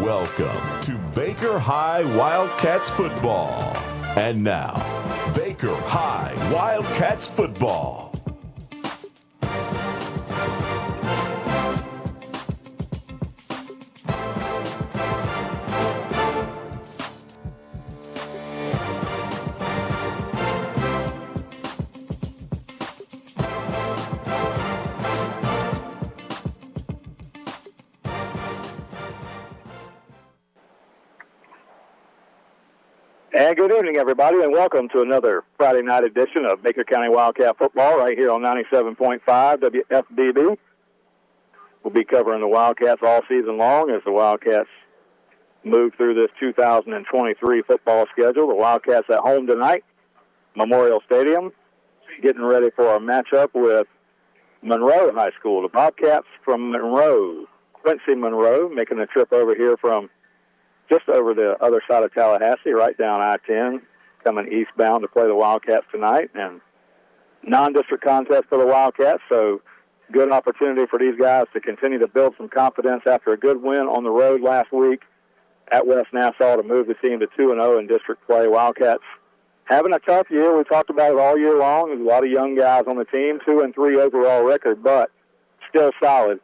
Welcome to Baker High Wildcats football. And now, Baker High Wildcats football. And good evening, everybody, and welcome to another Friday night edition of Baker County Wildcat football right here on 97.5 WFBB. We'll be covering the Wildcats all season long as the Wildcats move through this 2023 football schedule. The Wildcats at home tonight, Memorial Stadium, getting ready for a matchup with Monroe High School. The Bobcats from Monroe, Quincy Monroe, making a trip over here from just over the other side of Tallahassee, right down I-10, coming eastbound to play the Wildcats tonight. And non-district contest for the Wildcats, so good opportunity for these guys to continue to build some confidence after a good win on the road last week at West Nassau to move the team to 2-0 in district play. Wildcats having a tough year. We talked about it all year long. There's a lot of young guys on the team, 2-3 overall record, but still solid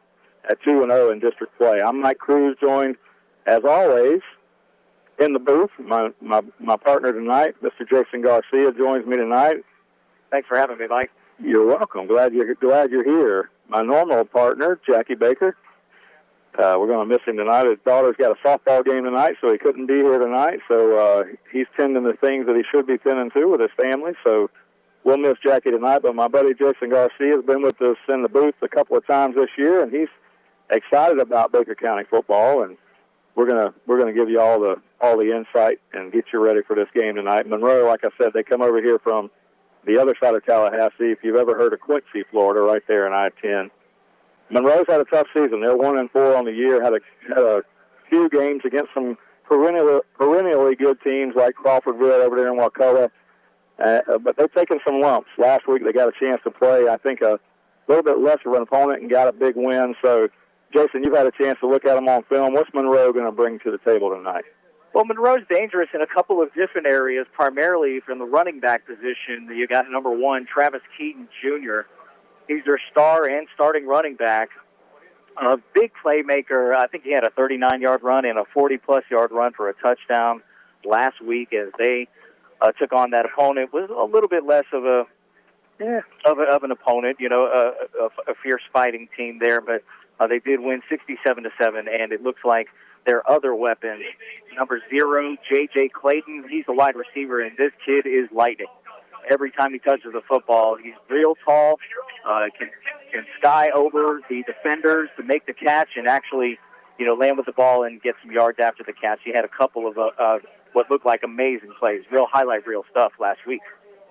at 2-0 in district play. I'm Mike Cruz, joined as always, in the booth, my partner tonight, Mr. Jason Garcia, joins me tonight. Thanks for having me, Mike. You're welcome. Glad you're here. My normal partner, Jackie Baker. We're going to miss him tonight. His daughter's got a softball game tonight, so he couldn't be here tonight. So he's tending to things that he should be tending to with his family. So we'll miss Jackie tonight. But my buddy Jason Garcia has been with us in the booth a couple of times this year, and he's excited about Baker County football. And we're gonna give you all the insight and get you ready for this game tonight. Monroe, like I said, they come over here from the other side of Tallahassee. If you've ever heard of Quincy, Florida, right there in I-10. Monroe's had a tough season. They're 1-4 on the year. Had a few games against some perennially good teams like Crawfordville over there in Wakulla, but they've taken some lumps. Last week they got a chance to play, I think, a little bit less of an opponent and got a big win. So, Jason, you've had a chance to look at them on film. What's Monroe going to bring to the table tonight? Well, Monroe's dangerous in a couple of different areas, primarily from the running back position. You got number one, Travis Keaton Jr. He's their star and starting running back. A big playmaker. I think he had a 39-yard run and a 40-plus yard run for a touchdown last week as they took on that opponent. Was a little bit less of an opponent, a fierce fighting team there, but they did win 67-7, and it looks like their other weapon, number 0, J.J. Clayton, he's a wide receiver, and this kid is lightning. Every time he touches the football, he's real tall, can sky over the defenders to make the catch and actually, land with the ball and get some yards after the catch. He had a couple of what looked like amazing plays, real highlight reel stuff last week.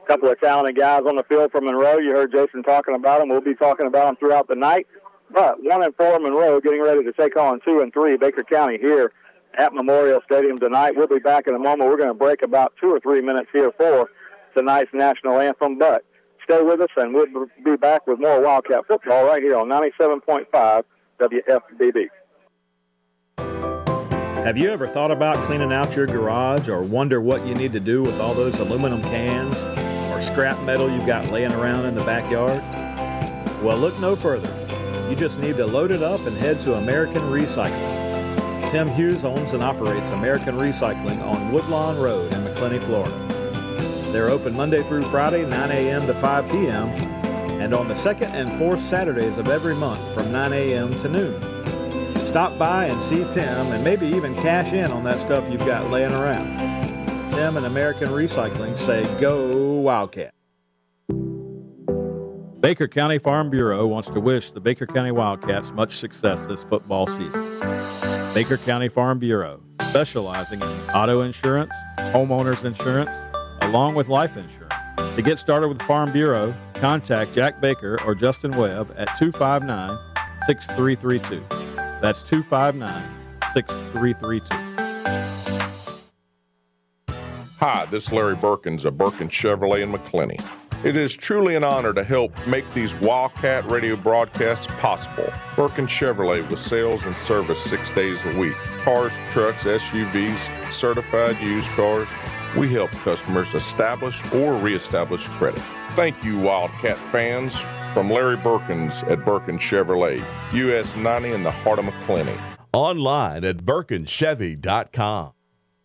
A couple of talented guys on the field from Monroe. You heard Jason talking about them. We'll be talking about them throughout the night. But 1-4 Monroe getting ready to take on 2-3 Baker County here at Memorial Stadium tonight. We'll be back in a moment. We're going to break about 2 or 3 minutes here for tonight's national anthem. But stay with us, and we'll be back with more Wildcat football right here on 97.5 WFBB. Have you ever thought about cleaning out your garage or wonder what you need to do with all those aluminum cans or scrap metal you've got laying around in the backyard? Well, look no further. You just need to load it up and head to American Recycling. Tim Hughes owns and operates American Recycling on Woodlawn Road in McClenny, Florida. They're open Monday through Friday, 9 a.m. to 5 p.m., and on the second and fourth Saturdays of every month from 9 a.m. to noon. Stop by and see Tim and maybe even cash in on that stuff you've got laying around. Tim and American Recycling say, go Wildcat. Baker County Farm Bureau wants to wish the Baker County Wildcats much success this football season. Baker County Farm Bureau, specializing in auto insurance, homeowners insurance, along with life insurance. To get started with Farm Bureau, contact Jack Baker or Justin Webb at 259-6332. That's 259-6332. Hi, this is Larry Birkins of Birkins Chevrolet in McClenny. It is truly an honor to help make these Wildcat radio broadcasts possible. Birkin Chevrolet with sales and service 6 days a week. Cars, trucks, SUVs, certified used cars. We help customers establish or reestablish credit. Thank you, Wildcat fans. From Larry Birkins at Birkin Chevrolet, US 90 in the heart of McClenny. Online at birkinchevy.com.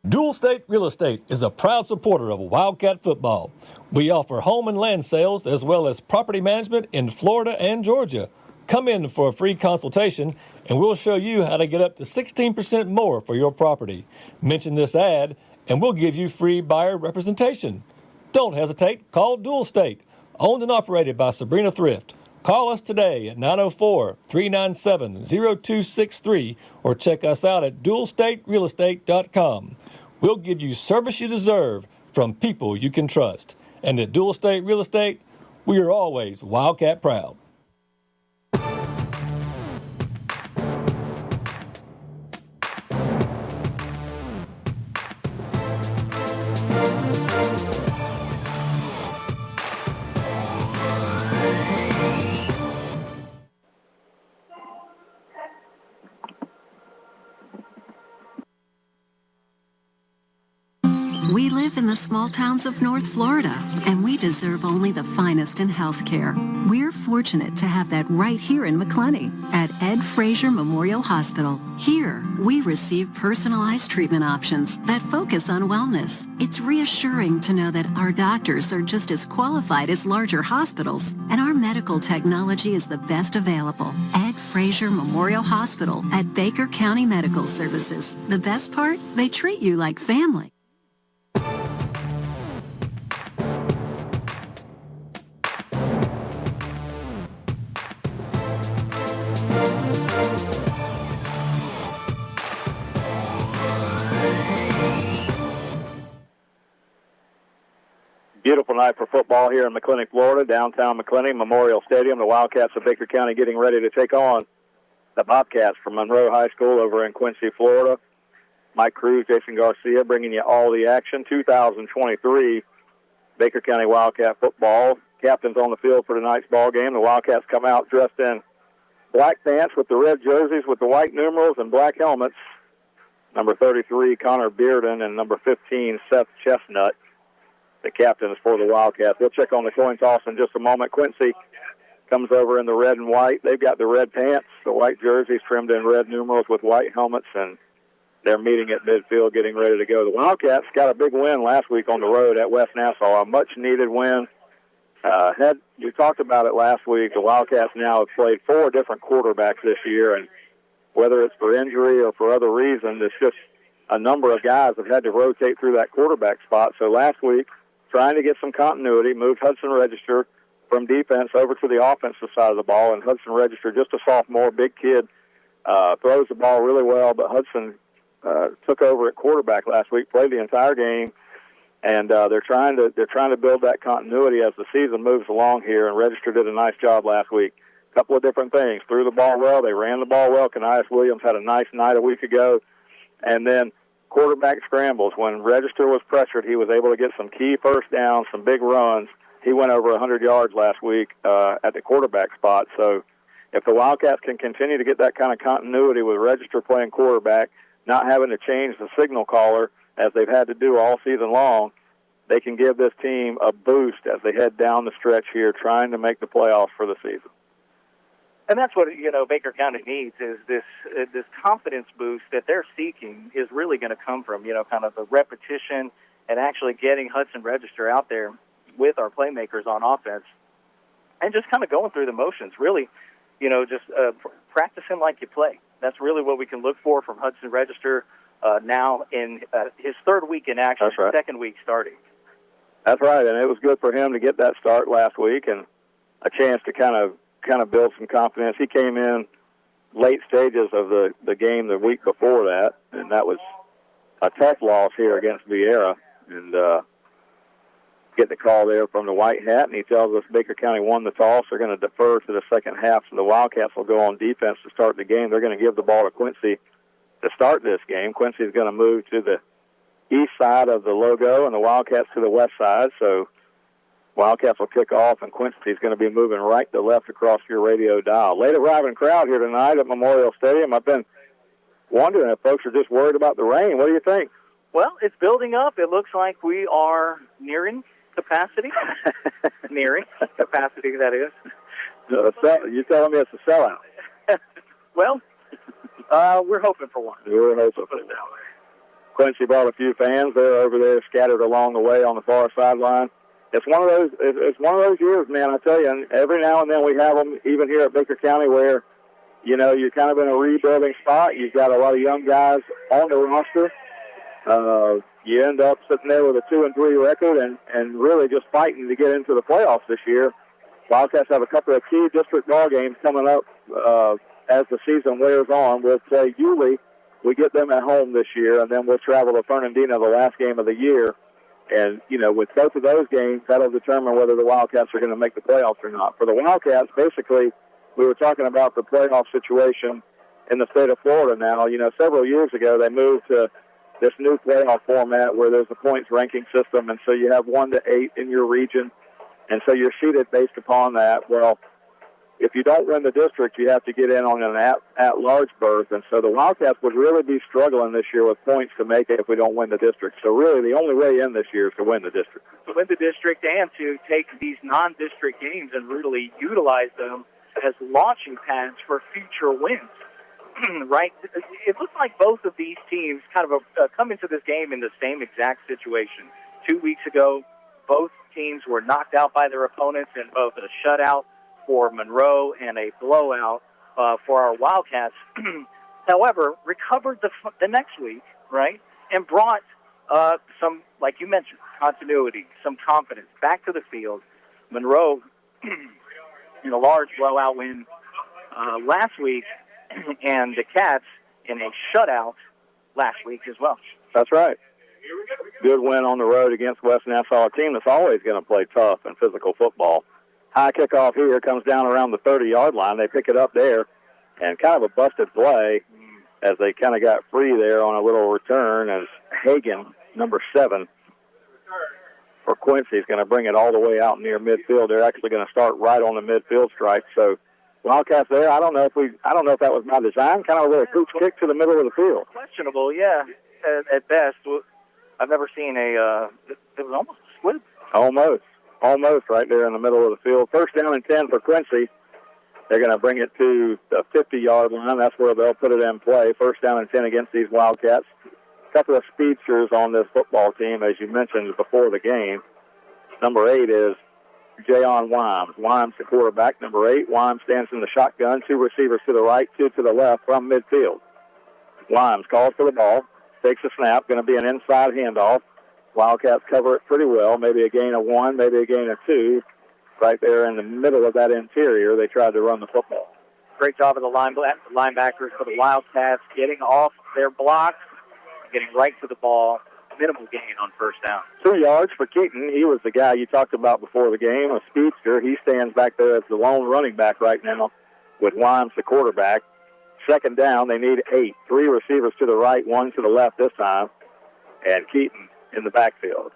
Dual State Real Estate is a proud supporter of Wildcat football. We offer home and land sales as well as property management in Florida and Georgia. Come in for a free consultation and we'll show you how to get up to 16% more for your property. Mention this ad and we'll give you free buyer representation. Don't hesitate, call Dual State, owned and operated by Sabrina Thrift. Call us today at 904-397-0263 or check us out at dualstaterealestate.com. We'll give you service you deserve from people you can trust. And at Dual State Real Estate, we are always Wildcat proud. We live in the small towns of North Florida, and we deserve only the finest in healthcare. We're fortunate to have that right here in McClenny at Ed Frazier Memorial Hospital. Here, we receive personalized treatment options that focus on wellness. It's reassuring to know that our doctors are just as qualified as larger hospitals, and our medical technology is the best available. Ed Frazier Memorial Hospital at Baker County Medical Services. The best part? They treat you like family. Beautiful night for football here in McClenny, Florida, downtown McClenny, Memorial Stadium. The Wildcats of Baker County getting ready to take on the Bobcats from Monroe High School over in Quincy, Florida. Mike Cruz, Jason Garcia bringing you all the action. 2023 Baker County Wildcat football. Captains on the field for tonight's ball game. The Wildcats come out dressed in black pants with the red jerseys with the white numerals and black helmets. Number 33, Connor Bearden, and number 15, Seth Chestnut, the captains for the Wildcats. We'll check on the coin toss in just a moment. Quincy comes over in the red and white. They've got the red pants, the white jerseys trimmed in red numerals with white helmets, and they're meeting at midfield, getting ready to go. The Wildcats got a big win last week on the road at West Nassau, a much-needed win. We talked about it last week. The Wildcats now have played 4 different quarterbacks this year, and whether it's for injury or for other reasons, it's just a number of guys have had to rotate through that quarterback spot. So last week, trying to get some continuity, moved Hudson Register from defense over to the offensive side of the ball, and Hudson Register, just a sophomore, big kid, throws the ball really well, but Hudson took over at quarterback last week, played the entire game, and they're trying to build that continuity as the season moves along here, and Register did a nice job last week. A couple of different things. Threw the ball well. They ran the ball well. Kanias Williams had a nice night a week ago. And then quarterback scrambles. When Register was pressured, he was able to get some key first downs, some big runs. He went over 100 yards last week at the quarterback spot. So if the Wildcats can continue to get that kind of continuity with Register playing quarterback, not having to change the signal caller as they've had to do all season long, they can give this team a boost as they head down the stretch here, trying to make the playoffs for the season. And that's what, Baker County needs is this confidence boost that they're seeking is really going to come from, kind of the repetition and actually getting Hudson Register out there with our playmakers on offense and just kind of going through the motions, really, just practicing like you play. That's really what we can look for from Hudson Register now in his 3rd week in action, That's right. 2nd week starting. That's right, and it was good for him to get that start last week and a chance to kind of build some confidence. He came in late stages of the game the week before that, and that was a tough loss here against Vieira, and get the call there from the White Hat, and he tells us Baker County won the toss. They're going to defer to the second half, so the Wildcats will go on defense to start the game. They're going to give the ball to Quincy to start this game. Quincy's going to move to the east side of the logo, and the Wildcats to the west side, so Wildcats will kick off, and Quincy's going to be moving right to left across your radio dial. Late arriving crowd here tonight at Memorial Stadium. I've been wondering if folks are just worried about the rain. What do you think? Well, it's building up. It looks like we are nearing capacity. Nearing capacity, that is. You're telling me it's a sellout? Well, we're hoping for one. We're hoping for one. Quincy brought a few fans. They're over there scattered along the way on the far sideline. It's one of those. It's one of those years, man. I tell you. And every now and then we have them, even here at Baker County, where you're kind of in a rebuilding spot. You've got a lot of young guys on the roster. You end up sitting there with a 2-3 record, and really just fighting to get into the playoffs this year. Wildcats have a couple of key district ball games coming up as the season wears on. We'll play Yulee. We get them at home this year, and then we'll travel to Fernandina the last game of the year. And, with both of those games, that'll determine whether the Wildcats are going to make the playoffs or not. For the Wildcats, basically, we were talking about the playoff situation in the state of Florida now. Several years ago, they moved to this new playoff format where there's a points ranking system, and so you have 1 to 8 in your region, and so you're seeded based upon that. Well, if you don't win the district, you have to get in on an at-large berth, and so the Wildcats would really be struggling this year with points to make it if we don't win the district. So really the only way in this year is to win the district. To win the district and to take these non-district games and really utilize them as launching pads for future wins, right? It looks like both of these teams kind of come into this game in the same exact situation. 2 weeks ago, both teams were knocked out by their opponents in both a shutout for Monroe and a blowout for our Wildcats. However, recovered the next week, right, and brought some, like you mentioned, continuity, some confidence back to the field. Monroe in a large blowout win last week, and the Cats in a shutout last week as well. That's right. Good win on the road against West Nassau, a team that's always going to play tough and physical football. High kickoff here comes down around the 30-yard line. They pick it up there, and kind of a busted play as they kind of got free there on a little return as Hagan, number 7, for Quincy, is going to bring it all the way out near midfield. They're actually going to start right on the midfield strike. So Wildcats there. I don't know if that was by design. Kind of a little pooch kick to the middle of the field. Questionable, yeah, at best. I've never seen it was almost a split. Almost right there in the middle of the field. First down and 10 for Quincy. They're going to bring it to the 50-yard line. That's where they'll put it in play. First down and 10 against these Wildcats. A couple of speedsters on this football team, as you mentioned before the game. Number 8 is Jayon Wimes. Wimes, the quarterback. Number 8, Wimes stands in the shotgun. 2 receivers to the right, 2 to the left from midfield. Wimes calls for the ball, takes a snap, going to be an inside handoff. Wildcats cover it pretty well, maybe a gain of 1, maybe a gain of 2. Right there in the middle of that interior, they tried to run the football. Great job of the linebackers for the Wildcats getting off their blocks, getting right to the ball. Minimal gain on first down. 2 yards for Keaton. He was the guy you talked about before the game, a speedster. He stands back there as the lone running back right now with Wimes, the quarterback. Second down, they need 8. 3 receivers to the right, 1 to the left this time. And Keaton in the backfield.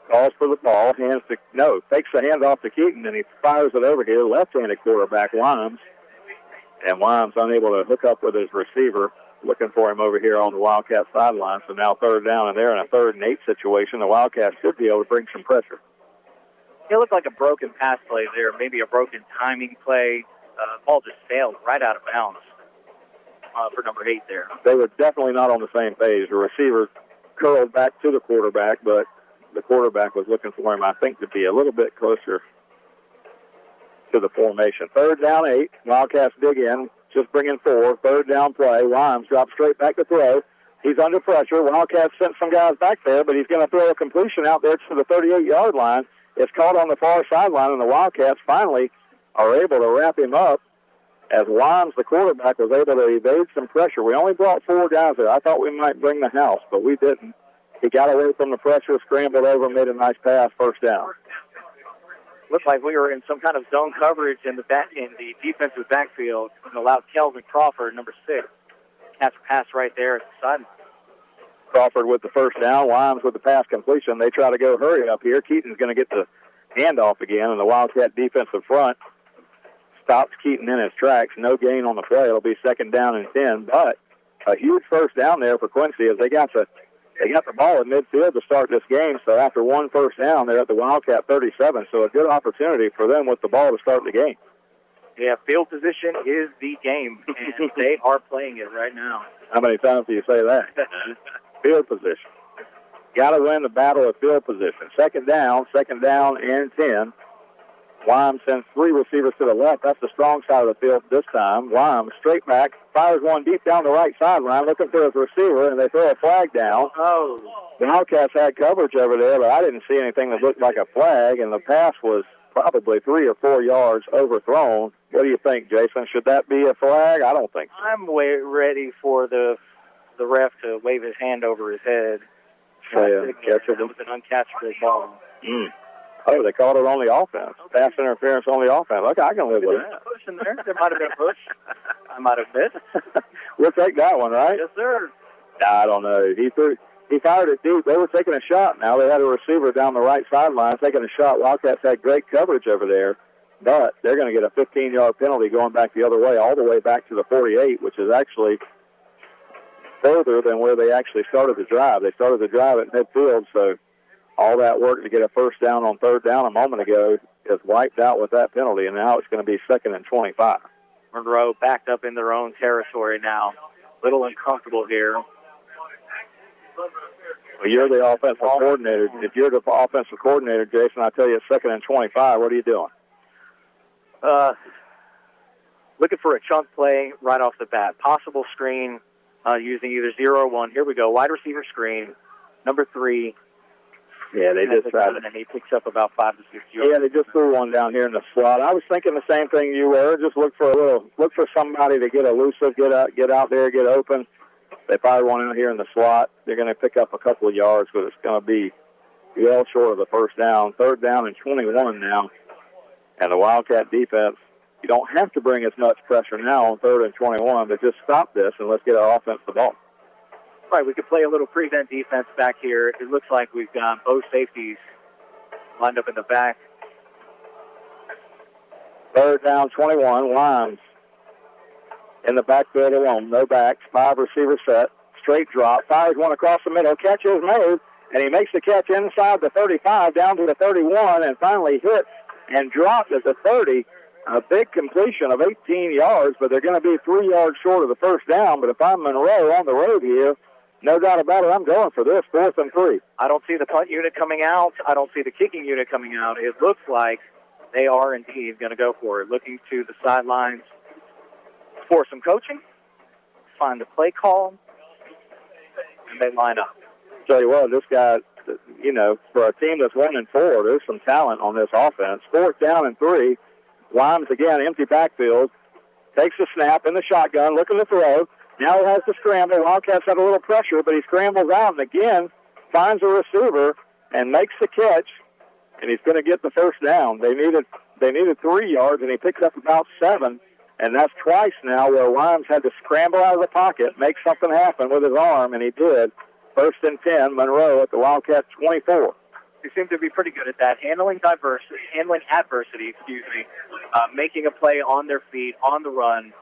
Calls for the ball, takes the handoff to Keaton, and he fires it over here. Left-handed quarterback, Wimes. And Wimes unable to hook up with his receiver. Looking for him over here on the Wildcat sideline. So now third down, and they're in a 3rd and 8 situation. The Wildcats should be able to bring some pressure. It looked like a broken pass play there, maybe a broken timing play. Ball just sailed right out of bounds for number 8 there. They were definitely not on the same page. The receiver curled back to the quarterback, but the quarterback was looking for him, I think, to be a little bit closer to the formation. 3rd down, 8. Wildcats dig in. Just bringing 4. 3rd down play. Wimes drops straight back to throw. He's under pressure. Wildcats sent some guys back there, but he's going to throw a completion out there to the 38-yard line. It's caught on the far sideline, and the Wildcats finally are able to wrap him up as Wimes, the quarterback, was able to evade some pressure. We only brought 4 guys there. I thought we might bring the house, but we didn't. He got away from the pressure, scrambled over, made a nice pass, first down. Looked like we were in some kind of zone coverage in the defensive backfield and allowed Kelvin Crawford, number 6, catch a pass right there at the side. Crawford with the first down, Wimes with the pass completion. They try to go hurry up here. Keaton's going to get the handoff again, and the Wildcat defensive front stops Keaton in his tracks. No gain on the play. It'll be 2nd down and 10, but a huge first down there for Quincy as they got the ball at midfield to start this game. So after 1 first down, they're at the Wildcat 37. So a good opportunity for them with the ball to start the game. Yeah, field position is the game, and they are playing it right now. How many times do you say that? Field position. Got to win the battle of field position. 2nd down and 10. Wyme sends 3 receivers to the left. That's the strong side of the field this time. Wyme straight back, fires one deep down the right sideline, looking for his receiver, and they throw a flag down. Oh. The Wildcats had coverage over there, but I didn't see anything that looked like a flag, and the pass was probably 3 or 4 yards overthrown. What do you think, Jason? Should that be a flag? I don't think so. I'm ready for the ref to wave his hand over his head. It was an uncatchable ball. Oh, they called it on the offense. Pass interference on the offense. Look, I can live with that. Push in there. There might have been a push. I might have missed. We'll take that one, right? Yes, sir. I don't know. He fired it deep. They were taking a shot now. They had a receiver down the right sideline taking a shot. Wildcats had great coverage over there, but they're going to get a 15-yard penalty going back the other way, all the way back to the 48, which is actually further than where they actually started the drive. They started the drive at midfield, so all that work to get a first down on 3rd down a moment ago is wiped out with that penalty, and now it's going to be 2nd and 25. Monroe backed up in their own territory now. Little uncomfortable here. Well, you're the offensive coordinator. If you're the offensive coordinator, Jason, I tell you it's 2nd and 25. What are you doing? Looking for a chunk play right off the bat. Possible screen using either 0 or 1. Here we go. Wide receiver screen. Number 3. Yeah, they just tried it. And he picks up about 5 to 6 yards. Yeah, they just threw one down here in the slot. I was thinking the same thing you were. Just look for somebody to get elusive, get out there, get open. They fired one out here in the slot. They're going to pick up a couple of yards, but it's going to be well short of the first down. 3rd down and 21 now. And the Wildcat defense, you don't have to bring as much pressure now on 3rd and 21, but just stop this and let's get our offense the ball. Right, we could play a little prevent defense back here. It looks like we've got both safeties lined up in the back. 3rd down, 21. Wymes in the backfield alone. No backs. 5 receiver set. Straight drop. Fires one across the middle. Catch is made, and he makes the catch inside the 35 down to the 31 and finally hits and dropped at the 30. A big completion of 18 yards, but they're going to be 3 yards short of the first down. But if I'm Monroe on the road here, no doubt about it, I'm going for this, 4th and 3. I don't see the punt unit coming out. I don't see the kicking unit coming out. It looks like they are indeed going to go for it. Looking to the sidelines for some coaching, find the play call, and they line up. Tell you what, this guy, you know, for a team that's 1-4, there's some talent on this offense. 4th down and 3. Wymes again, empty backfield. Takes the snap in the shotgun, looking to throw. Now he has to scramble. Wildcats had a little pressure, but he scrambles out and again finds a receiver and makes the catch, and he's going to get the first down. They needed 3 yards, and he picks up about 7, and that's twice now where Wymes had to scramble out of the pocket, make something happen with his arm, and he did. 1st and 10, Monroe at the Wildcats 24. They seem to be pretty good at that, handling adversity, making a play on their feet, on the run,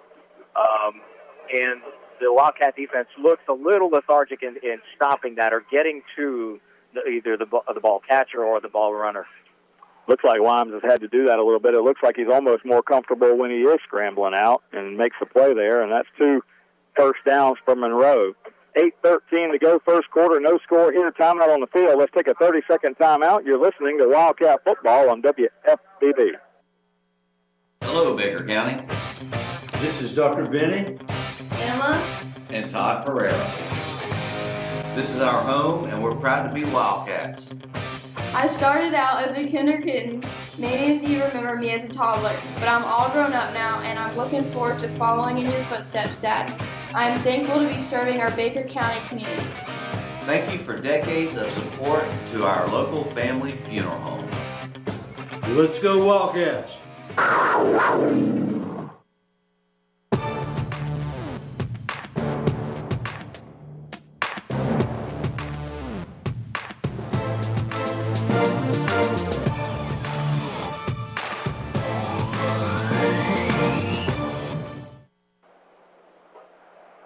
and the Wildcat defense looks a little lethargic in stopping that or getting to either the ball catcher or the ball runner. Looks like Wymes has had to do that a little bit. It looks like he's almost more comfortable when he is scrambling out and makes a play there, and that's 2 first downs for Monroe. 8:13 to go, first quarter, no score here, timeout on the field. Let's take a 30-second timeout. You're listening to Wildcat Football on WFBB. Hello, Baker County. This is Dr. Benny. Emma. And Todd Ferreira. This is our home, and we're proud to be Wildcats. I started out as a kindergarten. Many of you remember me as a toddler, but I'm all grown up now, and I'm looking forward to following in your footsteps, Dad. I am thankful to be serving our Baker County community. Thank you for decades of support to our local family funeral home. Let's go Wildcats.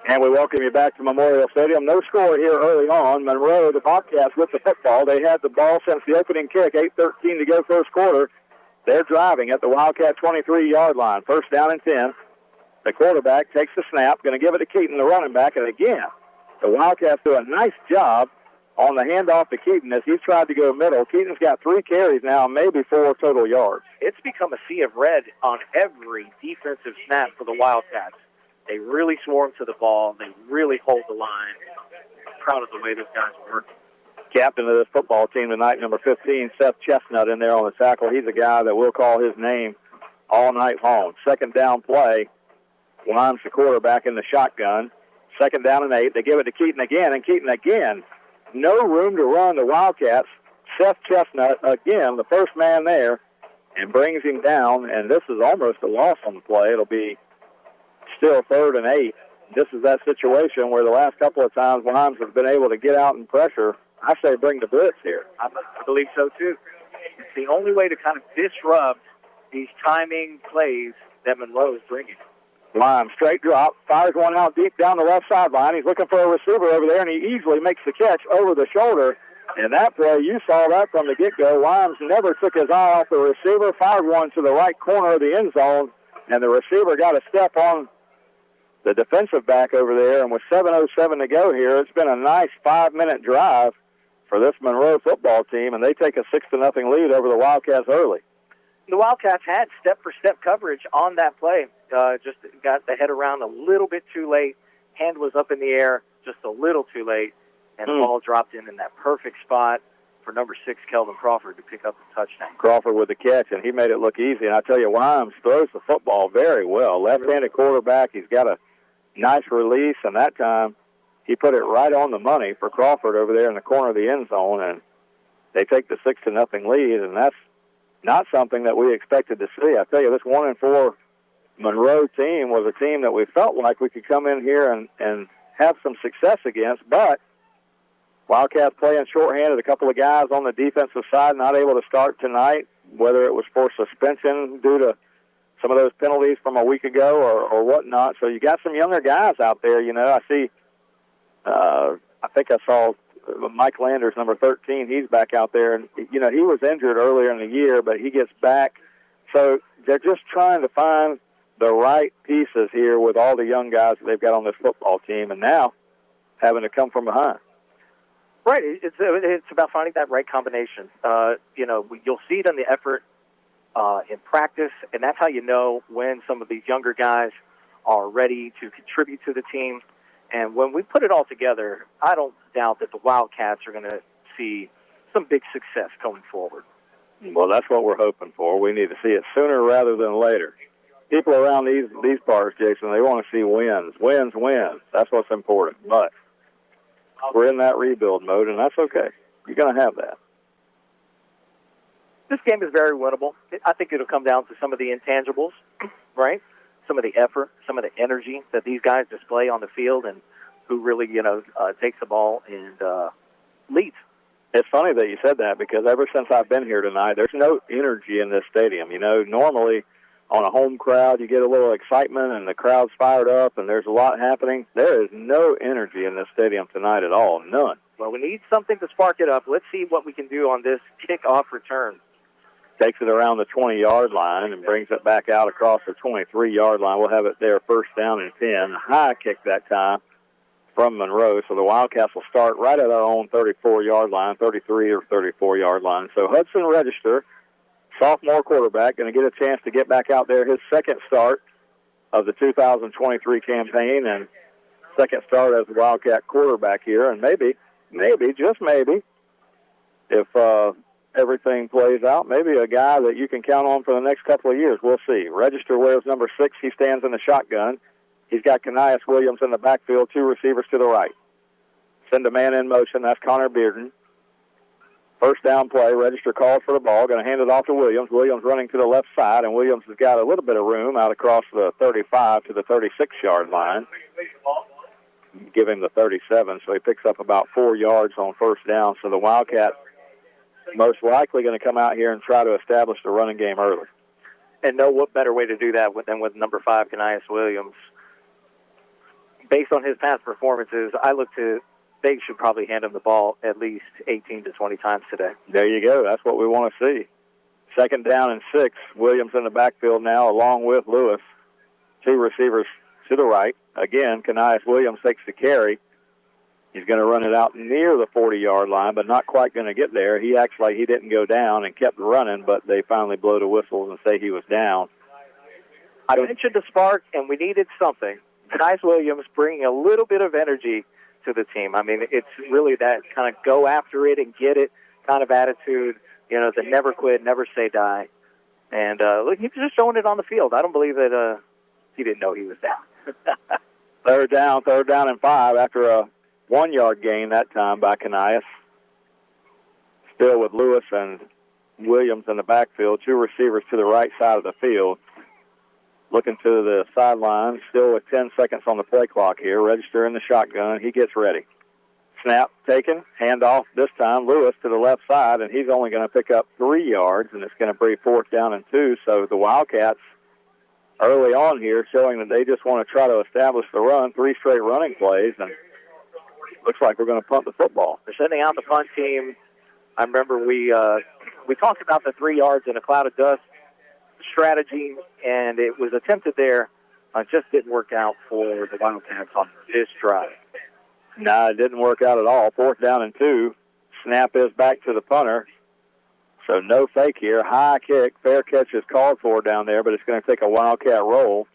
And we welcome you back to Memorial Stadium. No score here early on. Monroe, the Bobcats, with the football. They had the ball since the opening kick. 8:13 to go first quarter. They're driving at the Wildcat 23-yard line. First down and 10. The quarterback takes the snap, going to give it to Keaton, the running back. And again, the Wildcats do a nice job on the handoff to Keaton as he's tried to go middle. Keaton's got 3 carries now, maybe 4 total yards. It's become a sea of red on every defensive snap for the Wildcats. They really swarm to the ball. They really hold the line. I'm proud of the way those guys work. Captain of this football team tonight, number 15, Seth Chestnut, in there on the tackle. He's a guy that will call his name all night long. Second down play. Wimes, the quarterback, in the shotgun. Second down and 8. They give it to Keaton again, and Keaton again. No room to run the Wildcats. Seth Chestnut, again, the first man there, and brings him down, and this is almost a loss on the play. It'll be still 3rd and 8. This is that situation where the last couple of times Wimes has been able to get out and pressure. I say bring the blitz here. I believe so, too. It's the only way to kind of disrupt these timing plays that Monroe is bringing. Lime, straight drop, fires one out deep down the left sideline. He's looking for a receiver over there, and he easily makes the catch over the shoulder. And that play, you saw that from the get-go. Limes never took his eye off the receiver, fired one to the right corner of the end zone, and the receiver got a step on the defensive back over there. And with 7:07 to go here, it's been a nice 5-minute drive for this Monroe football team, and they take a 6-0 lead over the Wildcats early. The Wildcats had step-for-step coverage on that play. Just got the head around a little bit too late. Hand was up in the air just a little too late, and the ball dropped in that perfect spot for number 6, Kelvin Crawford, to pick up the touchdown. Crawford with the catch, and he made it look easy. And I tell you, Wimes throws the football very well. Left-handed quarterback. He's got a nice release, and that time he put it right on the money for Crawford over there in the corner of the end zone, and they take the 6-0 lead, and that's not something that we expected to see. I tell you, this 1-4 Monroe team was a team that we felt like we could come in here and have some success against, but Wildcats playing shorthanded. A couple of guys on the defensive side not able to start tonight, whether it was for suspension due to some of those penalties from a week ago or whatnot. So you got some younger guys out there. You know, I see, I think I saw Mike Landers, number 13, he's back out there. And, you know, he was injured earlier in the year, but he gets back. So they're just trying to find the right pieces here with all the young guys that they've got on this football team, and now having to come from behind. Right. It's about finding that right combination. You know, you'll see it in the effort in practice, and that's how you know when some of these younger guys are ready to contribute to the team. And when we put it all together, I don't doubt that the Wildcats are going to see some big success going forward. Well, that's what we're hoping for. We need to see it sooner rather than later. People around these parts, Jason, they want to see wins. Wins. That's what's important. But we're in that rebuild mode, and that's okay. You're going to have that. This game is very winnable. I think it'll come down to some of the intangibles, right? Some of the effort, some of the energy that these guys display on the field, and who really, takes the ball and leads. It's funny that you said that, because ever since I've been here tonight, there's no energy in this stadium. You know, normally on a home crowd, you get a little excitement and the crowd's fired up and there's a lot happening. There is no energy in this stadium tonight at all. None. Well, we need something to spark it up. Let's see what we can do on this kickoff return. Takes it around the 20-yard line and brings it back out across the 23-yard line. We'll have it there, first down and 10. A high kick that time from Monroe. So the Wildcats will start right at our own 34-yard line, 33 or 34-yard line. So Hudson Register, sophomore quarterback, going to get a chance to get back out there, his second start of the 2023 campaign and second start as a Wildcat quarterback here. And maybe, just maybe, if everything plays out, maybe a guy that you can count on for the next couple of years. We'll see. Register wears number 6. He stands in the shotgun. He's got Kanias Williams in the backfield, 2 receivers to the right. Send a man in motion. That's Connor Bearden. First down play. Register calls for the ball. Going to hand it off to Williams. Williams running to the left side, and Williams has got a little bit of room out across the 35 to the 36-yard line. Give him the 37, so he picks up about 4 yards on first down. So the Wildcats most likely going to come out here and try to establish the running game early. And know what better way to do that than with number 5, Kanias Williams, based on his past performances, I look to they should probably hand him the ball at least 18 to 20 times today. There you go. That's what we want to see. 2nd down and 6. Williams in the backfield now, along with Lewis. 2 receivers to the right. Again, Kanias Williams takes the carry. He's going to run it out near the 40-yard line, but not quite going to get there. He didn't go down and kept running, but they finally blow the whistles and say he was down. I mentioned the spark, and we needed something. Kanias Williams bringing a little bit of energy to the team. I mean, it's really that kind of go after it and get it kind of attitude, the never quit, never say die. And look, he's just showing it on the field. I don't believe that he didn't know he was down. Third down and 5 after a 1-yard gain that time by Kanias. Still with Lewis and Williams in the backfield, 2 receivers to the right side of the field. Looking to the sideline, still with 10 seconds on the play clock here. Register in the shotgun. He gets ready. Snap taken. Handoff this time. Lewis to the left side, and he's only going to pick up 3 yards, and it's going to be 4th down and 2. So the Wildcats early on here showing that they just want to try to establish the run. 3 straight running plays, and looks like we're going to punt the football. They're sending out the punt team. I remember we talked about the 3 yards in a cloud of dust strategy, and it was attempted there. It just didn't work out for the Wildcats on this drive. No, it didn't work out at all. 4th down and 2. Snap is back to the punter. So no fake here. High kick. Fair catch is called for down there, but it's going to take a Wildcat roll.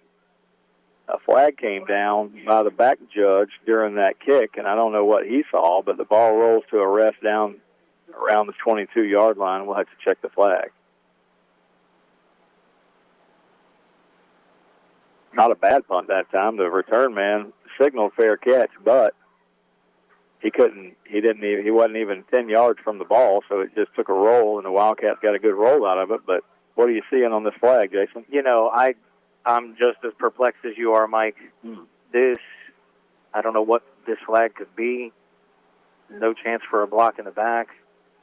A flag came down by the back judge during that kick, and I don't know what he saw, but the ball rolls to a rest down around the 22-yard line. We'll have to check the flag. Not a bad punt that time. The return man signaled fair catch, but he wasn't even 10 yards from the ball, so it just took a roll, and the Wildcats got a good roll out of it. But what are you seeing on this flag, Jason? I'm just as perplexed as you are, Mike. I don't know what this flag could be. No chance for a block in the back.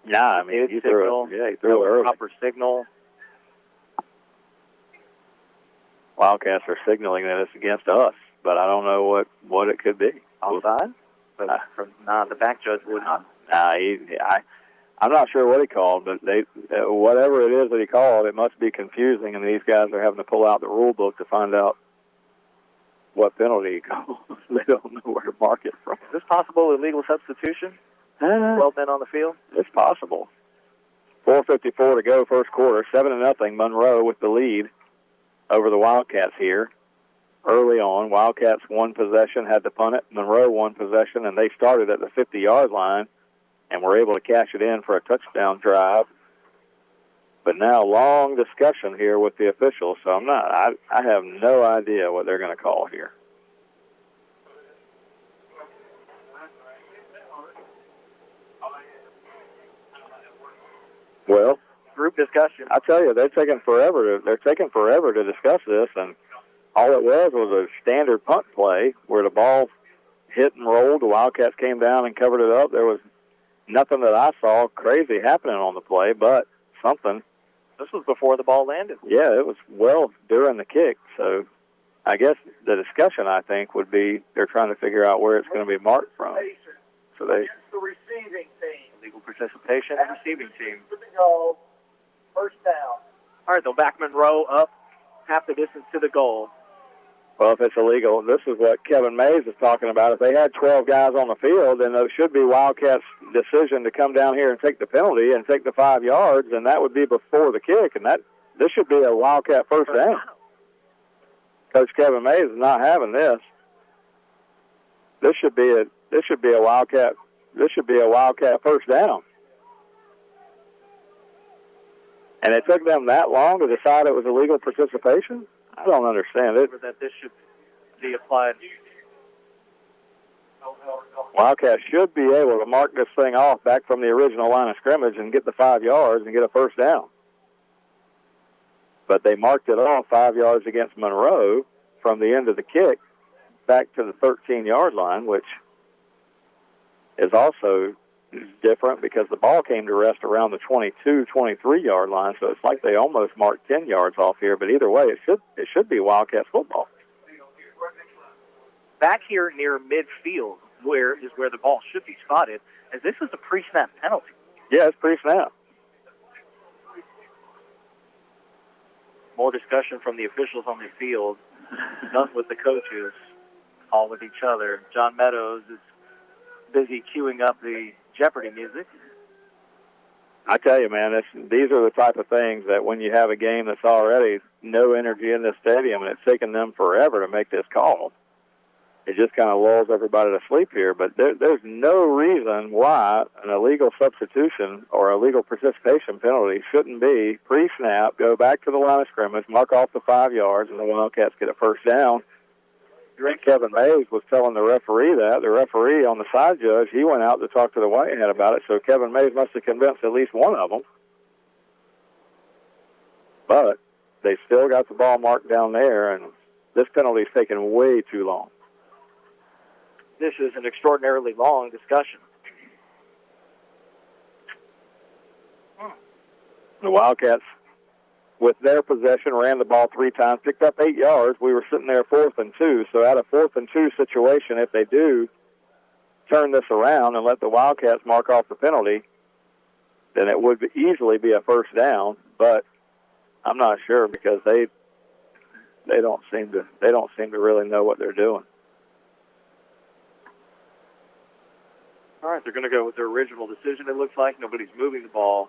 Nah, I mean, he threw it early. Proper signal. Wildcats are signaling that it's against us, but I don't know what it could be. Outside? But the back judge would not. I'm not sure what he called, but whatever it is that he called, it must be confusing, and these guys are having to pull out the rule book to find out what penalty he called. They don't know where to mark it from. Is this possible illegal substitution? 12 men on the field? It's possible. 4:54 to go, first quarter. 7-0. Monroe with the lead over the Wildcats here. Early on, Wildcats 1 possession, had to punt it. Monroe 1 possession, and they started at the 50-yard line and were able to cash it in for a touchdown drive. But now, long discussion here with the officials, so I have no idea what they're going to call here. Well, group discussion. I tell you, they're taking forever to discuss this, and all it was a standard punt play where the ball hit and rolled. The Wildcats came down and covered it up. There was nothing that I saw crazy happening on the play, but something. This was before the ball landed. Yeah, it was during the kick. So I guess the discussion, I think, would be they're trying to figure out where it's going to be marked from. So the receiving team. Legal participation in the receiving team. First down. All right, they'll back Monroe up half the distance to the goal. Well, if it's illegal, this is what Kevin Mays is talking about. If they had 12 guys on the field, then it should be Wildcats' decision to come down here and take the penalty and take the 5 yards, and that would be before the kick, and this should be a Wildcat first down. Coach Kevin Mays is not having this. This should be a Wildcat first down. And it took them that long to decide it was illegal participation? I don't understand it. That this should be applied. Wildcats should be able to mark this thing off back from the original line of scrimmage and get the 5 yards and get a first down. But they marked it off 5 yards against Monroe from the end of the kick back to the 13-yard line, which is also different because the ball came to rest around the 22, 23-yard line, so it's like they almost marked 10 yards off here. But either way, it should be Wildcats football. back here near midfield, where the ball should be spotted, as this is a pre-snap penalty. Yeah, it's pre-snap. More discussion from the officials on the field, none with the coaches, all with each other. John Meadows is busy queuing up the Jeopardy music. I tell you, man, these are the type of things that when you have a game that's already no energy in the stadium and it's taken them forever to make this call, it just kind of lulls everybody to sleep here. But there's no reason why an illegal substitution or illegal participation penalty shouldn't be pre-snap, go back to the line of scrimmage, mark off the 5 yards, and the Wildcats get a first down. Kevin Mays was telling the referee that. The referee on the side judge, he went out to talk to the Whitehead about it, so Kevin Mays must have convinced at least one of them. But they still got the ball marked down there, and this penalty's taken way too long. This is an extraordinarily long discussion. The Wildcats, with their possession, ran the ball 3 times, picked up 8 yards. We were sitting there 4th and 2. So at a 4th and 2 situation, if they do turn this around and let the Wildcats mark off the penalty, then it would easily be a first down. But I'm not sure because they don't seem to really know what they're doing. All right, they're going to go with their original decision. It looks like nobody's moving the ball.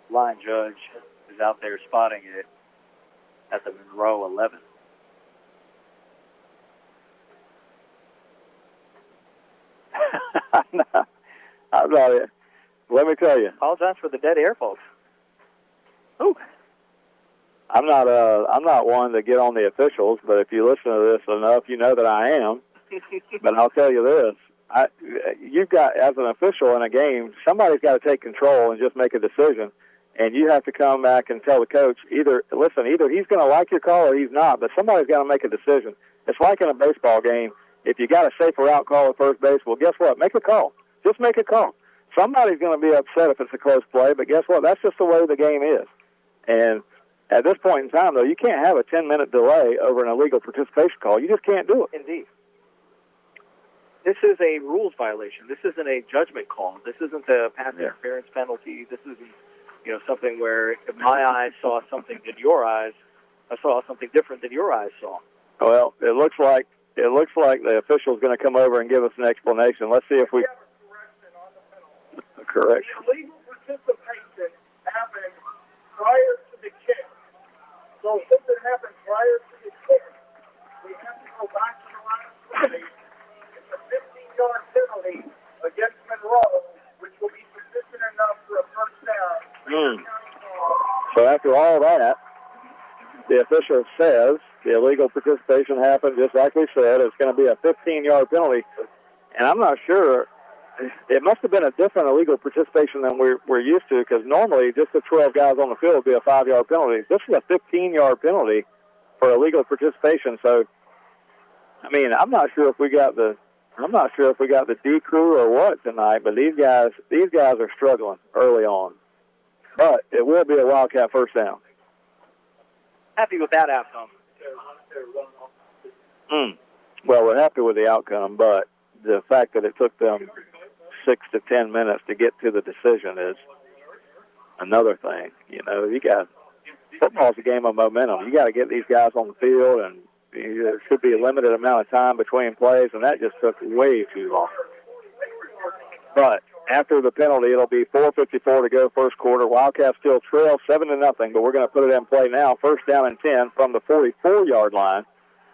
Line judge is out there spotting it at the Monroe 11. I'm not. Let me tell you. Apologize for the dead air, folks. Ooh. I'm not one to get on the officials, but if you listen to this enough, you know that I am. But I'll tell you this: you've got, as an official in a game, somebody's got to take control and just make a decision. And you have to come back and tell the coach, either he's going to like your call or he's not, but somebody's got to make a decision. It's like in a baseball game. If you got a safer out call at first base, well, guess what? Make a call. Just make a call. Somebody's going to be upset if it's a close play, but guess what? That's just the way the game is. And at this point in time, though, you can't have a 10-minute delay over an illegal participation call. You just can't do it. Indeed. This is a rules violation. This isn't a judgment call. This isn't a pass interference penalty. This isn't something where if my eyes saw something in your eyes, I saw something different than your eyes saw. Well, it looks like the official's going to come over and give us an explanation. Let's see if we correct. The illegal participation happened prior to the kick. So since it happened prior to the kick, we have to go back to the line of scrimmage. It's a 15-yard penalty against Monroe, which will be sufficient enough for a first down. So after all that, the official says the illegal participation happened just like we said. It's going to be a 15-yard penalty. And I'm not sure. It must have been a different illegal participation than we're used to, because normally just the 12 guys on the field would be a 5-yard penalty. This is a 15-yard penalty for illegal participation. So, I mean, I'm not sure if we got the D crew or what tonight, but these guys are struggling early on. But it will be a Wildcat first down. Happy with that outcome. Well, we're happy with the outcome, but the fact that it took them 6 to 10 minutes to get to the decision is another thing. Football's a game of momentum. You got to get these guys on the field, and there should be a limited amount of time between plays, and that just took way too long. But after the penalty, it'll be 4:54 to go first quarter. Wildcats still trail 7-0, but we're going to put it in play now. First down and 10 from the 44-yard line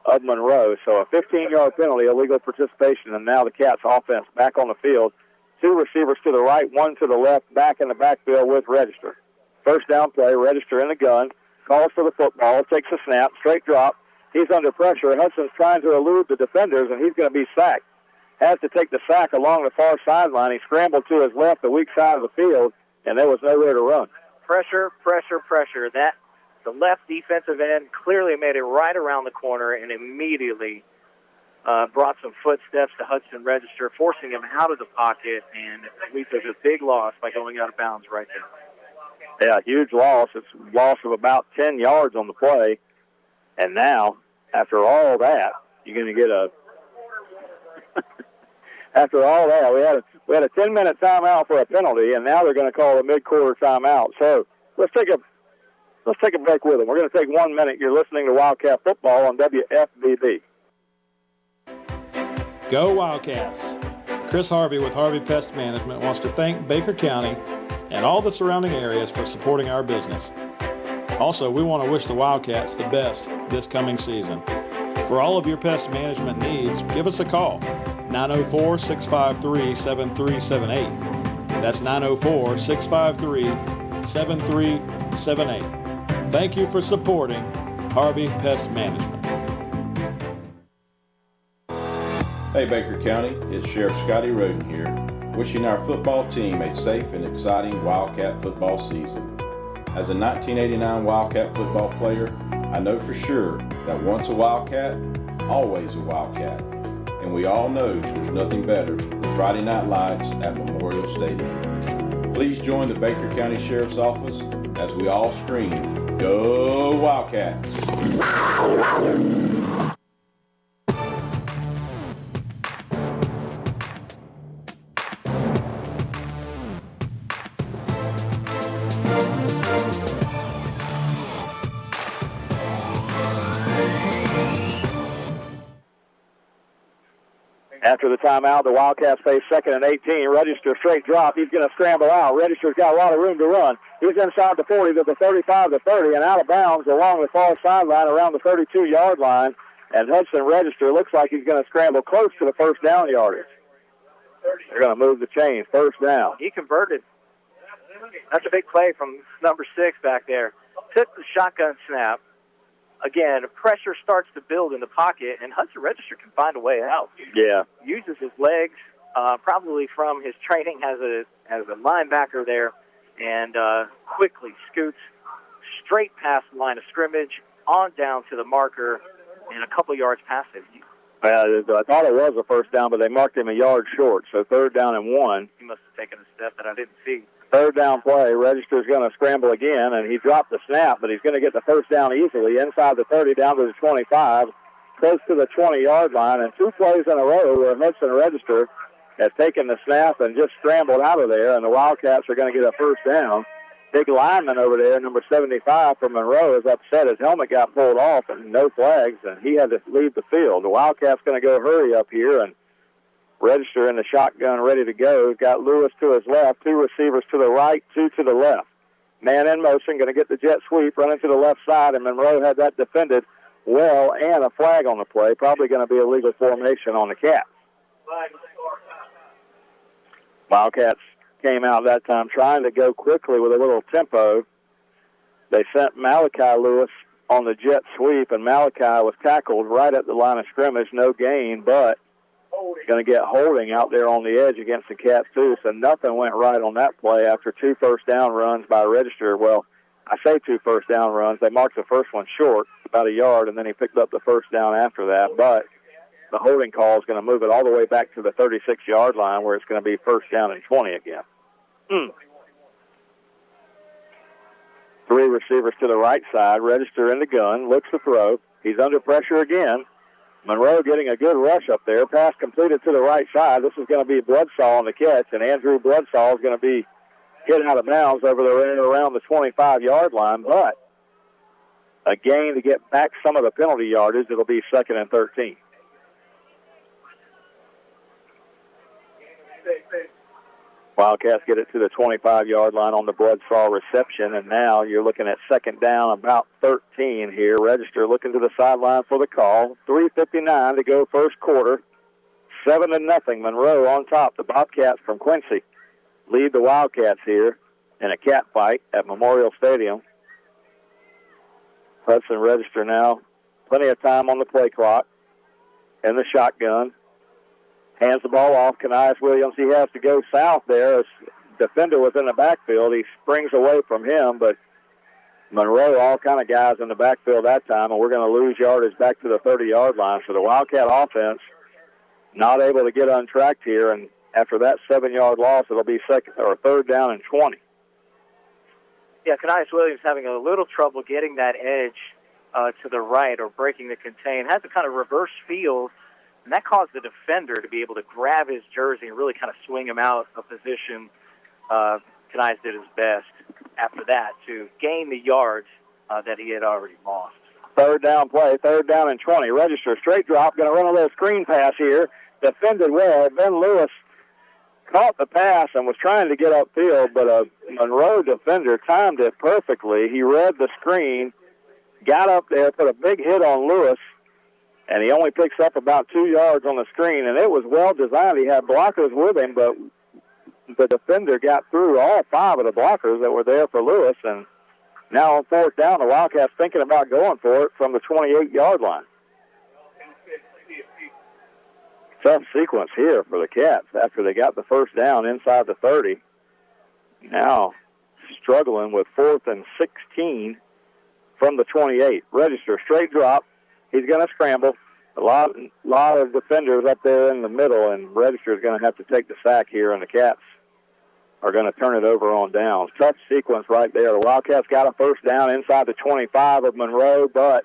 of Monroe. So a 15-yard penalty, illegal participation, and now the Cats offense back on the field. 2 receivers to the right, 1 to the left, back in the backfield with Register. First down play, Register in the gun, calls for the football, takes a snap, straight drop. He's under pressure. Hudson's trying to elude the defenders, and he's going to be sacked. Has to take the sack along the far sideline. He scrambled to his left, the weak side of the field, and there was nowhere to run. Pressure. The left defensive end clearly made it right around the corner and immediately brought some footsteps to Hudson Register, forcing him out of the pocket, and we took a big loss by going out of bounds right there. Yeah, huge loss. It's a loss of about 10 yards on the play. And now, after all that, You're going to get a after all that, we had a 10-minute timeout for a penalty, and now they're going to call a mid-quarter timeout. So let's take a break with them. We're going to take 1 minute. You're listening to Wildcat Football on WFBB. Go Wildcats! Chris Harvey with Harvey Pest Management wants to thank Baker County and all the surrounding areas for supporting our business. Also, we want to wish the Wildcats the best this coming season. For all of your pest management needs, give us a call, 904-653-7378. That's 904-653-7378. Thank you for supporting Harvey Pest Management. Hey Baker County, it's Sheriff Scotty Roden here, wishing our football team a safe and exciting Wildcat football season. As a 1989 Wildcat football player, I know for sure that once a Wildcat, always a Wildcat. And we all know there's nothing better than Friday night lights at Memorial Stadium. Please join the Baker County Sheriff's Office as we all scream, "Go Wildcats!" After the timeout, the Wildcats face 2nd and 18. Register straight drop. He's going to scramble out. Register's got a lot of room to run. He's inside the 40 to the 35 to 30 and out of bounds along the far sideline around the 32-yard line. And Hudson Register looks like he's going to scramble close to the first down yardage. They're going to move the chains. First down. He converted. That's a big play from number 6 back there. Took the shotgun snap. Again, pressure starts to build in the pocket, and Hudson Register can find a way out. Yeah. Uses his legs, probably from his training as a linebacker there, and quickly scoots straight past the line of scrimmage, on down to the marker, and a couple yards past it. I thought it was a first down, but they marked him a yard short, so 3rd down and 1. He must have taken a step that I didn't see. 3rd down play. Register's going to scramble again, and he dropped the snap, but he's going to get the first down easily inside the 30 down to the 25, close to the 20-yard line, and 2 plays in a row where Hudson Register has taken the snap and just scrambled out of there, and the Wildcats are going to get a first down. Big lineman over there, number 75 from Monroe, is upset. His helmet got pulled off and no flags, and he had to leave the field. The Wildcats going to go hurry up here, and Register in the shotgun ready to go. Got Lewis to his left, 2 receivers to the right, 2 to the left. Man in motion, going to get the jet sweep, running to the left side, and Monroe had that defended well, and a flag on the play. Probably going to be a legal formation on the Cats. Wildcats came out that time trying to go quickly with a little tempo. They sent Malachi Lewis on the jet sweep, and Malachi was tackled right at the line of scrimmage, no gain, but going to get holding out there on the edge against the Cats, too. So nothing went right on that play after 2 first down runs by Register. Well, I say 2 first down runs. They marked the first one short, about a yard, and then he picked up the first down after that. But the holding call is going to move it all the way back to the 36-yard line where it's going to be first down and 20 again. 3 receivers to the right side. Register in the gun, looks to throw. He's under pressure again. Monroe getting a good rush up there. Pass completed to the right side. This is going to be Bloodsaw on the catch, and Andrew Bloodsaw is going to be hit out of bounds over there around the 25-yard line. But a gain to get back some of the penalty yardage. It'll be 2nd and 13. Wildcats get it to the 25-yard line on the Bloodsaw reception, and now you're looking at 2nd down, about 13 here. Register looking to the sideline for the call. 3:59 to go first quarter. 7-0. Monroe on top. The Bobcats from Quincy lead the Wildcats here in a cat fight at Memorial Stadium. Hudson Register now. Plenty of time on the play clock. In the shotgun. Hands the ball off. Kanias Williams, he has to go south there. As defender was in the backfield. He springs away from him, but Monroe, all kind of guys in the backfield that time, and we're going to lose yardage back to the 30-yard line. So the Wildcat offense not able to get untracked here, and after that 7-yard loss, it'll be 3rd down and 20. Yeah, Kanias Williams having a little trouble getting that edge to the right, or breaking the contain. Has a kind of reverse field, and that caused the defender to be able to grab his jersey and really kind of swing him out of position. Kanice did his best after that to gain the yards that he had already lost. Third down play, third down and 20. Register, straight drop, going to run a little screen pass here. Defended well. Ben Lewis caught the pass and was trying to get upfield, but a Monroe defender timed it perfectly. He read the screen, got up there, put a big hit on Lewis, and he only picks up about 2 yards on the screen, and it was well designed. He had blockers with him, but the defender got through all 5 of the blockers that were there for Lewis, and now on fourth down, the Wildcats thinking about going for it from the 28-yard line. Tough sequence here for the Cats after they got the first down inside the 30. Now struggling with 4th and 16 from the 28. Register, straight drop. He's going to scramble. A lot of defenders up there in the middle, and Register is going to have to take the sack here, and the Cats are going to turn it over on downs. Tough sequence right there. The Wildcats got a first down inside the 25 of Monroe, but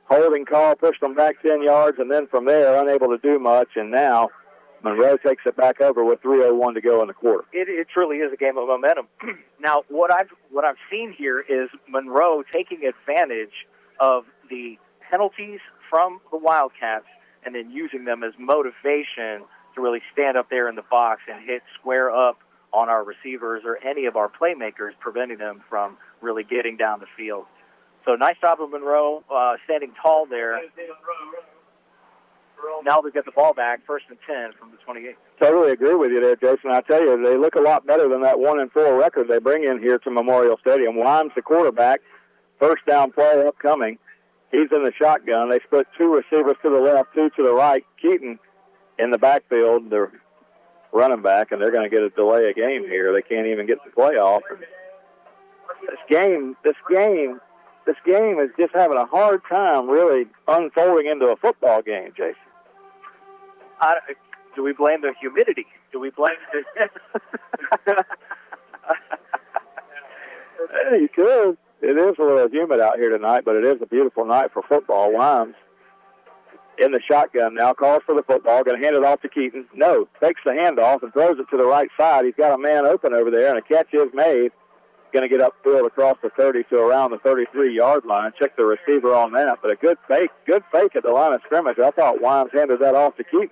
holding call pushed them back 10 yards, and then from there, unable to do much, and now Monroe takes it back over with 3:01 to go in the quarter. It truly is a game of momentum. Now, what I've seen here is Monroe taking advantage of the penalties from the Wildcats and then using them as motivation to really stand up there in the box and hit square up on our receivers or any of our playmakers, preventing them from really getting down the field. So nice job of Monroe standing tall there. Now they've got the ball back, 1st and 10 from the 28. Totally agree with you there, Jason. I tell you, they look a lot better than that 1-4 record they bring in here to Memorial Stadium. Wimes, the quarterback, first down play upcoming. He's in the shotgun. They split 2 receivers to the left, 2 to the right. Keaton in the backfield, the running back, and they're going to get a delay of game here. They can't even get the play off. This game is just having a hard time really unfolding into a football game, Jason. Do we blame the humidity? Do we blame the... You could. It is a little humid out here tonight, but it is a beautiful night for football. Wimes in the shotgun now, calls for the football, going to hand it off to Keaton. No, takes the handoff and throws it to the right side. He's got a man open over there, and a catch is made. Going to get upfield across the 30 to around the 33-yard line. Check the receiver on that, but a good fake at the line of scrimmage. I thought Wimes handed that off to Keaton.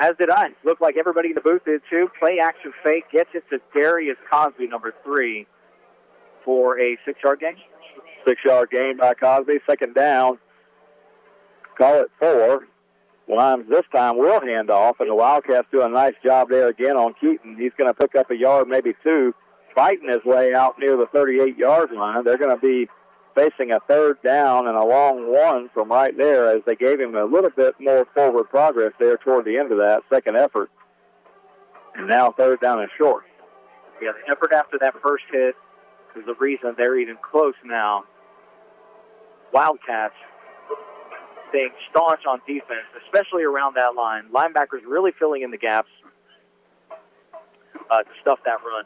As did I. Looked like everybody in the booth did too. Play action fake, gets it to Darius Cosby, number 3, for a 6-yard gain. 6-yard gain by Cosby. Second down. Call it 4. Wimes this time will hand off, and the Wildcats do a nice job there again on Keaton. He's going to pick up a yard, maybe 2, fighting his way out near the 38-yard line. They're going to be facing a third down and a long one from right there, as they gave him a little bit more forward progress there toward the end of that second effort. And now third down and short. Yeah, the effort after that first hit is the reason they're even close now. Wildcats staying staunch on defense, especially around that line. Linebackers really filling in the gaps to stuff that run.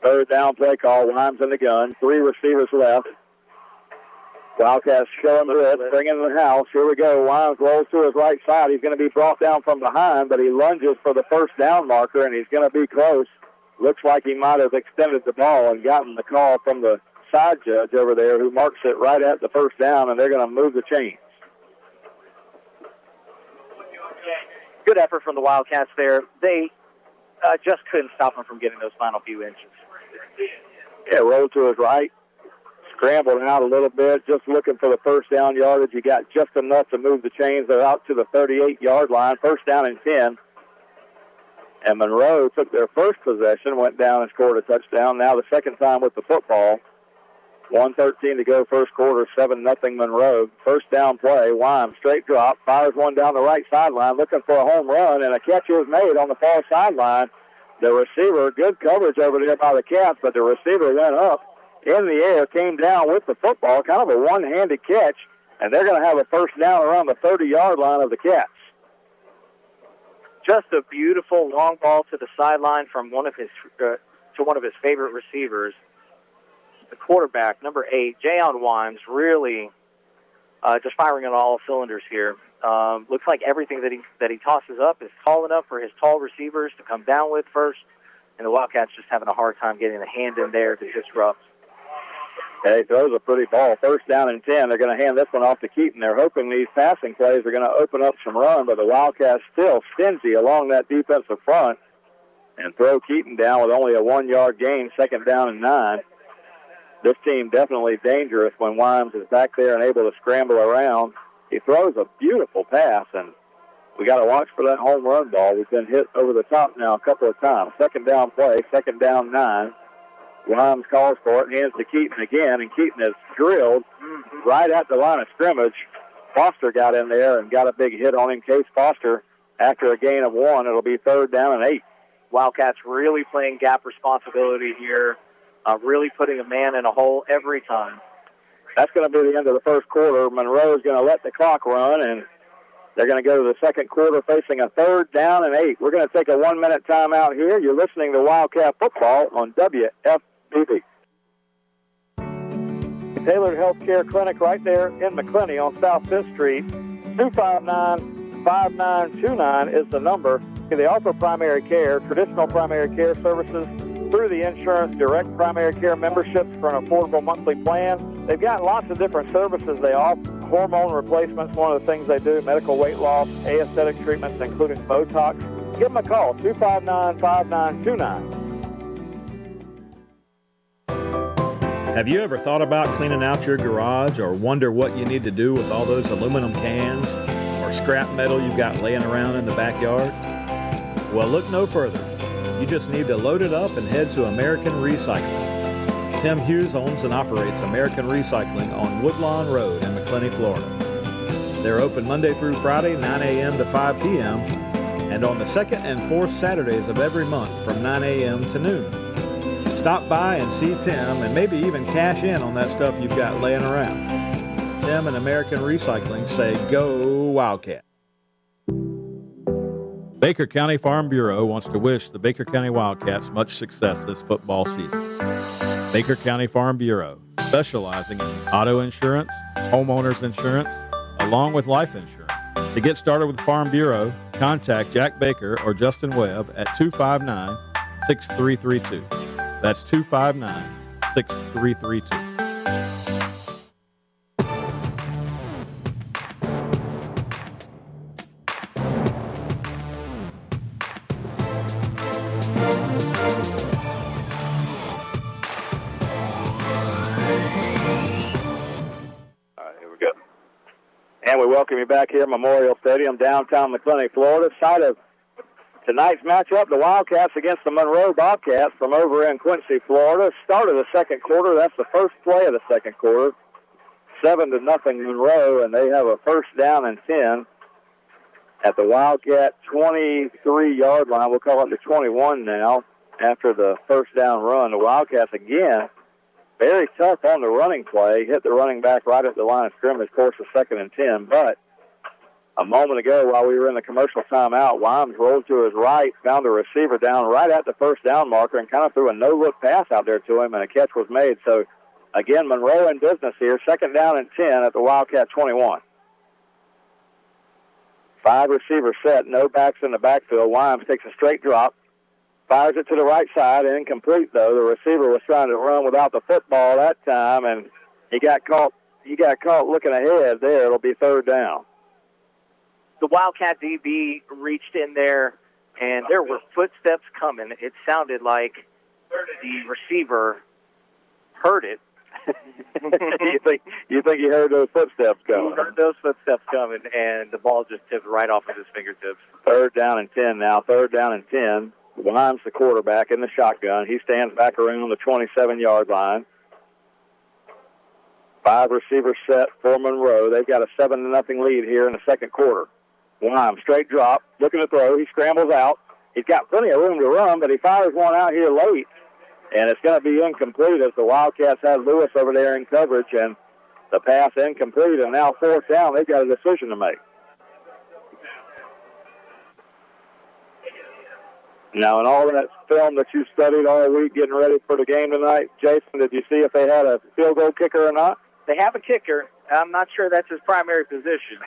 Third down play call. Wimes in the gun. 3 receivers left. Wildcats showing the blitz, bringing the house. Here we go. Wimes rolls to his right side. He's going to be brought down from behind, but he lunges for the first down marker, and he's going to be close. Looks like he might have extended the ball and gotten the call from the side judge over there, who marks it right at the first down, and they're going to move the chains. Good effort from the Wildcats there. They just couldn't stop him from getting those final few inches. Yeah, rolled to his right, scrambled out a little bit, just looking for the first down yardage. He got just enough to move the chains. They're out to the 38-yard line, first down and 10. And Monroe took their first possession, went down and scored a touchdown. Now the second time with the football. 1:13 to go first quarter, 7-0 Monroe. First down play, Wimes, straight drop, fires one down the right sideline, looking for a home run, and a catch is made on the far sideline. The receiver, good coverage over there by the Cats, but the receiver went up in the air, came down with the football, kind of a one-handed catch, and they're going to have a first down around the 30-yard line of the Cats. Just a beautiful long ball to the sideline from one of his favorite receivers. The quarterback, number 8, Jayon Wimes, really just firing on all cylinders here. Looks like everything that he tosses up is tall enough for his tall receivers to come down with first, and the Wildcats just having a hard time getting a hand in there to disrupt. Okay, throws a pretty ball. First down and 10. They're going to hand this one off to Keaton. They're hoping these passing plays are going to open up some run, but the Wildcats still stingy along that defensive front and throw Keaton down with only a 1-yard gain, second down and 9. This team definitely dangerous when Wimes is back there and able to scramble around. He throws a beautiful pass, and we got to watch for that home run ball. We've been hit over the top now a couple of times. Second down play, second down 9. Wimes calls for it, hands to Keaton again, and Keaton is drilled right at the line of scrimmage. Foster got in there and got a big hit on him. Case Foster, after a gain of 1, it'll be third down and 8. Wildcats really playing gap responsibility here, really putting a man in a hole every time. That's going to be the end of the first quarter. Monroe's going to let the clock run, and they're going to go to the second quarter facing a third down and 8. We're going to take a 1-minute timeout here. You're listening to Wildcat Football on WFBB. Tailored Healthcare Clinic right there in McClenny on South 5th Street. 259-5929 is the number. They offer primary care, traditional primary care services through the insurance, direct primary care memberships for an affordable monthly plan. They've got lots of different services they offer. Hormone replacements, one of the things they do, medical weight loss, aesthetic treatments, including Botox. Give them a call, 259-5929. Have you ever thought about cleaning out your garage or wonder what you need to do with all those aluminum cans or scrap metal you've got laying around in the backyard? Well, look no further. You just need to load it up and head to American Recycling. Tim Hughes owns and operates American Recycling on Woodlawn Road in McClenny, Florida. They're open Monday through Friday, 9 a.m. to 5 p.m., and on the second and fourth Saturdays of every month from 9 a.m. to noon. Stop by and see Tim and maybe even cash in on that stuff you've got laying around. Tim and American Recycling say, go Wildcat. Baker County Farm Bureau wants to wish the Baker County Wildcats much success this football season. Baker County Farm Bureau, specializing in auto insurance, homeowners insurance, along with life insurance. To get started with Farm Bureau, contact Jack Baker or Justin Webb at 259-6332. That's 259-6332. And we welcome you back here at Memorial Stadium, downtown McClenny, Florida. Site of tonight's matchup, the Wildcats against the Monroe Bobcats from over in Quincy, Florida. Start of the second quarter. That's the first play of the second quarter. 7-0 Monroe, and they have a first down and 10 at the Wildcat 23-yard line. We'll call it the 21 now after the first down run. The Wildcats again, very tough on the running play. Hit the running back right at the line of scrimmage, of course, a 2nd and 10. But a moment ago, while we were in the commercial timeout, Wimes rolled to his right, found a receiver down right at the first down marker, and kind of threw a no-look pass out there to him, and a catch was made. So, again, Monroe in business here. 2nd down and 10 at the Wildcat 21. 5 receivers set, no backs in the backfield. Wimes takes a straight drop. Fires it to the right side, incomplete though. The receiver was trying to run without the football that time, and he got caught looking ahead there. It'll be 3rd down. The Wildcat DB reached in there, and there were footsteps coming. It sounded like the receiver heard it. You think he heard those footsteps coming? He heard those footsteps coming, and the ball just tipped right off of his fingertips. 3rd down and 10 now. 3rd down and 10. Wimes, the quarterback, in the shotgun. He stands back around the 27-yard line. 5 receivers set for Monroe. They've got a 7-0 lead here in the second quarter. Wimes, straight drop, looking to throw. He scrambles out. He's got plenty of room to run, but he fires one out here late, and it's going to be incomplete as the Wildcats have Lewis over there in coverage, and the pass incomplete, and now 4th down. They've got a decision to make. Now, in all that film that you studied all week getting ready for the game tonight, Jason, did you see if they had a field goal kicker or not? They have a kicker. I'm not sure that's his primary position.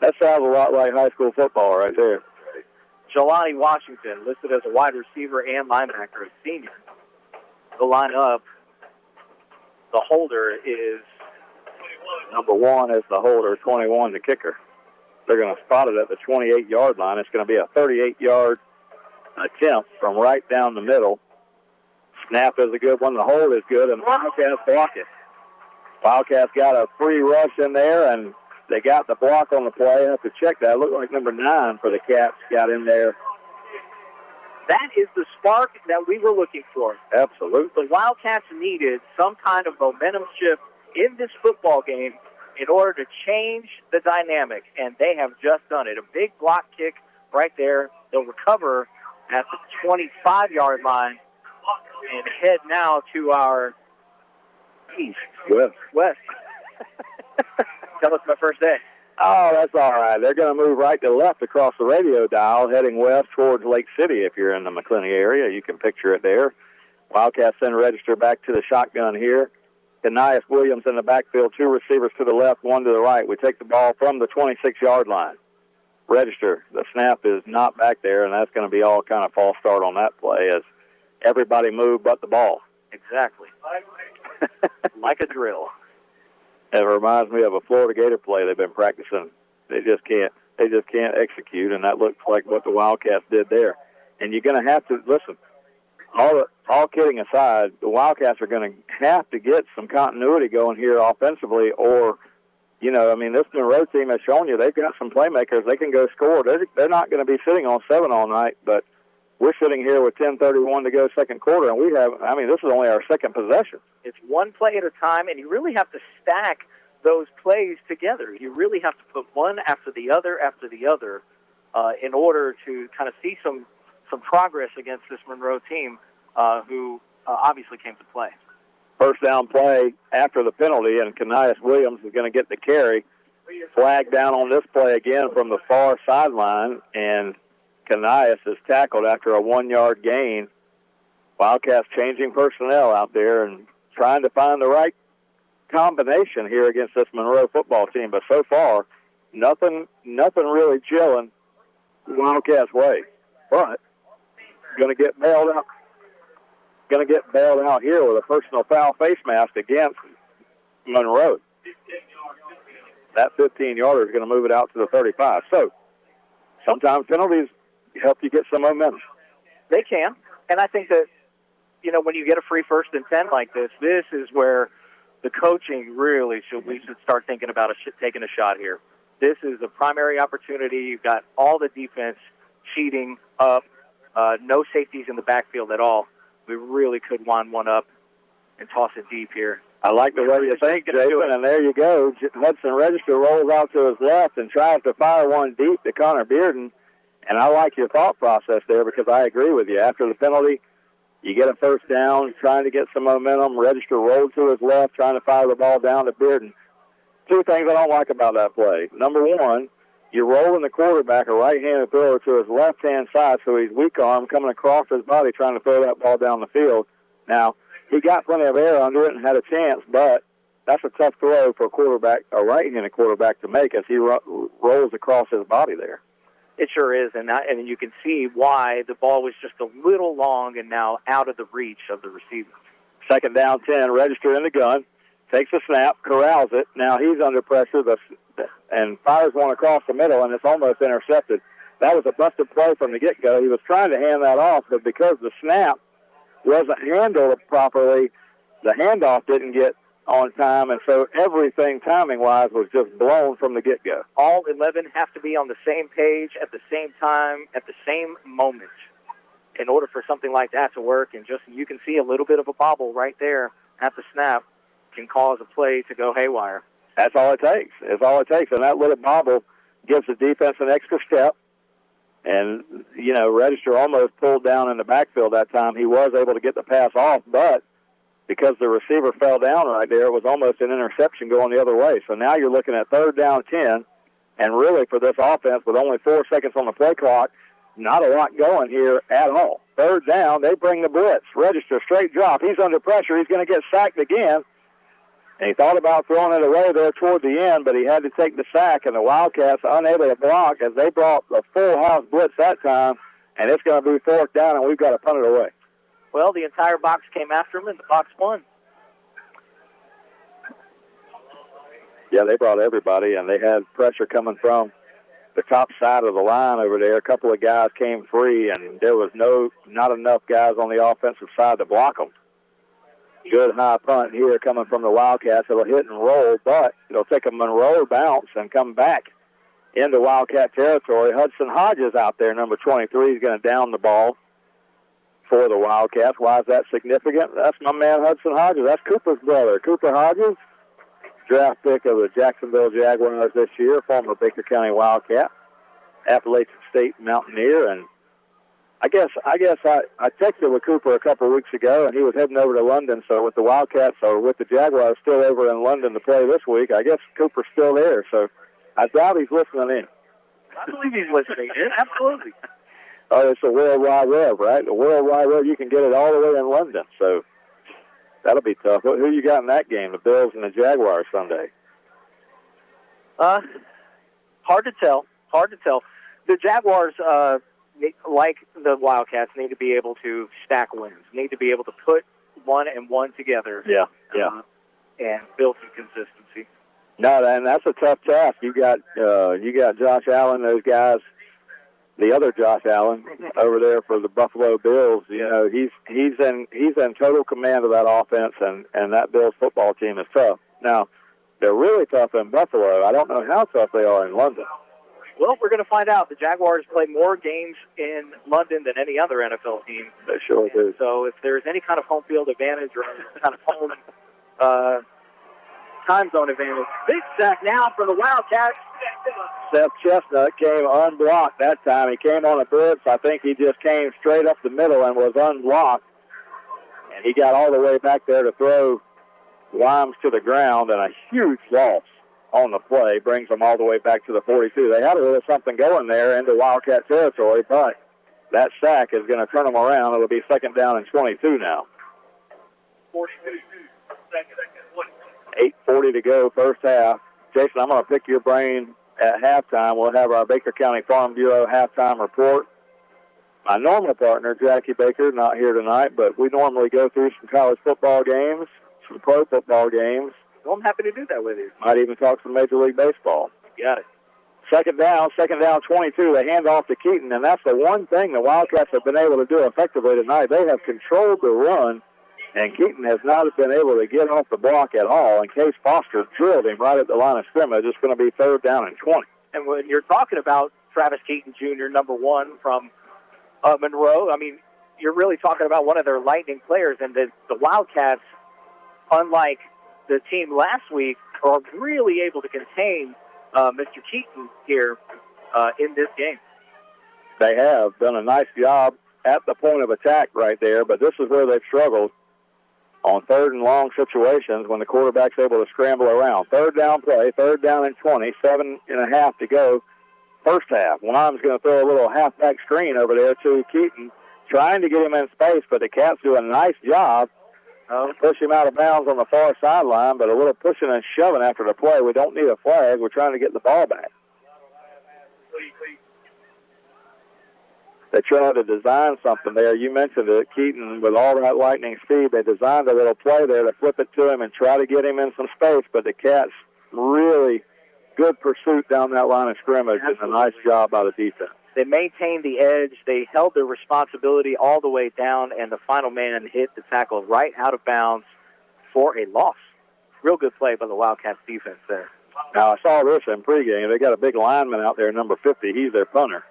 That sounds a lot like high school football right there. Jelani Washington, listed as a wide receiver and linebacker, a senior. The lineup, the holder is... Number 1 is the holder, 21 the kicker. They're going to spot it at the 28-yard line. It's going to be a 38-yard attempt from right down the middle. Snap is a good one. The hold is good, and Wildcats block it. Wildcats got a free rush in there, and they got the block on the play. I have to check that. It looked like number 9 for the Cats got in there. That is the spark that we were looking for. Absolutely. The Wildcats needed some kind of momentum shift in this football game in order to change the dynamic, and they have just done it. A big block kick right there. They'll recover at the 25-yard line and head now to our east. West. Tell us my first day. Oh, that's all right. They're going to move right to left across the radio dial, heading west towards Lake City. If you're in the McClenny area, you can picture it there. Wildcats then register back to the shotgun here. Kanias Williams in the backfield, 2 receivers to the left, 1 to the right. We take the ball from the 26-yard line. Register. The snap is not back there, and that's going to be all kind of false start on that play as everybody moved but the ball. Exactly. Like a drill. It reminds me of a Florida Gator play they've been practicing. They just can't execute, and that looks like what the Wildcats did there. And you're going to have to listen. All kidding aside, the Wildcats are going to have to get some continuity going here offensively, or, this Monroe team has shown you they've got some playmakers. They can go score. They're not going to be sitting on 7 all night, but we're sitting here with 10:31 to go second quarter, and this is only our second possession. It's one play at a time, and you really have to stack those plays together. You really have to put one after the other in order to kind of see some progress against this Monroe team who obviously came to play. First down play after the penalty, and Kanias Williams is going to get the carry. Flag down on this play again from the far sideline, and Kanias is tackled after a 1-yard gain. Wildcats changing personnel out there and trying to find the right combination here against this Monroe football team. But so far, nothing really gelling Wildcats' way. But going to get bailed out. Going to get bailed out here with a personal foul face mask against Monroe. That 15-yarder is going to move it out to the 35. So sometimes penalties help you get some momentum. They can. And I think that, when you get a free 1st and 10 like this is where the coaching we should start thinking about taking a shot here. This is a primary opportunity. You've got all the defense cheating up, no safeties in the backfield at all. We really could wind one up and toss it deep here. I like the way you think, Jason, and there you go. Hudson Register rolls out to his left and tries to fire one deep to Connor Bearden. And I like your thought process there because I agree with you. After the penalty, you get a first down, trying to get some momentum. Register rolled to his left, trying to fire the ball down to Bearden. 2 things I don't like about that play. Number 1, you're rolling the quarterback a right-handed thrower to his left-hand side, so he's weak arm coming across his body trying to throw that ball down the field. Now, he got plenty of air under it and had a chance, but that's a tough throw for a right-handed quarterback to make as he rolls across his body there. It sure is, and you can see why the ball was just a little long and now out of the reach of the receiver. Second down 10, Register in the gun, takes a snap, corrals it. Now he's under pressure and fires one across the middle, and it's almost intercepted. That was a busted play from the get-go. He was trying to hand that off, but because the snap wasn't handled properly, the handoff didn't get on time, and so everything timing-wise was just blown from the get-go. All 11 have to be on the same page at the same time, at the same moment in order for something like that to work, and just you can see a little bit of a bobble right there at the snap can cause a play to go haywire. That's all it takes. It's all it takes, and that little bobble gives the defense an extra step. And, Register almost pulled down in the backfield that time. He was able to get the pass off, but because the receiver fell down right there, it was almost an interception going the other way. So now you're looking at 3rd down 10, and really for this offense with only 4 seconds on the play clock, not a lot going here at all. 3rd down, they bring the blitz. Register, straight drop. He's under pressure. He's going to get sacked again. And he thought about throwing it away there toward the end, but he had to take the sack, and the Wildcats unable to block as they brought the full house blitz that time, and it's going to be fourth down, and we've got to punt it away. Well, the entire box came after him, and the box won. Yeah, they brought everybody, and they had pressure coming from the top side of the line over there. A couple of guys came free, and there was not enough guys on the offensive side to block them. Good high punt here coming from the Wildcats. It'll hit and roll, but it'll take a Monroe bounce and come back into Wildcat territory. Hudson Hodges out there, number 23, is going to down the ball for the Wildcats. Why is that significant? That's my man Hudson Hodges. That's Cooper's brother. Cooper Hodges, draft pick of the Jacksonville Jaguars this year, former Baker County Wildcat, Appalachian State Mountaineer, and I guess I texted with Cooper a couple of weeks ago, and he was heading over to London. So with the Wildcats or with the Jaguars still over in London to play this week, I guess Cooper's still there. So I doubt he's listening in. I believe he's listening in. Absolutely. Oh, it's the World Wide Web, right? The World Wide Web, you can get it all the way in London. So that'll be tough. Who you got in that game, the Bills and the Jaguars Sunday? Hard to tell. The Jaguars, like the Wildcats, need to be able to stack wins, need to be able to put one and one together. Yeah. And build some consistency. No, and that's a tough task. You got Josh Allen, those guys, the other Josh Allen over there for the Buffalo Bills. You know, he's in total command of that offense, and that Bills football team is tough. Now, they're really tough in Buffalo. I don't know how tough they are in London. Well, we're going to find out. The Jaguars play more games in London than any other NFL team. They sure do. So if there's any kind of home field advantage or any kind of home time zone advantage, big sack now for the Wildcats. Seth Chestnut came unblocked that time. He came on a blitz. I think he just came straight up the middle and was unblocked. And he got all the way back there to throw Wimes to the ground, and a huge loss on the play brings them all the way back to the 42. They had a little something going there into Wildcat territory, but that sack is going to turn them around. It'll be second down and 22 now. 8:40 to go, first half. Jason, I'm going to pick your brain at halftime. We'll have our Baker County Farm Bureau halftime report. My normal partner, Jackie Baker, not here tonight, but we normally go through some college football games, some pro football games. Well, I'm happy to do that with you. Might even talk some Major League Baseball. Got it. Second down, 22. They hand off to Keaton, and that's the one thing the Wildcats have been able to do effectively tonight. They have controlled the run, and Keaton has not been able to get off the block at all. And Case Foster drilled him right at the line of scrimmage. It's going to be third down and 20. And when you're talking about Travis Keaton Jr., number one from Monroe, I mean, you're really talking about one of their lightning players. And the Wildcats, unlike the team last week, are really able to contain Mr. Keaton here in this game. They have done a nice job at the point of attack right there, but this is where they've struggled on third and long situations when the quarterback's able to scramble around. Third down play, third down and 20, 7.5 to go, first half. Wimes going to throw a little halfback screen over there to Keaton, trying to get him in space, but the Cats do a nice job push him out of bounds on the far sideline, but a little pushing and shoving after the play. We don't need a flag. We're trying to get the ball back. They tried to design something there. You mentioned it, Keaton, with all that lightning speed. They designed a little play there to flip it to him and try to get him in some space, but the Cats really good pursuit down that line of scrimmage and a nice job by the defense. They maintained the edge. They held their responsibility all the way down, and the final man hit the tackle right out of bounds for a loss. Real good play by the Wildcats defense there. Now, I saw this in pregame. They got a big lineman out there, number 50. He's their punter.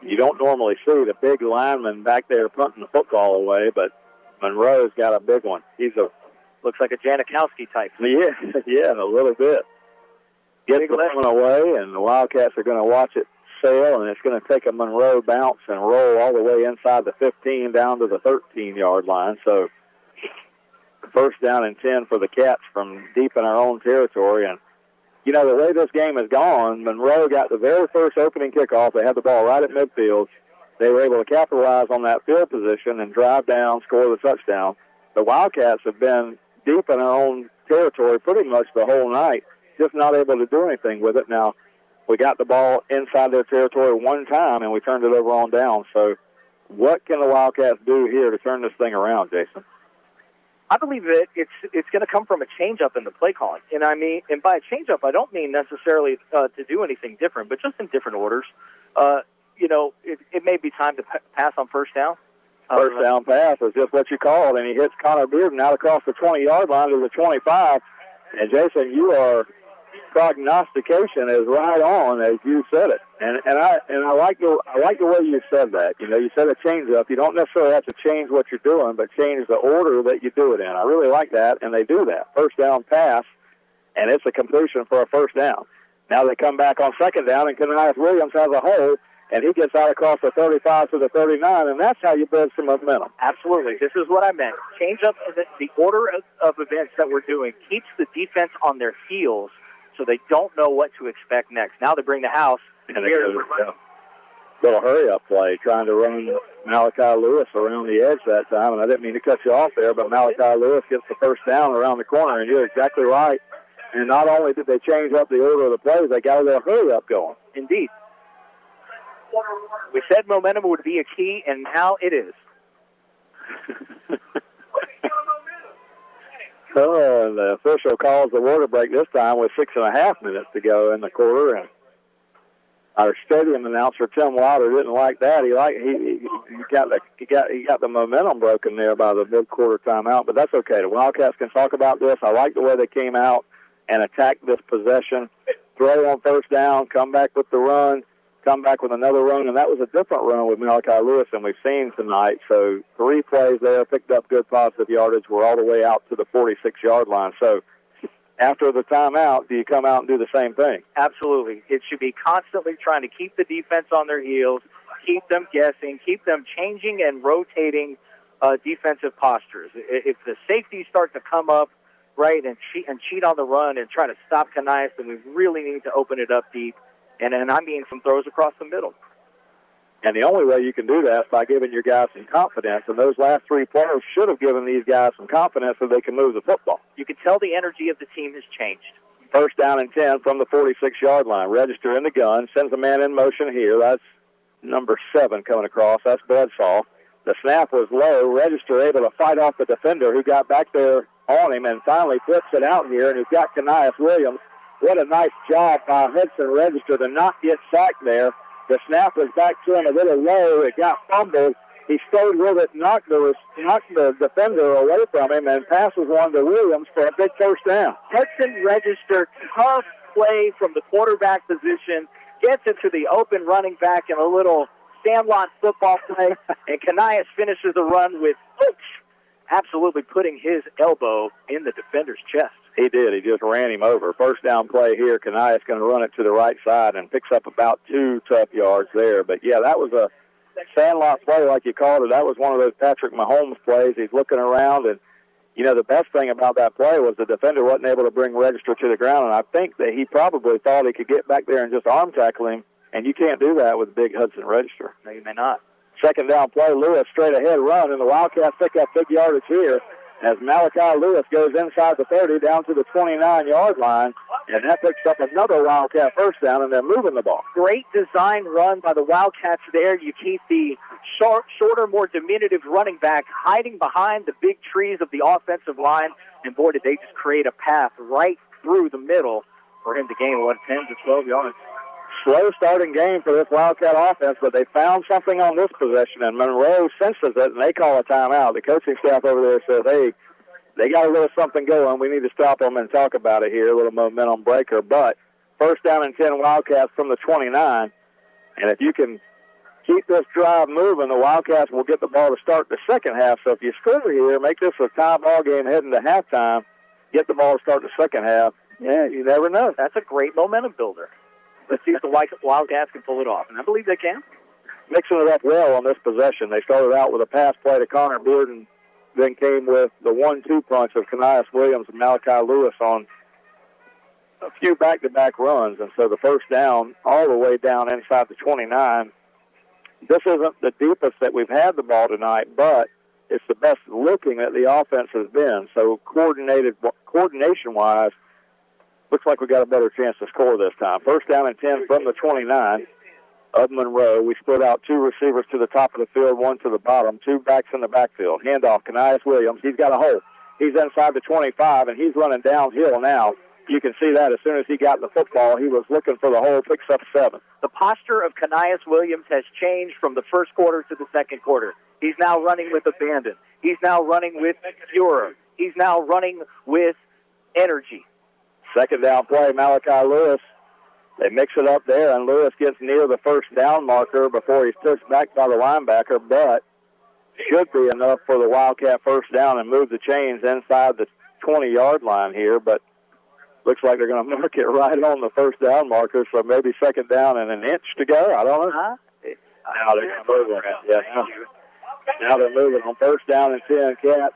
You don't normally see the big lineman back there punting the football away, but Monroe's got a big one. Looks like a Janikowski type. Yeah, a little bit. Gets the one away, and the Wildcats are going to watch it sail, and it's going to take a Monroe bounce and roll all the way inside the 15 down to the 13-yard line. So first down and 10 for the Cats from deep in our own territory. And, you know, the way this game has gone, Monroe got the very first opening kickoff. They had the ball right at midfield. They were able to capitalize on that field position and drive down, score the touchdown. The Wildcats have been deep in our own territory pretty much the whole night, just not able to do anything with it. Now, we got the ball inside their territory one time, and we turned it over on down. So what can the Wildcats do here to turn this thing around, Jason? I believe that it's going to come from a changeup in the play calling, and by a changeup, I don't mean necessarily to do anything different, but just in different orders. It may be time to pass on first down. First down pass is just what you called, and he hits Connor Bearden out across the 20-yard line to the 25. And Jason, your prognostication is right on as you said it, and I like the way you said that. You said a changeup. You don't necessarily have to change what you're doing, but change the order that you do it in. I really like that, and they do that. First down pass, and it's a completion for a first down. Now they come back on second down, and Kanias Williams has a hole, and he gets out across the 35 to the 39, and that's how you build some momentum. Absolutely. This is what I meant. Change up the order of events that we're doing keeps the defense on their heels so they don't know what to expect next. Now they bring the house. And little hurry-up play, trying to run Malachi Lewis around the edge that time, and I didn't mean to cut you off there, but Malachi Lewis gets the first down around the corner, and you're exactly right. And not only did they change up the order of the plays, they got a little hurry-up going. Indeed. We said momentum would be a key, and now it is. And the official calls the water break this time with 6.5 minutes to go in the quarter, and our stadium announcer Tim Wilder didn't like that. He got the momentum broken there by the mid-quarter timeout, but that's okay. The Wildcats can talk about this. I like the way they came out and attacked this possession. Throw on first down, come back with the run, come back with another run, and that was a different run with Malachi Lewis than we've seen tonight. So 3 plays there, picked up good positive yardage. We're all the way out to the 46-yard line. So after the timeout, do you come out and do the same thing? Absolutely. It should be constantly trying to keep the defense on their heels, keep them guessing, keep them changing and rotating defensive postures. If the safeties start to come up, right, and cheat on the run and try to stop Kanias, then we really need to open it up deep. And I mean some throws across the middle. And the only way you can do that is by giving your guys some confidence. And those last 3 players should have given these guys some confidence so they can move the football. You can tell the energy of the team has changed. First down and 10 from the 46-yard line. Register in the gun. Sends a man in motion here. That's number 7 coming across. That's Bledsoe. The snap was low. Register able to fight off the defender who got back there on him and finally flips it out here. And he's got Kanias Williams. What a nice job by Hudson Register to not get sacked there. The snap was back to him a little low. It got fumbled. He stayed with it, knocked the defender away from him, and passes one to Williams for a big first down. Hudson Register, tough play from the quarterback position, gets it to the open running back in a little sandlot football play, and Kanias finishes the run with absolutely putting his elbow in the defender's chest. He did. He just ran him over. First down play here. Kanias going to run it to the right side and picks up about 2 tough yards there. But, yeah, that was a sandlot play like you called it. That was one of those Patrick Mahomes plays. He's looking around, and, the best thing about that play was the defender wasn't able to bring Register to the ground, and I think that he probably thought he could get back there and just arm tackle him, and you can't do that with big Hudson Register. No, you may not. Second down play, Lewis straight ahead run, and the Wildcats pick up big yardage here as Malachi Lewis goes inside the 30 down to the 29-yard line, and that picks up another Wildcat first down, and they're moving the ball. Great design run by the Wildcats there. You keep the shorter, more diminutive running back hiding behind the big trees of the offensive line, and boy, did they just create a path right through the middle for him to gain, 10 to 12 yards. Slow starting game for this Wildcat offense, but they found something on this possession, and Monroe senses it, and they call a timeout. The coaching staff over there says, hey, they got a little something going. We need to stop them and talk about it here, a little momentum breaker. But first down and 10 Wildcats from the 29, and if you can keep this drive moving, the Wildcats will get the ball to start the second half. So if you score here, make this a tie ball game heading to halftime, get the ball to start the second half, yeah, you never know. That's a great momentum builder. Let's see if the Wildcats can pull it off, and I believe they can. Mixing it up well on this possession. They started out with a pass play to Connor Bearden, then came with the 1-2 punch of Kanias Williams and Malachi Lewis on a few back-to-back runs. And so the first down all the way down inside the 29. This isn't the deepest that we've had the ball tonight, but it's the best looking that the offense has been. So coordination-wise, looks like we got a better chance to score this time. First down and 10 from the 29 of Monroe. We split out 2 receivers to the top of the field, 1 to the bottom, 2 backs in the backfield. Handoff, Kanias Williams. He's got a hole. He's inside the 25, and he's running downhill now. You can see that as soon as he got the football, he was looking for the hole, picks up 7. The posture of Kanias Williams has changed from the first quarter to the second quarter. He's now running with abandon. He's now running with furor. He's now running with energy. Second down play, Malachi Lewis. They mix it up there, and Lewis gets near the first down marker before he's pushed back by the linebacker, but should be enough for the Wildcat first down and move the chains inside the 20-yard line here, but looks like they're going to mark it right on the first down marker, so maybe second down and an inch to go. I don't know. Now they're going to move it. Yeah, now they're moving on first down and 10. Cats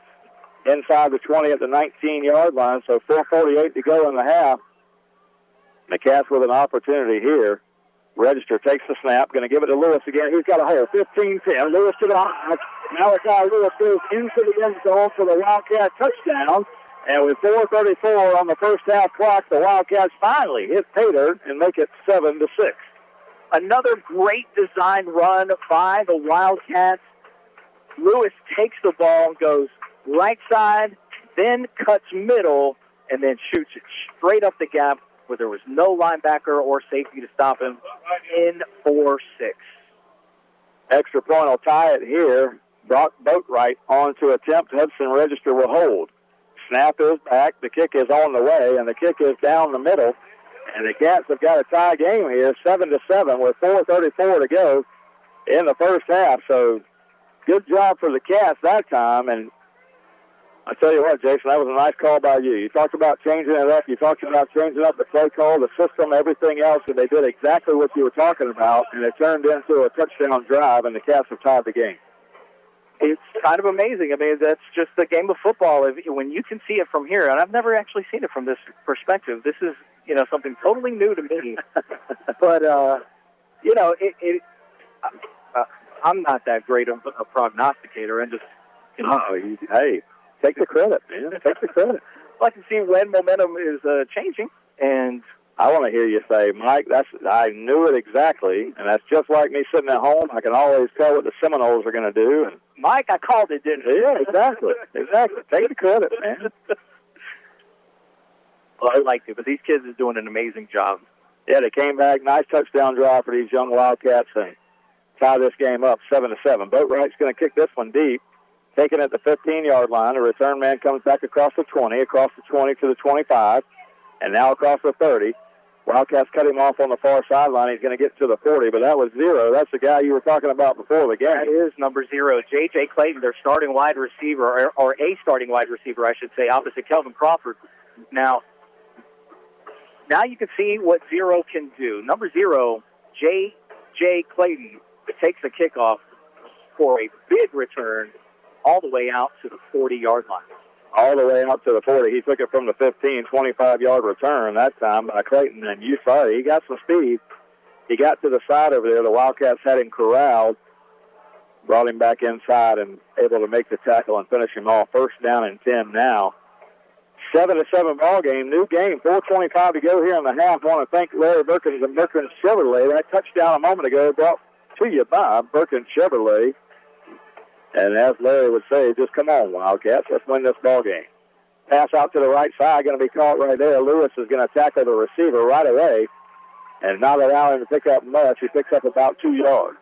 inside the 20 at the 19-yard line, so 4:48 to go in the half. The Cats with an opportunity here. Register takes the snap, going to give it to Lewis again. He's got a hole, 15-10. Lewis to the high. Malachi Lewis goes into the end zone for the Wildcat touchdown. And with 4:34 on the first half clock, the Wildcats finally hit pay dirt and make it 7-6. Another great design run by the Wildcats. Lewis takes the ball, goes right side, then cuts middle, and then shoots it straight up the gap where there was no linebacker or safety to stop him in 4-6. Extra point will tie it here. Brock Boatwright on to attempt. Hudson Register will hold. Snap is back. The kick is on the way, and the kick is down the middle. And the Cats have got a tie game here, 7-7, with 4:34 to go in the first half. So good job for the Cats that time. And I tell you what, Jason, that was a nice call by you. You talked about changing it up. You talked about changing up the play call, the system, everything else, and they did exactly what you were talking about, and it turned into a touchdown drive, and the Cats have tied the game. It's kind of amazing. I mean, that's just the game of football. When you can see it from here, and I've never actually seen it from this perspective. This is, something totally new to me. But, I'm not that great of a prognosticator. And just, hey, take the credit, man. Take the credit. Well, I can see when momentum is changing, and I want to hear you say, Mike, I knew it exactly, and that's just like me sitting at home. I can always tell what the Seminoles are going to do. And Mike, I called it, didn't I? Yeah, exactly. Exactly. Take the credit, man. Well, I like it, but these kids are doing an amazing job. Yeah, they came back. Nice touchdown drive for these young Wildcats and tie this game up 7-7. Boatwright's going to kick this one deep. Taking it at the 15-yard line. The return man comes back across the 20 to the 25, and now across the 30. Wildcats cut him off on the far sideline. He's going to get to the 40, but that was 0. That's the guy you were talking about before the game. That is number 0, J.J. Clayton, their starting wide receiver, or a starting wide receiver, I should say, opposite Kelvin Crawford. Now you can see what 0 can do. Number 0, J.J. Clayton, takes the kickoff for a big return all the way out to the 40-yard line. All the way out to the 40. He took it from the 15, 25-yard return that time by Clayton, and you saw it. He got some speed. He got to the side over there. The Wildcats had him corralled, brought him back inside, and able to make the tackle and finish him off. First down and 10 now. 7-7 ball game, new game, 4:25 to go here in the half. I want to thank Larry Birkins and Birkins Chevrolet. That touchdown a moment ago brought to you by Birkins Chevrolet. And as Larry would say, just come on, Wildcats, let's win this ball game. Pass out to the right side, going to be caught right there. Lewis is going to tackle the receiver right away and not allow him to pick up much. He picks up about 2 yards.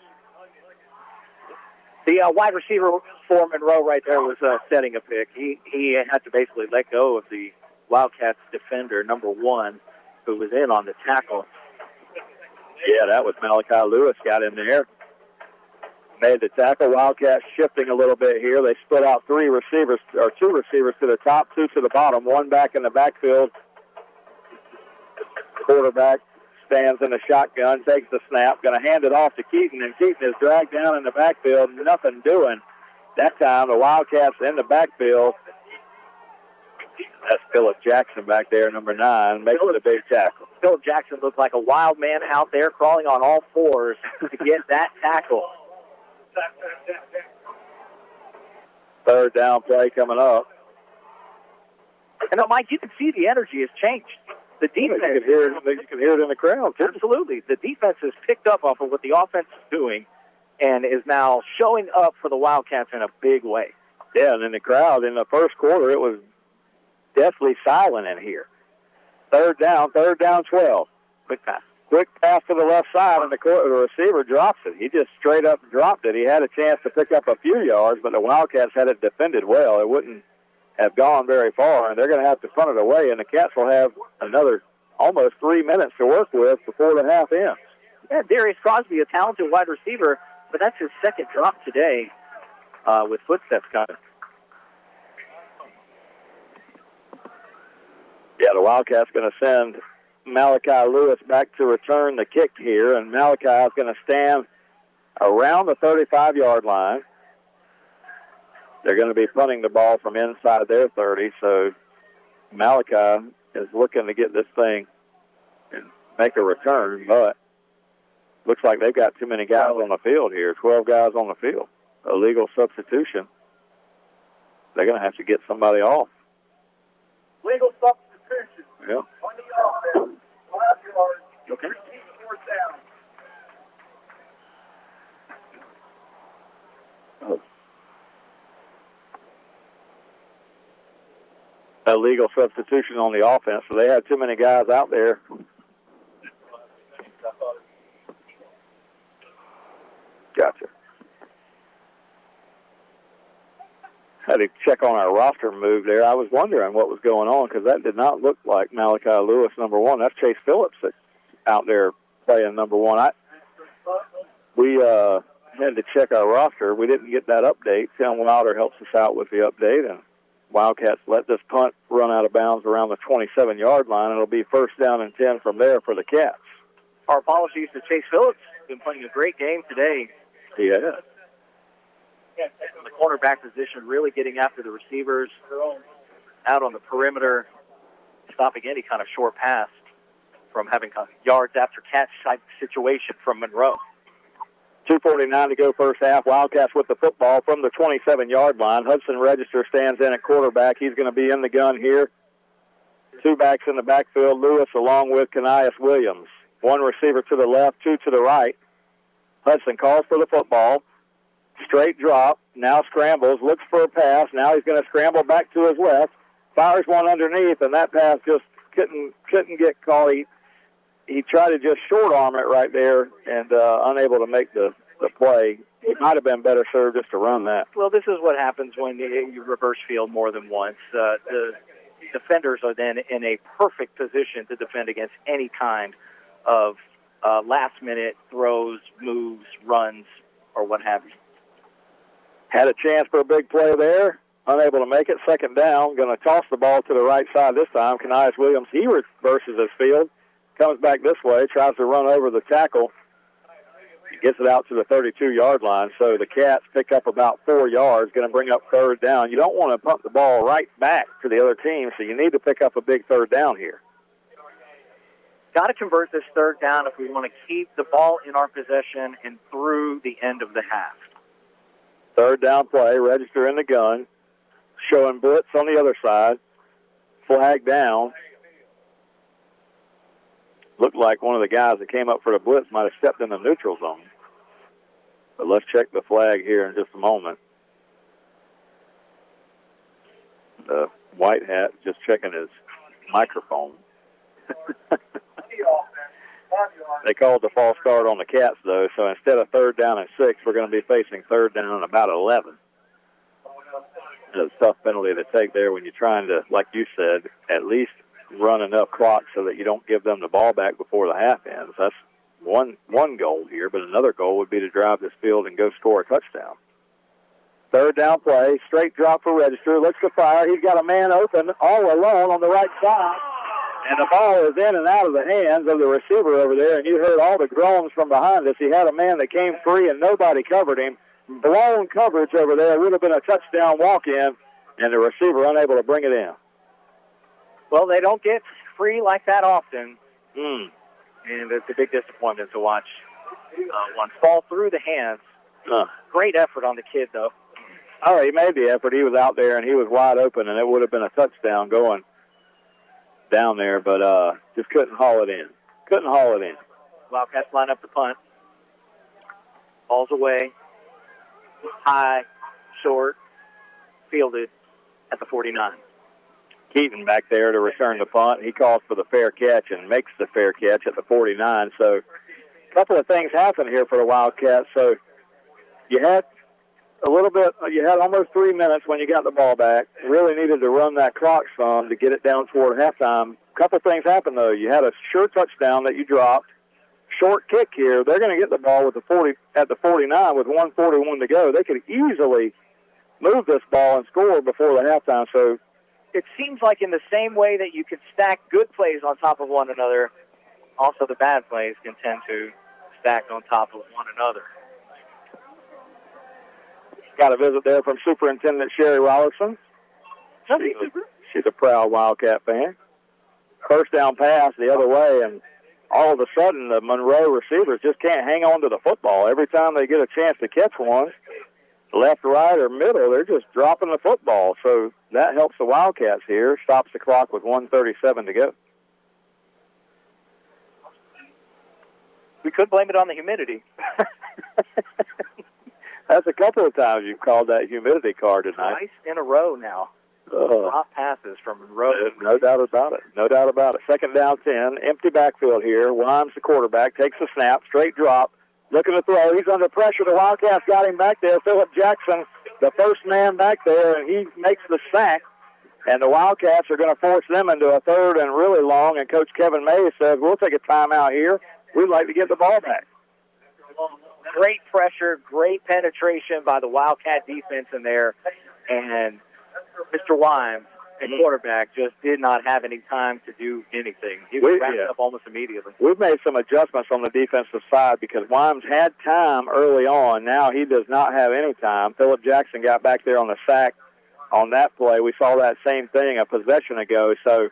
The wide receiver for Monroe right there was setting a pick. He had to basically let go of the Wildcats defender, number 1, who was in on the tackle. Yeah, that was Malachi Lewis got in there. Made the tackle. Wildcats shifting a little bit here. They split out 2 receivers to the top, 2 to the bottom, 1 back in the backfield. Quarterback stands in the shotgun, takes the snap, going to hand it off to Keaton, and Keaton is dragged down in the backfield, nothing doing. That time, the Wildcats in the backfield. That's Phillip Jackson back there, number 9, making the big tackle. Phillip Jackson looked like a wild man out there crawling on all fours to get that tackle. Third down play coming up. And Mike, you can see the energy has changed. The defense, you can hear it in the crowd, too. Absolutely. The defense has picked up off of what the offense is doing and is now showing up for the Wildcats in a big way. Yeah, and in the crowd, in the first quarter, it was deathly silent in here. Third down, 12. Quick pass to the left side, and the receiver drops it. He just straight up dropped it. He had a chance to pick up a few yards, but the Wildcats had it defended well. It wouldn't have gone very far, and they're going to have to punt it away, and the Cats will have another almost 3 minutes to work with before the half ends. Yeah, Darius Crosby, a talented wide receiver, but that's his second drop today with footsteps coming. Yeah, the Wildcats going to send Malachi Lewis back to return the kick here, and Malachi is going to stand around the 35-yard line. They're going to be punting the ball from inside their 30, so Malachi is looking to get this thing and make a return, but looks like they've got too many guys on the field here, 12 guys on the field. Illegal substitution. They're going to have to get somebody off. Legal substitution. Yeah. On the offense. 5 yards. Okay. Fourth down. Illegal substitution on the offense, so they had too many guys out there. Gotcha. Had to check on our roster move there. I was wondering what was going on because that did not look like Malachi Lewis, number one. That's Chase Phillips that's out there playing number one. We had to check our roster. We didn't get that update. Tim Wilder helps us out with the update, and Wildcats let this punt run out of bounds around the 27-yard line. It'll be first down and 10 from there for the Cats. Our apologies to Chase Phillips. Been playing a great game today. Yeah. The cornerback position, really getting after the receivers, out on the perimeter, stopping any kind of short pass from having a yards after catch type situation from Monroe. 2:49 to go first half. Wildcats with the football from the 27-yard line. Hudson Register stands in at quarterback. He's going to be in the gun here. Two backs in the backfield, Lewis along with Kanias Williams. One receiver to the left, two to the right. Hudson calls for the football. Straight drop. Now scrambles. Looks for a pass. Now he's going to scramble back to his left. Fires one underneath, and that pass just couldn't get caught. He tried to just short arm it right there and unable to make the play. It might have been better served just to run that. Well, this is what happens when you reverse field more than once. The defenders are then in a perfect position to defend against any kind of last-minute throws, moves, runs, or what have you. Had a chance for a big play there. Unable to make it. Second down. Going to toss the ball to the right side this time. Kanias Williams, he reverses his field. Comes back this way. Tries to run over the tackle. He gets it out to the 32-yard line. So the Cats pick up about 4 yards. Going to bring up third down. You don't want to punt the ball right back to the other team, so you need to pick up a big third down here. Got to convert this third down if we want to keep the ball in our possession and through the end of the half. Third down play, Register in the gun, showing blitz on the other side. Flag down. Looked like one of the guys that came up for the blitz might have stepped in the neutral zone. But let's check the flag here in just a moment. The white hat just checking his microphone. They called the false start on the Cats, though, so instead of third down and 6, we're going to be facing third down and about 11. It's a tough penalty to take there when you're trying to, like you said, at least run enough clock so that you don't give them the ball back before the half ends. That's one goal here, but another goal would be to drive this field and go score a touchdown. Third down play, straight drop for Register, looks to fire. He's got a man open all alone on the right side. And the ball is in and out of the hands of the receiver over there, and you heard all the groans from behind us. He had a man that came free, and nobody covered him. Blown coverage over there. It would have been a touchdown walk-in, and the receiver unable to bring it in. Well, they don't get free like that often, and it's a big disappointment to watch one fall through the hands. Great effort on the kid, though. Oh, he made the effort. He was out there, and he was wide open, and it would have been a touchdown going down there, but just couldn't haul it in. Wildcats line up the punt. Ball's away. High, short, fielded at the 49. Keaton back there to return the punt. He calls for the fair catch and makes the fair catch at the 49. So a couple of things happened here for the Wildcats. So you had you had almost 3 minutes when you got the ball back. Really needed to run that clock some to get it down toward halftime. A couple of things happened, though. You had a sure touchdown that you dropped. Short kick here. They're going to get the ball with at the 49 with 1:41 to go. They could easily move this ball and score before the halftime. So it seems like in the same way that you could stack good plays on top of one another, also the bad plays can tend to stack on top of one another. Got a visit there from Superintendent Sherry Rollerson. She's a proud Wildcat fan. First down pass the other way, and all of a sudden the Monroe receivers just can't hang on to the football. Every time they get a chance to catch one, left, right, or middle, they're just dropping the football. So that helps the Wildcats here. Stops the clock with 1:37 to go. We could blame it on the humidity. That's a couple of times you've called that humidity card tonight. Twice in a row now. Drop passes from Monroe. No doubt about it. Second down 10. Empty backfield here. Wimes, the quarterback, takes the snap. Straight drop. Looking to throw. He's under pressure. The Wildcats got him back there. Philip Jackson, the first man back there, and he makes the sack. And the Wildcats are going to force them into a third and really long. And Coach Kevin Mays says, we'll take a timeout here. We'd like to get the ball back. Great pressure, great penetration by the Wildcat defense in there. And Mr. Wimes, the quarterback, just did not have any time to do anything. He was wrapped up almost immediately. We've made some adjustments on the defensive side because Wimes had time early on. Now he does not have any time. Philip Jackson got back there on the sack on that play. We saw that same thing a possession ago. So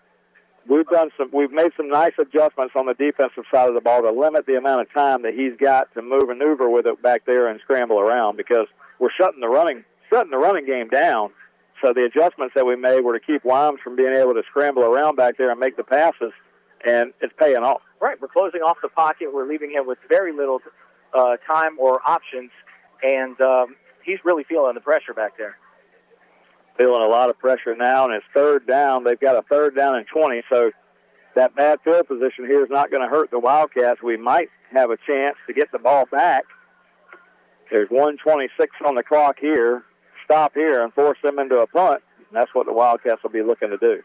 we've made some nice adjustments on the defensive side of the ball to limit the amount of time that he's got to maneuver with it back there and scramble around because we're shutting the running game down. So the adjustments that we made were to keep Wimes from being able to scramble around back there and make the passes, and it's paying off. Right, we're closing off the pocket. We're leaving him with very little time or options, and he's really feeling the pressure back there. Feeling a lot of pressure now, and it's third down. They've got a third down and 20, so that bad field position here is not going to hurt the Wildcats. We might have a chance to get the ball back. There's 1:26 on the clock here. Stop here and force them into a punt. And that's what the Wildcats will be looking to do.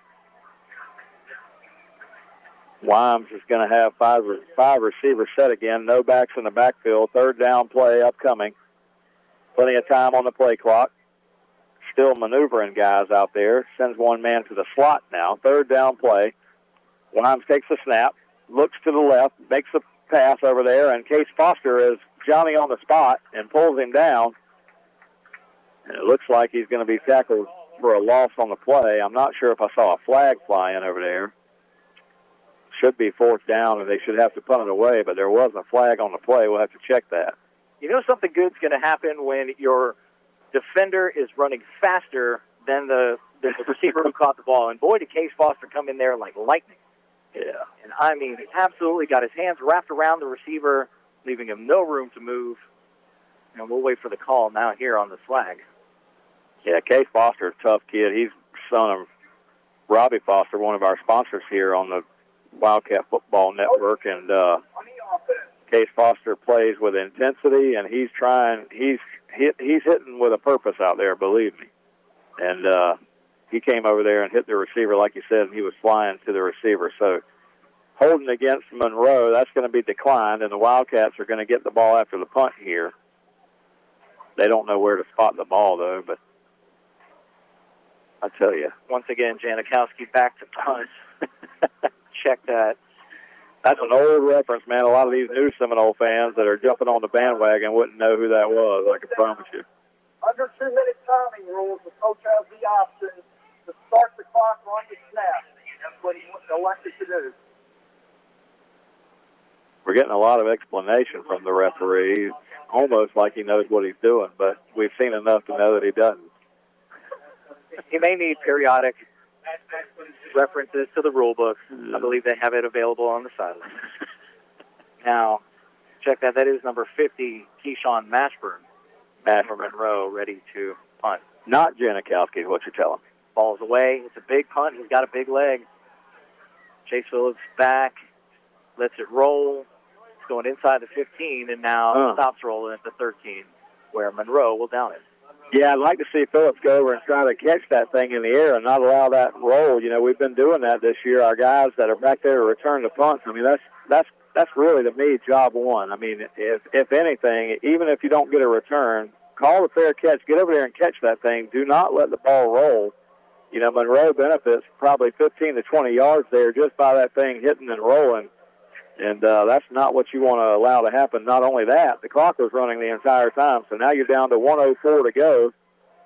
Wimes is going to have five receivers set again. No backs in the backfield. Third down play upcoming. Plenty of time on the play clock. Still maneuvering guys out there. Sends one man to the slot now. Third down play. Wimes takes the snap. Looks to the left. Makes a pass over there. And Case Foster is Johnny on the spot and pulls him down. And it looks like he's going to be tackled for a loss on the play. I'm not sure if I saw a flag flying over there. Should be fourth down, and they should have to punt it away, but there wasn't a flag on the play. We'll have to check that. You know something good's going to happen when your defender is running faster than the receiver who caught the ball. And boy, did Case Foster come in there like lightning. Yeah. And I mean, he absolutely got his hands wrapped around the receiver, leaving him no room to move. And we'll wait for the call now here on the flag. Yeah, Case Foster, a tough kid. He's son of Robbie Foster, one of our sponsors here on the Wildcat Football Network. And Case Foster plays with intensity, and he's hitting with a purpose out there, believe me. And he came over there and hit the receiver, like you said, and he was flying to the receiver. So holding against Monroe, that's going to be declined, and the Wildcats are going to get the ball after the punt here. They don't know where to spot the ball, though, but I tell you. Once again, Janikowski back to punt. Check that. That's an old reference, man. A lot of these new Seminole fans that are jumping on the bandwagon wouldn't know who that was, I can promise you. Under 2-minute timing rules, the coach has the option to start the clock on the snap. That's what he elected to do. We're getting a lot of explanation from the referee, almost like he knows what he's doing, but we've seen enough to know that he doesn't. He may need periodic references to the rule book. I believe they have it available on the sideline. Now, check that. That is number 50, Keyshawn Mashburn. For Monroe, ready to punt. Not Janikowski is what you're telling. Ball's away. It's a big punt. He's got a big leg. Chase Phillips back, lets it roll. It's going inside the 15, and now stops rolling at the 13, where Monroe will down it. Yeah, I'd like to see Phillips go over and try to catch that thing in the air and not allow that roll. You know, we've been doing that this year. Our guys that are back there to return the punts. I mean, that's really, to me, job one. I mean, if anything, even if you don't get a return, call the fair catch. Get over there and catch that thing. Do not let the ball roll. You know, Monroe benefits probably 15 to 20 yards there just by that thing hitting and rolling. And that's not what you want to allow to happen. Not only that, the clock was running the entire time, so now you're down to 1:04 to go.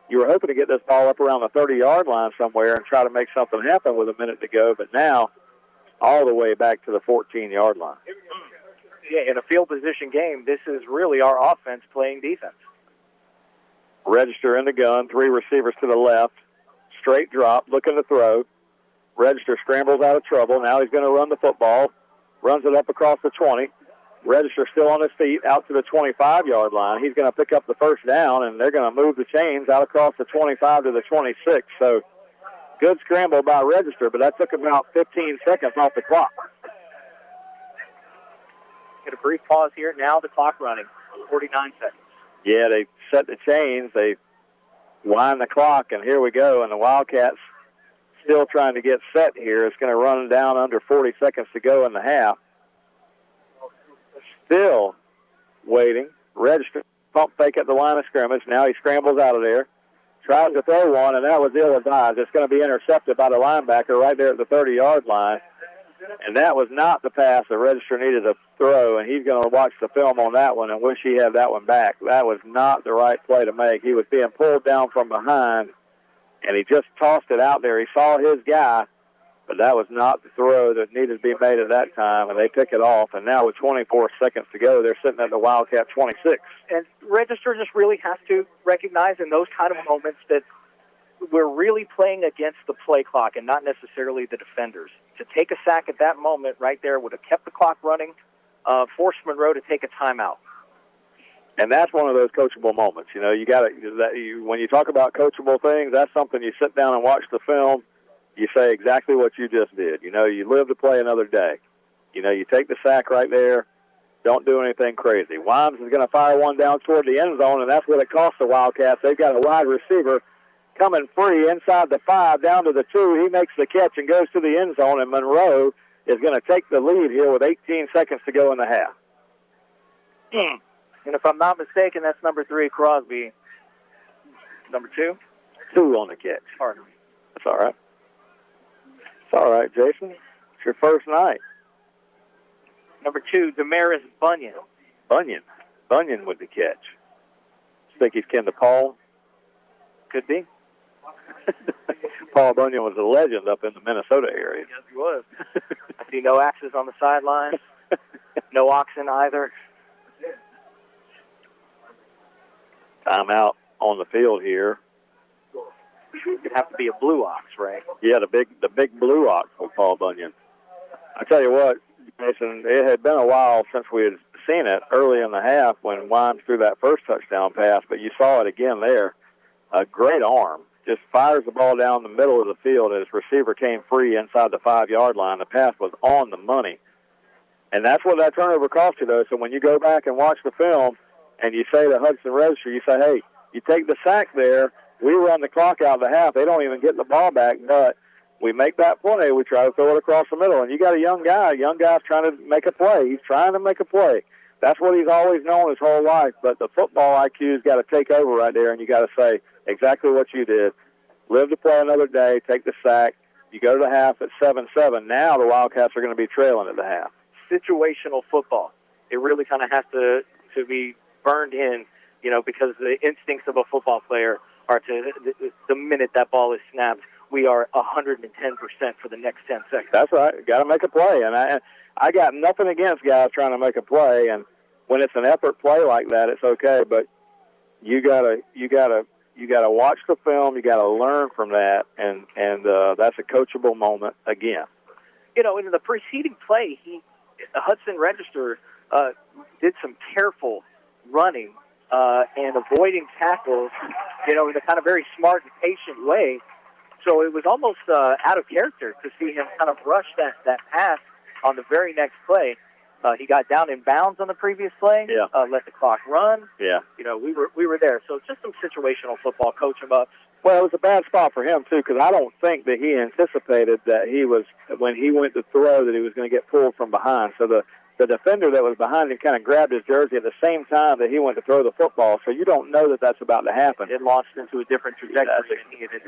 You were hoping to get this ball up around the 30-yard line somewhere and try to make something happen with a minute to go, but now all the way back to the 14-yard line. Yeah, in a field position game, this is really our offense playing defense. Register in the gun, 3 receivers to the left, straight drop, looking to throw. Register scrambles out of trouble. Now he's going to run the football, runs it up across the 20. Register still on his feet, out to the 25-yard line. He's going to pick up the first down, and they're going to move the chains out across the 25 to the 26. So good scramble by Register, but that took about 15 seconds off the clock. Get a brief pause here. Now the clock running, 49 seconds. Yeah, they set the chains. They wind the clock, and here we go. And the Wildcats still trying to get set here. It's going to run down under 40 seconds to go in the half. Still waiting. Register, pump fake at the line of scrimmage. Now he scrambles out of there. Tries to throw one, and that was ill-advised. It's going to be intercepted by the linebacker right there at the 30-yard line. And that was not the pass the Register needed to throw, and he's going to watch the film on that one and wish he had that one back. That was not the right play to make. He was being pulled down from behind, and he just tossed it out there. He saw his guy, but that was not the throw that needed to be made at that time, and they pick it off. And now with 24 seconds to go, they're sitting at the Wildcat 26. And Register just really has to recognize in those kind of moments that we're really playing against the play clock and not necessarily the defenders. To take a sack at that moment right there would have kept the clock running, forced Monroe to take a timeout. And that's one of those coachable moments. You know, you got to, when you talk about coachable things, that's something you sit down and watch the film. You say exactly what you just did. You know, you live to play another day. You know, you take the sack right there. Don't do anything crazy. Wimes is going to fire one down toward the end zone, and that's what it costs the Wildcats. They've got a wide receiver coming free inside the 5, down to the 2. He makes the catch and goes to the end zone, and Monroe is going to take the lead here with 18 seconds to go in the half. And if I'm not mistaken, that's number 3, Crosby. Number 2? 2 on the catch. Pardon me. That's all right. It's all right, Jason. It's your first night. Number 2, Damaris Bunyan. Bunyan with the catch. Think he's kin to Paul? Could be. Paul Bunyan was a legend up in the Minnesota area. Yes, he was. I see no axes on the sideline. No oxen either. Timeout on the field here. It'd have to be a blue ox, Ray. Yeah, the big blue ox with Paul Bunyan. I tell you what, Mason, it had been a while since we had seen it early in the half when Wimes threw that first touchdown pass, but you saw it again there. A great arm. Just fires the ball down the middle of the field as receiver came free inside the 5-yard line. The pass was on the money. And that's what that turnover cost you, though. So when you go back and watch the film and you say to Hudson Register, you say, hey, you take the sack there, we run the clock out of the half. They don't even get the ball back, but we make that play. We try to throw it across the middle. And you got a young guy. A young guy's trying to make a play. He's trying to make a play. That's what he's always known his whole life. But the football IQ's got to take over right there, and you got to say exactly what you did. Live to play another day, take the sack. You go to the half at 7-7. Now the Wildcats are going to be trailing at the half. Situational football. It really kind of has to be burned in, you know, because the instincts of a football player are to, the minute that ball is snapped, we are 110% for the next 10 seconds. That's right. Got to make a play. And I got nothing against guys trying to make a play. And when it's an effort play like that, it's okay. But you gotta to watch the film. You got to learn from that, and that's a coachable moment again. You know, in the preceding play, Hudson Register did some careful running and avoiding tackles, you know, in a kind of very smart and patient way. So it was almost out of character to see him kind of rush that pass on the very next play. He got down in bounds on the previous play. Yeah. Let the clock run. Yeah. You know, we were there. So just some situational football, coach him up. Well, it was a bad spot for him, too, because I don't think that he anticipated that when he went to throw, that he was going to get pulled from behind. So the defender that was behind him kind of grabbed his jersey at the same time that he went to throw the football. So you don't know that that's about to happen. It launched into a different trajectory.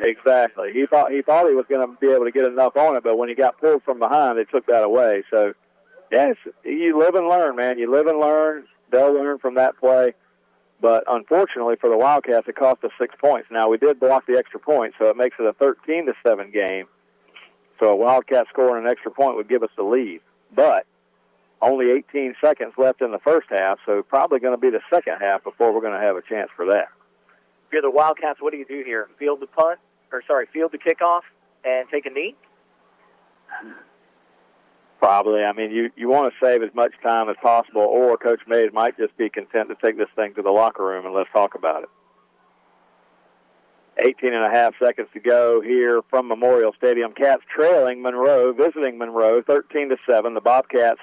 Exactly. He thought he was going to be able to get enough on it, but when he got pulled from behind, they took that away. So, yes, you live and learn, man. You live and learn. They'll learn from that play. But unfortunately for the Wildcats, it cost us 6 points. Now, we did block the extra point, so it makes it a 13-7 game. So a Wildcat scoring an extra point would give us the lead. But only 18 seconds left in the first half, so probably going to be the second half before we're going to have a chance for that. If you're the Wildcats, what do you do here? Field the kickoff and take a knee? Probably. I mean, you want to save as much time as possible, or Coach Mays might just be content to take this thing to the locker room and let's talk about it. 18 and a half seconds to go here from Memorial Stadium. Cats trailing Monroe, visiting Monroe, 13-7. The Bobcats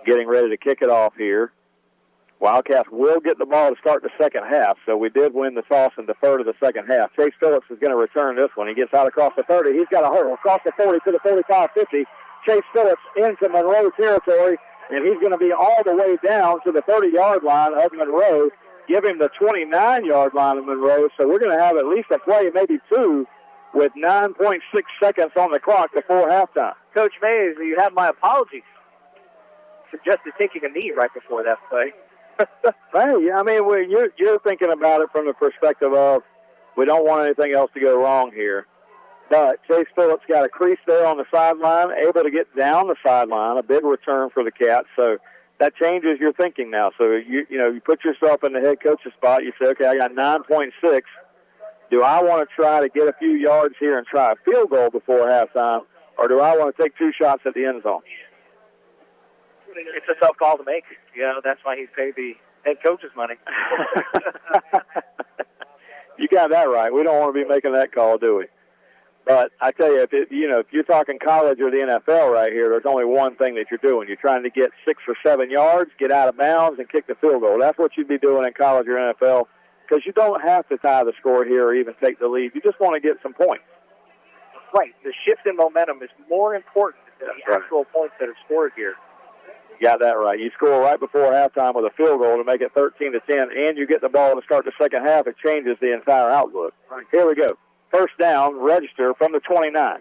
getting ready to kick it off here. Wildcats will get the ball to start the second half, so we did win the toss and defer to the second half. Chase Phillips is going to return this one. He gets out across the 30. He's got a hurdle across the 40 to the 45-50. Chase Phillips into Monroe territory, and he's going to be all the way down to the 30-yard line of Monroe, give him the 29-yard line of Monroe. So we're going to have at least a play, maybe two, with 9.6 seconds on the clock before halftime. Coach Mays, you have my apologies. Suggested taking a knee right before that play. Hey, I mean, you're thinking about it from the perspective of we don't want anything else to go wrong here. But Chase Phillips got a crease there on the sideline, able to get down the sideline, a big return for the Cats. So that changes your thinking now. So, you put yourself in the head coach's spot. You say, okay, I got 9.6. Do I want to try to get a few yards here and try a field goal before halftime, or do I want to take two shots at the end zone? It's a tough call to make. You know, that's why he's paid the head coach's money. You got that right. We don't want to be making that call, do we? But I tell you, if you're talking college or the NFL right here, there's only one thing that you're doing. You're trying to get 6 or 7 yards, get out of bounds, and kick the field goal. That's what you'd be doing in college or NFL, because you don't have to tie the score here or even take the lead. You just want to get some points. Right. The shift in momentum is more important than the actual points that are scored here. You got that right. You score right before halftime with a field goal to make it 13-10, and you get the ball to start the second half. It changes the entire outlook. Right. Here we go. First down, Register from the 29.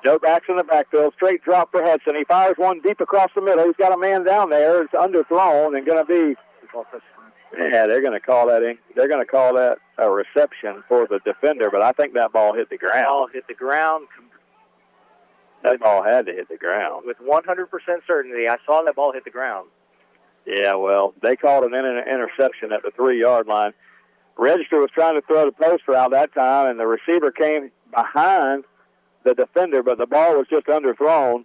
Joe backs in the backfield, straight drop for Hudson. He fires one deep across the middle. He's got a man down there. It's underthrown and going to be, they're going to call that they're going to call that a reception for the defender, but I think that ball hit the ground. That ball had to hit the ground. With 100% certainty, I saw that ball hit the ground. Yeah, well, they called an interception at the 3-yard line. Register was trying to throw the post route that time, and the receiver came behind the defender, but the ball was just underthrown.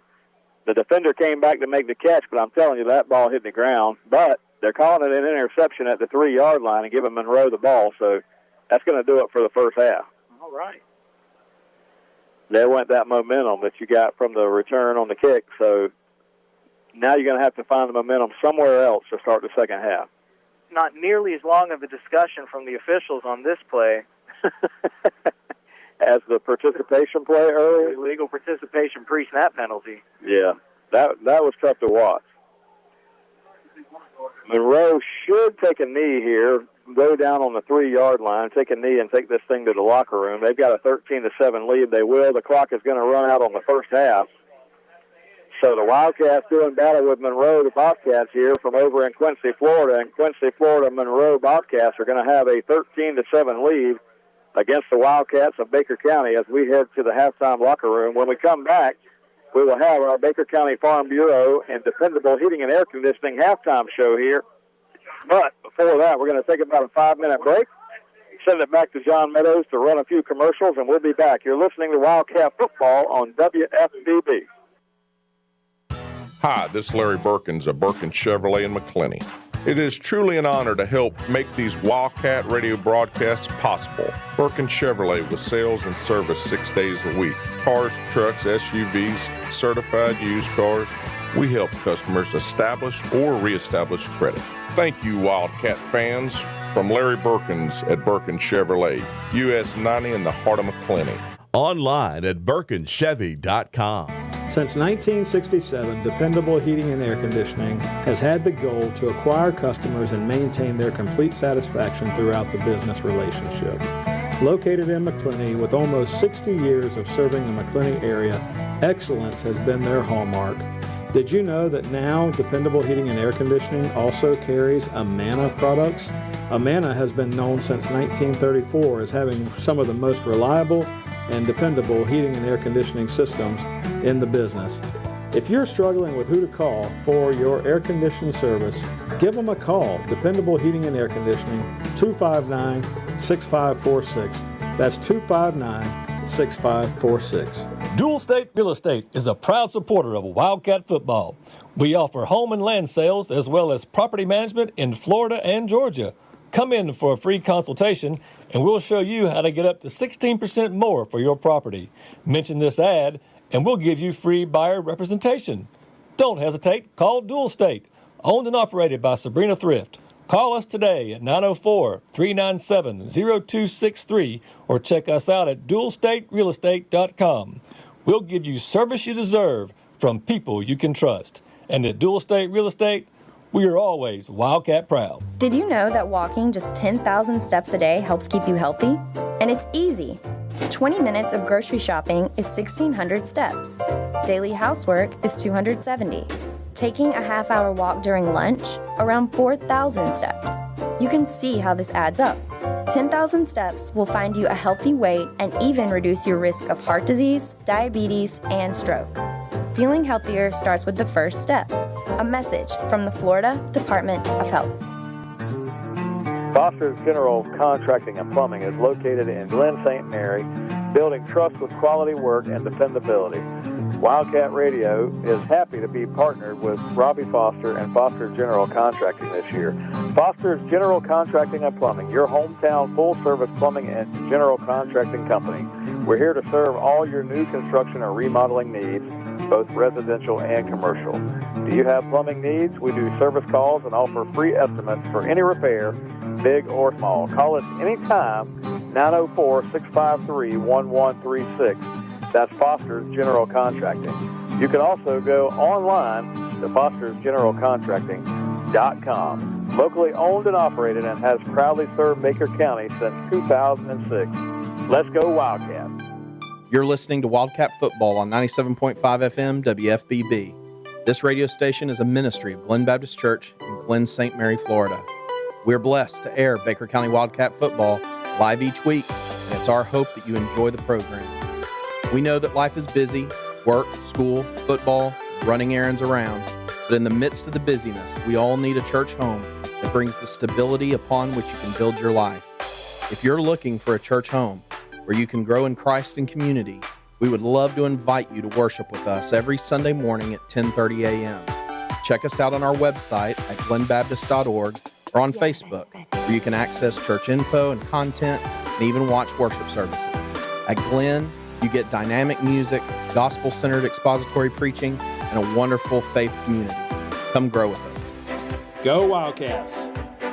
The defender came back to make the catch, but I'm telling you, that ball hit the ground. But they're calling it an interception at the 3-yard line and giving Monroe the ball, so that's going to do it for the first half. All right. There went that momentum that you got from the return on the kick, so now you're going to have to find the momentum somewhere else to start the second half. Not nearly as long of a discussion from the officials on this play as the participation play earlier. Legal participation pre-snap penalty. Yeah, that was tough to watch. Monroe should take a knee here, go down on the 3-yard line, take a knee, and take this thing to the locker room. They've got a 13-7 lead. They will. The clock is going to run out on the first half. So the Wildcats doing battle with Monroe, the Bobcats here from over in Quincy, Florida. And Quincy, Florida, Monroe Bobcats are going to have a 13-7 lead against the Wildcats of Baker County as we head to the halftime locker room. When we come back, we will have our Baker County Farm Bureau and Dependable Heating and Air Conditioning halftime show here. But before that, we're going to take about a 5-minute break. send it back to John Meadows to run a few commercials, and we'll be back. You're listening to Wildcat Football on WFBB. Hi, this is Larry Birkins of Birkins Chevrolet in McClenny. It is truly an honor to help make these Wildcat radio broadcasts possible. Birkins Chevrolet with sales and service 6 days a week. Cars, trucks, SUVs, certified used cars. We help customers establish or reestablish credit. Thank you, Wildcat fans. From Larry Birkins at Birkins Chevrolet, US 90 in the heart of McClenny. Online at BirkinsChevy.com. Since 1967, Dependable Heating and Air Conditioning has had the goal to acquire customers and maintain their complete satisfaction throughout the business relationship. Located in McClenny with almost 60 years of serving the McClenny area, excellence has been their hallmark. Did you know that now Dependable Heating and Air Conditioning also carries Amana products? Amana has been known since 1934 as having some of the most reliable and dependable heating and air conditioning systems in the business. If you're struggling with who to call for your air conditioning service, give them a call. Dependable Heating and Air Conditioning, 259-6546. That's 259-6546. Dual State Real Estate is a proud supporter of Wildcat football. We offer home and land sales as well as property management in Florida and Georgia. Come in for a free consultation and we'll show you how to get up to 16% more for your property. Mention this ad and we'll give you free buyer representation. Don't hesitate. Call Dual State, owned and operated by Sabrina Thrift. Call us today at 904-397-0263 or check us out at dualstaterealestate.com. We'll give you service you deserve from people you can trust. And at Dual State Real Estate, we are always Wildcat proud. Did you know that walking just 10,000 steps a day helps keep you healthy? And it's easy. 20 minutes of grocery shopping is 1,600 steps. Daily housework is 270. Taking a half-hour walk during lunch, around 4,000 steps. You can see how this adds up. 10,000 steps will find you a healthy weight and even reduce your risk of heart disease, diabetes, and stroke. Feeling healthier starts with the first step. A message from the Florida Department of Health. Foster's General Contracting and Plumbing is located in Glen St. Mary, building trust with quality work and dependability. Wildcat Radio is happy to be partnered with Robbie Foster and Foster's General Contracting this year. Foster's General Contracting and Plumbing, your hometown full-service plumbing and general contracting company. We're here to serve all your new construction or remodeling needs, both residential and commercial. Do you have plumbing needs? We do service calls and offer free estimates for any repair, big or small. Call us anytime, 904-653-1136. That's Foster's General Contracting. You can also go online to fostersgeneralcontracting.com. Locally owned and operated and has proudly served Baker County since 2006. Let's go Wildcats. You're listening to Wildcat Football on 97.5 FM WFBB. This radio station is a ministry of Glen Baptist Church in Glen St. Mary, Florida. We're blessed to air Baker County Wildcat Football live each week, and it's our hope that you enjoy the program. We know that life is busy, work, school, football, running errands around, but in the midst of the busyness, we all need a church home that brings the stability upon which you can build your life. If you're looking for a church home where you can grow in Christ and community, we would love to invite you to worship with us every Sunday morning at 10:30 a.m. Check us out on our website at glenbaptist.org or on Facebook, where you can access church info and content and even watch worship services. At Glen, you get dynamic music, gospel-centered expository preaching, and a wonderful faith community. Come grow with us. Go Wildcats!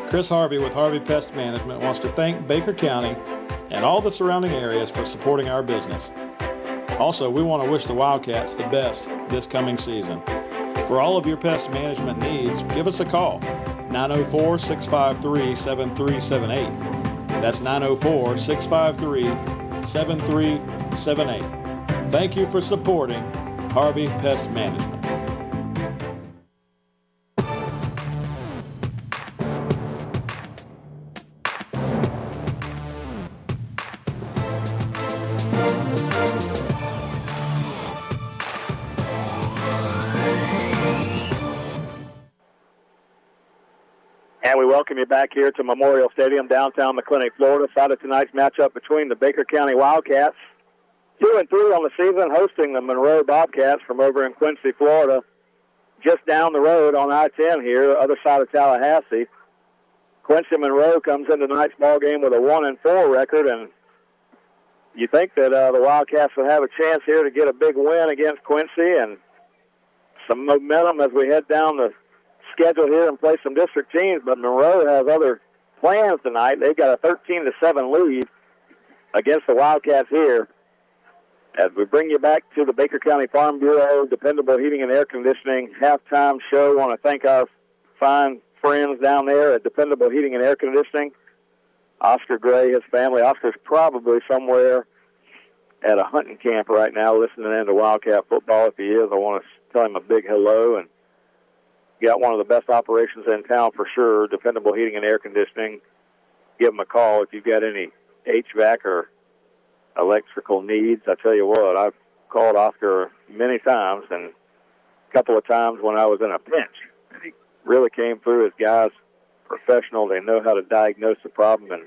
Chris Harvey with Harvey Pest Management wants to thank Baker County and all the surrounding areas for supporting our business. Also, we want to wish the Wildcats the best this coming season. For all of your pest management needs, give us a call, 904-653-7378. That's 904-653-7378. Thank you for supporting Harvey Pest Management. And we welcome you back here to Memorial Stadium, downtown McClenny, Florida. Side of tonight's matchup between the Baker County Wildcats, 2-3 on the season, hosting the Monroe Bobcats from over in Quincy, Florida, just down the road on I-10 here, other side of Tallahassee. Quincy Monroe comes into tonight's ball game with a 1-4 record, and you think that the Wildcats will have a chance here to get a big win against Quincy and some momentum as we head down the schedule here and play some district teams. But Monroe has other plans tonight. They've got a 13-7 lead against the Wildcats here. As we bring you back to the Baker County Farm Bureau Dependable Heating and Air Conditioning halftime show, I want to thank our fine friends down there at Dependable Heating and Air Conditioning. Oscar Gray, his family. Oscar's probably somewhere at a hunting camp right now listening in to Wildcat football. If he is, I want to tell him a big hello. And got one of the best operations in town for sure, Dependable Heating and Air Conditioning. Give him a call if you've got any HVAC or electrical needs. I tell you what, I've called Oscar many times, and a couple of times when I was in a pinch. He really came through. His guys professional. They know how to diagnose the problem and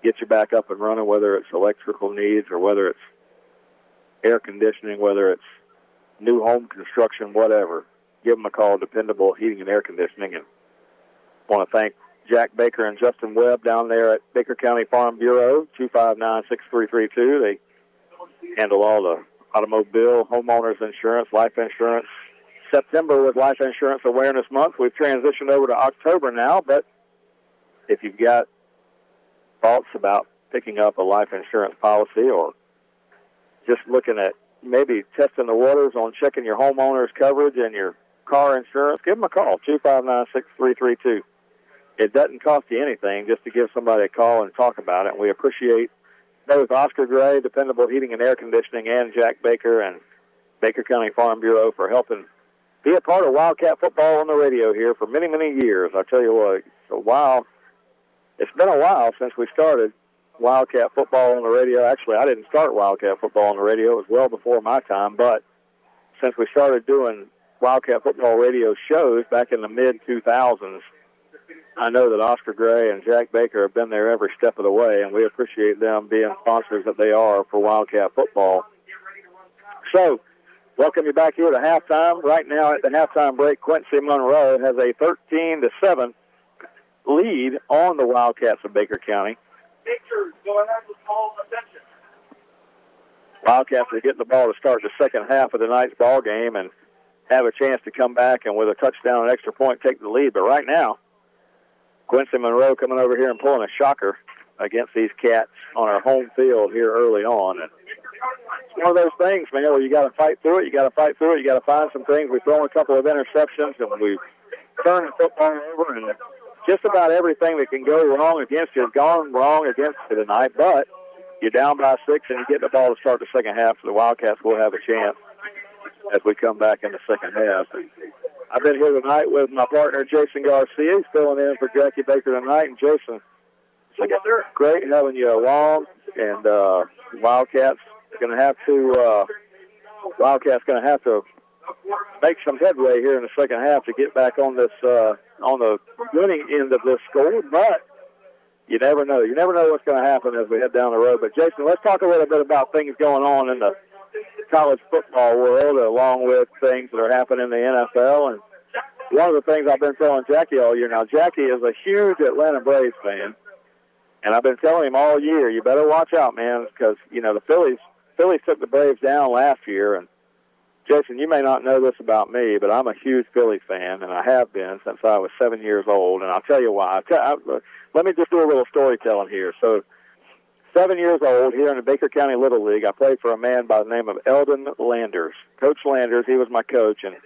get you back up and running, whether it's electrical needs or whether it's air conditioning, whether it's new home construction, whatever. Give them a call, Dependable Heating and Air Conditioning. And want to thank Jack Baker and Justin Webb down there at Baker County Farm Bureau, 259-6332. They handle all the automobile, homeowners insurance, life insurance. September was Life Insurance Awareness Month. We've transitioned over to October now, but if you've got thoughts about picking up a life insurance policy or just looking at maybe testing the waters on checking your homeowner's coverage and your car insurance, give them a call, 259-6332. It doesn't cost you anything just to give somebody a call and talk about it. And we appreciate both Oscar Gray, Dependable Heating and Air Conditioning, and Jack Baker and Baker County Farm Bureau for helping be a part of Wildcat football on the radio here for many, many years. I tell you what, it's been a while since we started Wildcat football on the radio. Actually, I didn't start Wildcat football on the radio. It was well before my time, but since we started doing Wildcat football radio shows back in the mid-2000s, I know that Oscar Gray and Jack Baker have been there every step of the way, and we appreciate them being sponsors that they are for Wildcat football. So, welcome you back here to halftime. Right now at the halftime break, Quincy Monroe has a 13-7 lead on the Wildcats of Baker County. Pictures, go ahead with all attention. Wildcats are getting the ball to start the second half of tonight's ball game and have a chance to come back and with a touchdown and extra point take the lead. But right now, Quincy Monroe coming over here and pulling a shocker against these Cats on our home field here early on. And it's one of those things, man, where you got to fight through it. You got to fight through it. You got to find some things. We've thrown a couple of interceptions, and we've turned the football over, and just about everything that can go wrong against you has gone wrong against you tonight. But you're down by 6, and you get the ball to start the second half, so the Wildcats will have a chance as we come back in the second half. I've been here tonight with my partner, Jason Garcia. He's filling in for Jackie Baker tonight. And Jason, it's great having you along. And Wildcats going to have to make some headway here in the second half to get back on this on the winning end of this score. But you never know. You never know what's going to happen as we head down the road. But Jason, let's talk a little bit about things going on in the college football world, along with things that are happening in the NFL. And one of the things I've been telling Jackie all year now, Jackie is a huge Atlanta Braves fan, and I've been telling him all year, you better watch out, man, because, you know, the Phillies took the Braves down last year. And Jason, you may not know this about me, but I'm a huge Phillies fan, and I have been since I was 7 years old. And I'll tell you why. Let me just do a little storytelling here. So 7 years old, here in the Baker County Little League, I played for a man by the name of Eldon Landers. Coach Landers, he was my coach, and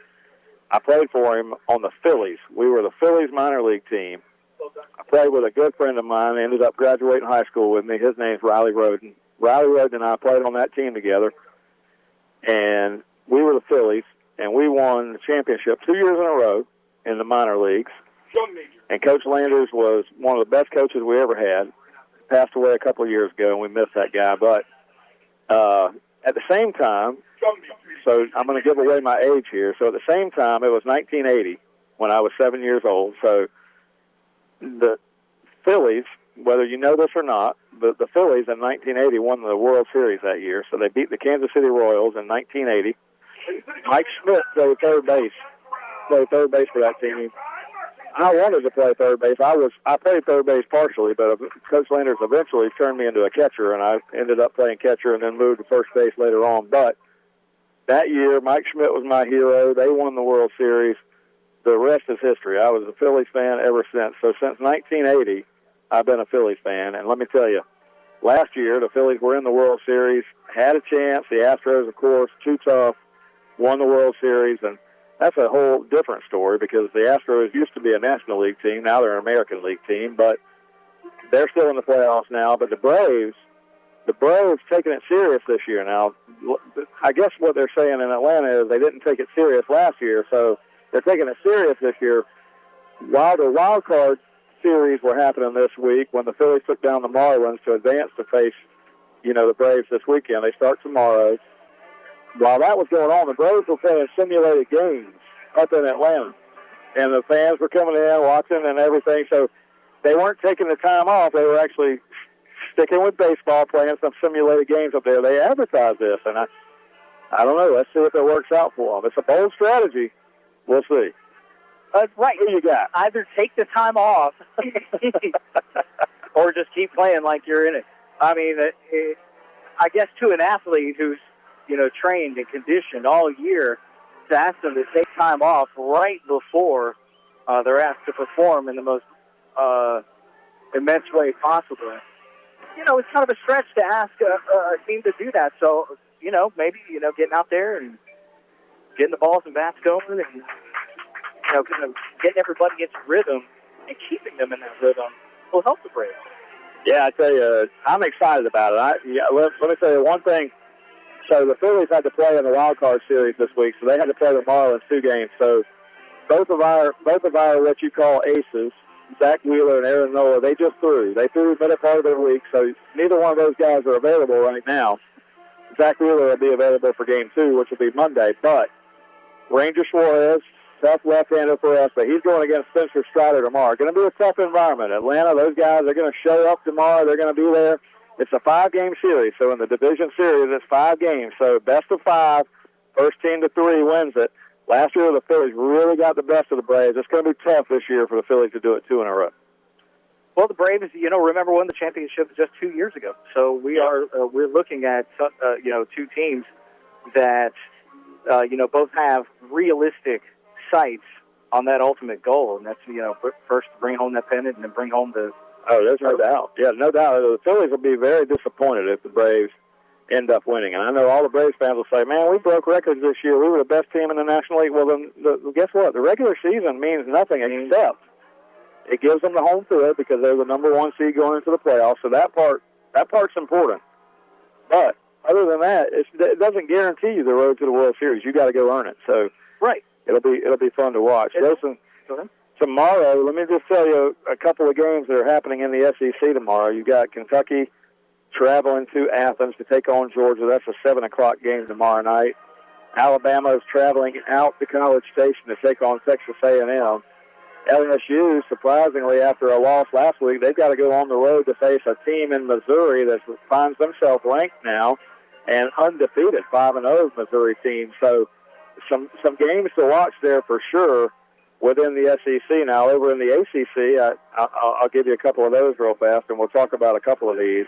I played for him on the Phillies. We were the Phillies minor league team. I played with a good friend of mine, ended up graduating high school with me. His name's Riley Roden. Riley Roden and I played on that team together, and we were the Phillies, and we won the championship 2 years in a row in the minor leagues. And Coach Landers was one of the best coaches we ever had. Passed away a couple of years ago, and we missed that guy. But at the same time, so I'm going to give away my age here. So at the same time, it was 1980 when I was 7 years old. So the Phillies, whether you know this or not, the Phillies in 1980 won the World Series that year, so they beat the Kansas City Royals in 1980. Mike Schmidt played third base for that team. I wanted to play third base. I played third base partially, but Coach Landers eventually turned me into a catcher, and I ended up playing catcher and then moved to first base later on. But that year, Mike Schmidt was my hero. They won the World Series. The rest is history. I was a Phillies fan ever since. So since 1980, I've been a Phillies fan. And let me tell you, last year, the Phillies were in the World Series, had a chance. The Astros, of course, too tough, won the World Series. And that's a whole different story because the Astros used to be a National League team. Now they're an American League team, but they're still in the playoffs now. But the Braves taking it serious this year now. I guess what they're saying in Atlanta is they didn't take it serious last year, so they're taking it serious this year. While the wild card series were happening this week, when the Phillies took down the Marlins to advance to face, the Braves this weekend, they start tomorrow. While that was going on, the Braves were playing simulated games up in Atlanta, and the fans were coming in, watching, and everything. So they weren't taking the time off. They were actually sticking with baseball, playing some simulated games up there. They advertised this, and I don't know. Let's see if it works out for them. It's a bold strategy. We'll see. Right. Who you got? Either take the time off or just keep playing like you're in it. I mean, I guess to an athlete who's, trained and conditioned all year, to ask them to take time off right before they're asked to perform in the most immense way possible. It's kind of a stretch to ask a team to do that. So, maybe, getting out there and getting the balls and bats going and, kind of getting everybody into rhythm and keeping them in that rhythm will help the Braves. Yeah, I tell you, I'm excited about it. Let me tell you one thing. So the Phillies had to play in the wild card series this week, so they had to play the Marlins 2 games. So both of our what you call aces, Zach Wheeler and Aaron Nola, they just threw. They threw the middle part of their week, so neither one of those guys are available right now. Zach Wheeler will be available for Game 2, which will be Monday. But Ranger Suarez, tough left-hander for us, but he's going against Spencer Strider tomorrow. Going to be a tough environment. Atlanta, those guys are going to show up tomorrow. They're going to be there. It's a 5-game series, so in the division series, it's 5 games. So best of 5, first team to 3 wins it. Last year, the Phillies really got the best of the Braves. It's going to be tough this year for the Phillies to do it 2 in a row. Well, the Braves, remember won the championship just 2 years ago. So we're looking at 2 teams that both have realistic sights on that ultimate goal, and that's first bring home that pennant and then bring home the. Oh, there's no doubt. Yeah, no doubt. The Phillies will be very disappointed if the Braves end up winning. And I know all the Braves fans will say, man, we broke records this year. We were the best team in the National League. Well, then guess what? The regular season means nothing except it gives them the home field because they're the number 1 seed going into the playoffs. So that part's important. But other than that, it doesn't guarantee you the road to the World Series. You got to go earn it. So right, it'll be fun to watch. Listen, tomorrow, let me just tell you a couple of games that are happening in the SEC tomorrow. You got Kentucky traveling to Athens to take on Georgia. That's a 7 o'clock game tomorrow night. Alabama is traveling out to College Station to take on Texas A&M. LSU, surprisingly, after a loss last week, they've got to go on the road to face a team in Missouri that finds themselves ranked now and undefeated, 5-0 Missouri team. So some games to watch there for sure within the SEC. Now, over in the ACC, I'll give you a couple of those real fast, and we'll talk about a couple of these.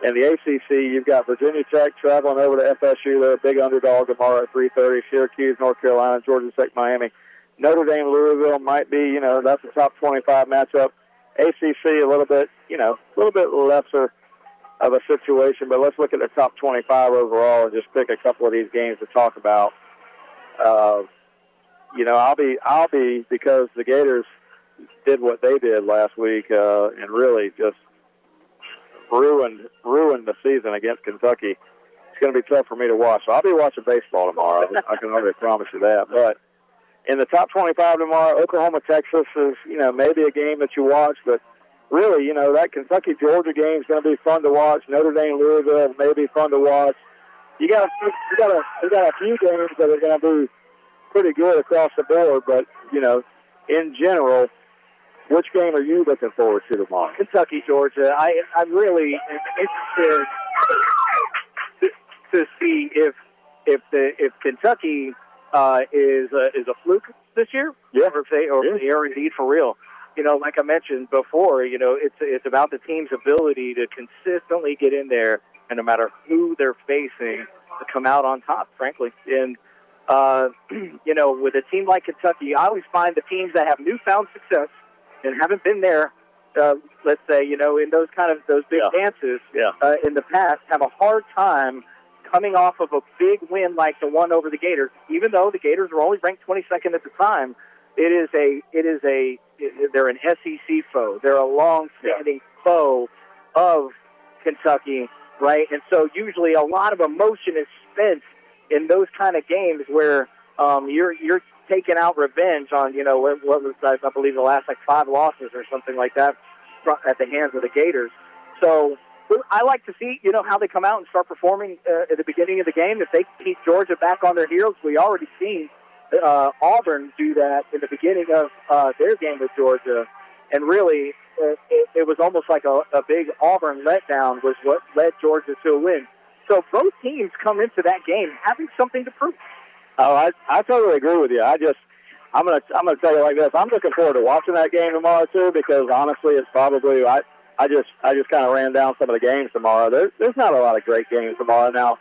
In the ACC, you've got Virginia Tech traveling over to FSU. They're a big underdog tomorrow at 3:30. Syracuse, North Carolina, Georgia Tech, Miami. Notre Dame, Louisville might be, that's a top 25 matchup. ACC, a little bit lesser of a situation, but let's look at the top 25 overall and just pick a couple of these games to talk about. I'll be because the Gators did what they did last week and really just ruined the season against Kentucky. It's going to be tough for me to watch. So I'll be watching baseball tomorrow. I can already promise you that. But in the top 25 tomorrow, Oklahoma, Texas is, maybe a game that you watch, but really, that Kentucky-Georgia game is going to be fun to watch. Notre Dame, Louisville may be fun to watch. You got a few games that are going to be pretty good across the board, but, in general, Which game are you looking forward to tomorrow? Kentucky, Georgia. I'm really interested to see if Kentucky is a fluke this year, or if they are indeed for real. You know, like I mentioned before, you know, it's about the team's ability to consistently get in there, and no matter who they're facing, to come out on top, frankly. And you know, with a team like Kentucky, I always find the teams that have newfound success and haven't been there, let's say, you know, in those big dances in the past, have a hard time coming off of a big win like the one over the Gators. Even though the Gators were only ranked 22nd at the time, they're an SEC foe. They're a long-standing foe of Kentucky, right? And so usually a lot of emotion is spent in those kind of games where you're taking out revenge on, you know, what was, I believe, the last 5 losses or something like that at the hands of the Gators. So I like to see, you know, how they come out and start performing at the beginning of the game. If they keep Georgia back on their heels, we already seen Auburn do that in the beginning of their game with Georgia. And really, it was almost like a big Auburn letdown was what led Georgia to a win. So both teams come into that game having something to prove. Oh, I totally agree with you. I'm gonna tell you like this. I'm looking forward to watching that game tomorrow too, because honestly, it's probably I just kind of ran down some of the games tomorrow. There's not a lot of great games tomorrow. Now,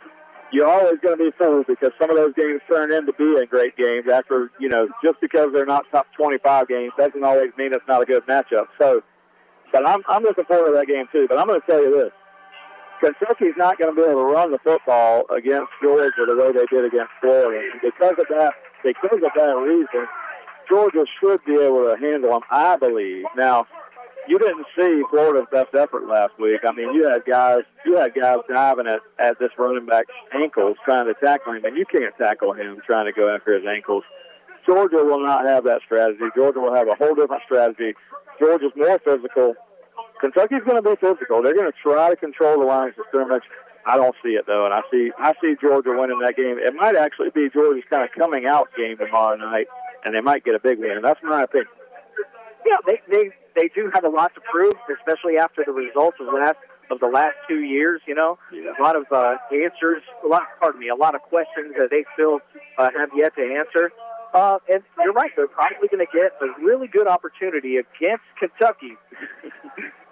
you're always going to be fooled because some of those games turn into being great games. After, you know, just because they're not top 25 games doesn't always mean it's not a good matchup. So, but I'm looking forward to that game too. But I'm going to tell you this. Kentucky's not going to be able to run the football against Georgia the way they did against Florida. And because of that reason, Georgia should be able to handle them, I believe. Now, you didn't see Florida's best effort last week. I mean, you had guys diving at this running back's ankles trying to tackle him, and you can't tackle him trying to go after his ankles. Georgia will not have that strategy. Georgia will have a whole different strategy. Georgia's more physical. Kentucky's going to be physical. They're going to try to control the lines of scrimmage. I don't see it, though, and I see Georgia winning that game. It might actually be Georgia's kind of coming out game tomorrow night, and they might get a big win. That's my opinion. Yeah, they do have a lot to prove, especially after the results of the last 2 years. You know, a lot of answers, a lot of questions that they still have yet to answer. And you're right; they're probably going to get a really good opportunity against Kentucky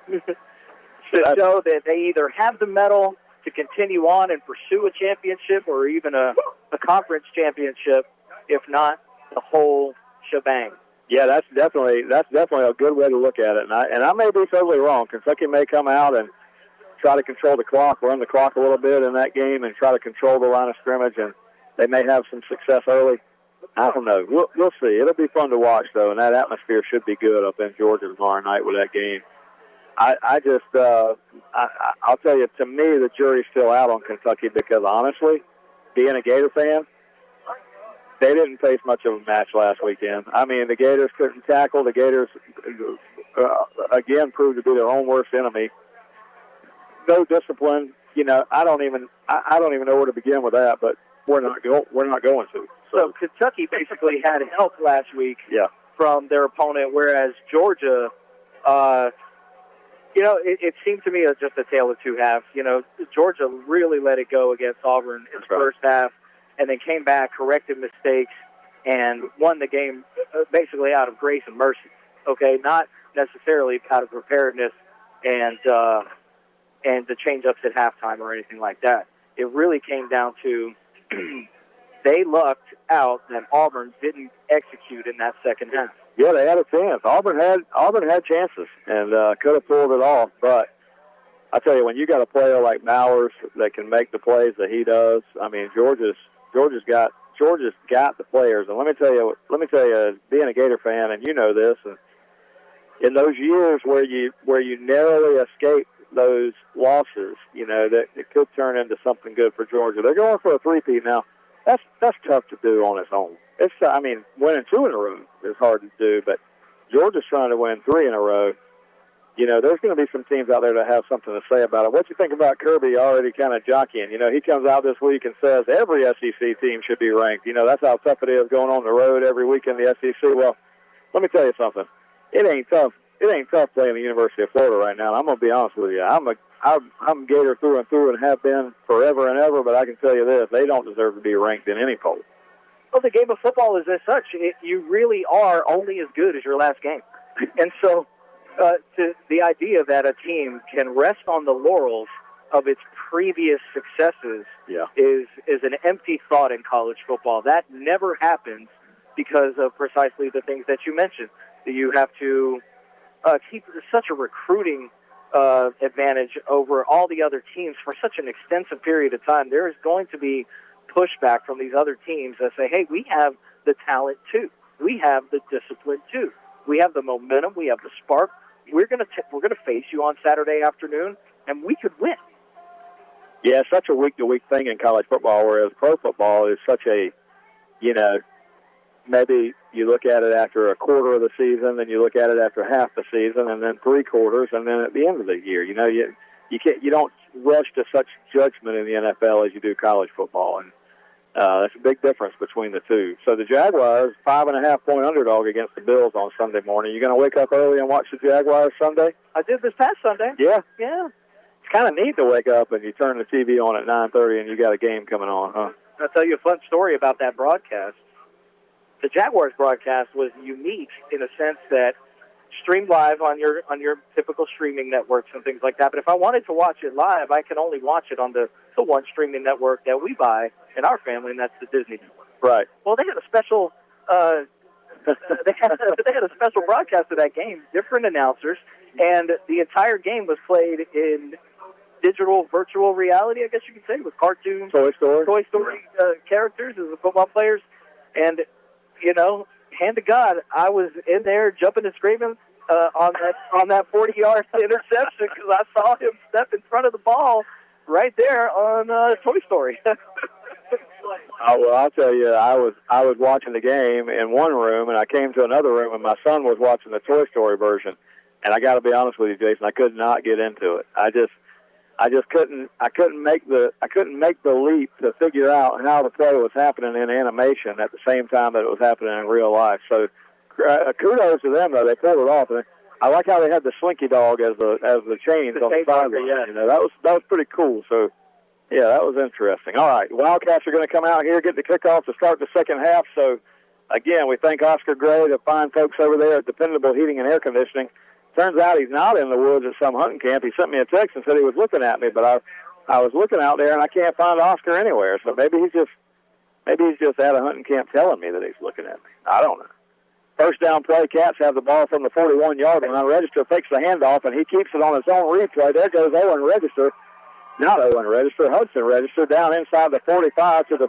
to show that they either have the mettle to continue on and pursue a championship, or even a conference championship, if not the whole shebang. Yeah, that's definitely a good way to look at it. And I may be totally wrong. Kentucky may come out and try to control the clock, run the clock a little bit in that game, and try to control the line of scrimmage, and they may have some success early. I don't know. We'll see. It'll be fun to watch, though, and that atmosphere should be good up in Georgia tomorrow night with that game. I'll tell you, to me, the jury's still out on Kentucky because, honestly, being a Gator fan, they didn't face much of a match last weekend. I mean, the Gators couldn't tackle. The Gators, again, proved to be their own worst enemy. No discipline. You know, I don't even know where to begin with that, but we're not going to. So Kentucky basically had help last week from their opponent, whereas Georgia, you know, it seemed to me just a tale of two halves. You know, Georgia really let it go against Auburn in the first half, and then came back, corrected mistakes, and won the game basically out of grace and mercy. Okay, not necessarily out of preparedness and the change-ups at halftime or anything like that. It really came down to they lucked out that Auburn didn't execute in that second half. Yeah, they had a chance. Auburn had chances and could have pulled it off. But I tell you, when you got a player like Bowers that can make the plays that he does, I mean, Georgia's got the players. And let me tell you, being a Gator fan, and you know this, and in those years where you narrowly escape those losses, you know, that it could turn into something good for Georgia. They're going for a three-peat now. That's tough to do on its own. Winning 2 in a row is hard to do, but Georgia's trying to win 3 in a row. You know, there's going to be some teams out there that have something to say about it. What you think about Kirby already kind of jockeying? You know, he comes out this week and says every SEC team should be ranked. You know, that's how tough it is going on the road every week in the SEC. Well, let me tell you something. It ain't tough tough playing the University of Florida right now. I'm going to be honest with you. I'm Gator through and through and have been forever and ever, but I can tell you this, they don't deserve to be ranked in any poll. Well, the game of football is as such. You really are only as good as your last game. And so to the idea that a team can rest on the laurels of its previous successes is an empty thought in college football. That never happens because of precisely the things that you mentioned. You have to keep such a recruiting advantage over all the other teams for such an extensive period of time. There is going to be pushback from these other teams that say, hey, we have the talent too. We have the discipline too. We have the momentum. We have the spark. We're going to face you on Saturday afternoon, and we could win. Yeah, it's such a week-to-week thing in college football, whereas pro football is such a, maybe you look at it after a quarter of the season, then you look at it after half the season, and then 3 quarters, and then at the end of the year. You don't rush to such judgment in the NFL as you do college football, and that's a big difference between the two. So the Jaguars, 5.5-point underdog against the Bills on Sunday morning. You going to wake up early and watch the Jaguars Sunday? I did this past Sunday. Yeah? Yeah. It's kind of neat to wake up and you turn the TV on at 9:30 and you got a game coming on, huh? I'll tell you a fun story about that broadcast. The Jaguars broadcast was unique in a sense that streamed live on your typical streaming networks and things like that. But if I wanted to watch it live, I can only watch it on the one streaming network that we buy in our family, and that's the Disney Network. Right. Well, they had a special they had a special broadcast of that game, different announcers, and the entire game was played in digital virtual reality, I guess you could say, with cartoons, Toy Story characters as the football players. And, hand to God, I was in there jumping and screaming on that 40-yard interception because I saw him step in front of the ball right there on Toy Story. Oh, well, I'll tell you, I was watching the game in one room, and I came to another room, and my son was watching the Toy Story version. And I got to be honest with you, Jason, I could not get into it. I just couldn't make the leap to figure out how the play was happening in animation at the same time that it was happening in real life. So kudos to them, though. They pulled it off. And I like how they had the slinky dog as the chains on the sideline. Yeah. That was pretty cool. So yeah, that was interesting. All right, Wildcats are going to come out here, get the kickoff to start the second half. So again, we thank Oscar Gray, the fine folks over there at Dependable Heating and Air Conditioning. Turns out he's not in the woods at some hunting camp. He sent me a text and said he was looking at me, but I was looking out there and I can't find Oscar anywhere. So maybe he's just at a hunting camp telling me that he's looking at me. I don't know. First down play, Cats have the ball from the 41-yard line. Register takes the handoff and he keeps it on his own replay. There goes Owen Register. Not Owen Register, Hudson Register, down inside the 45 to the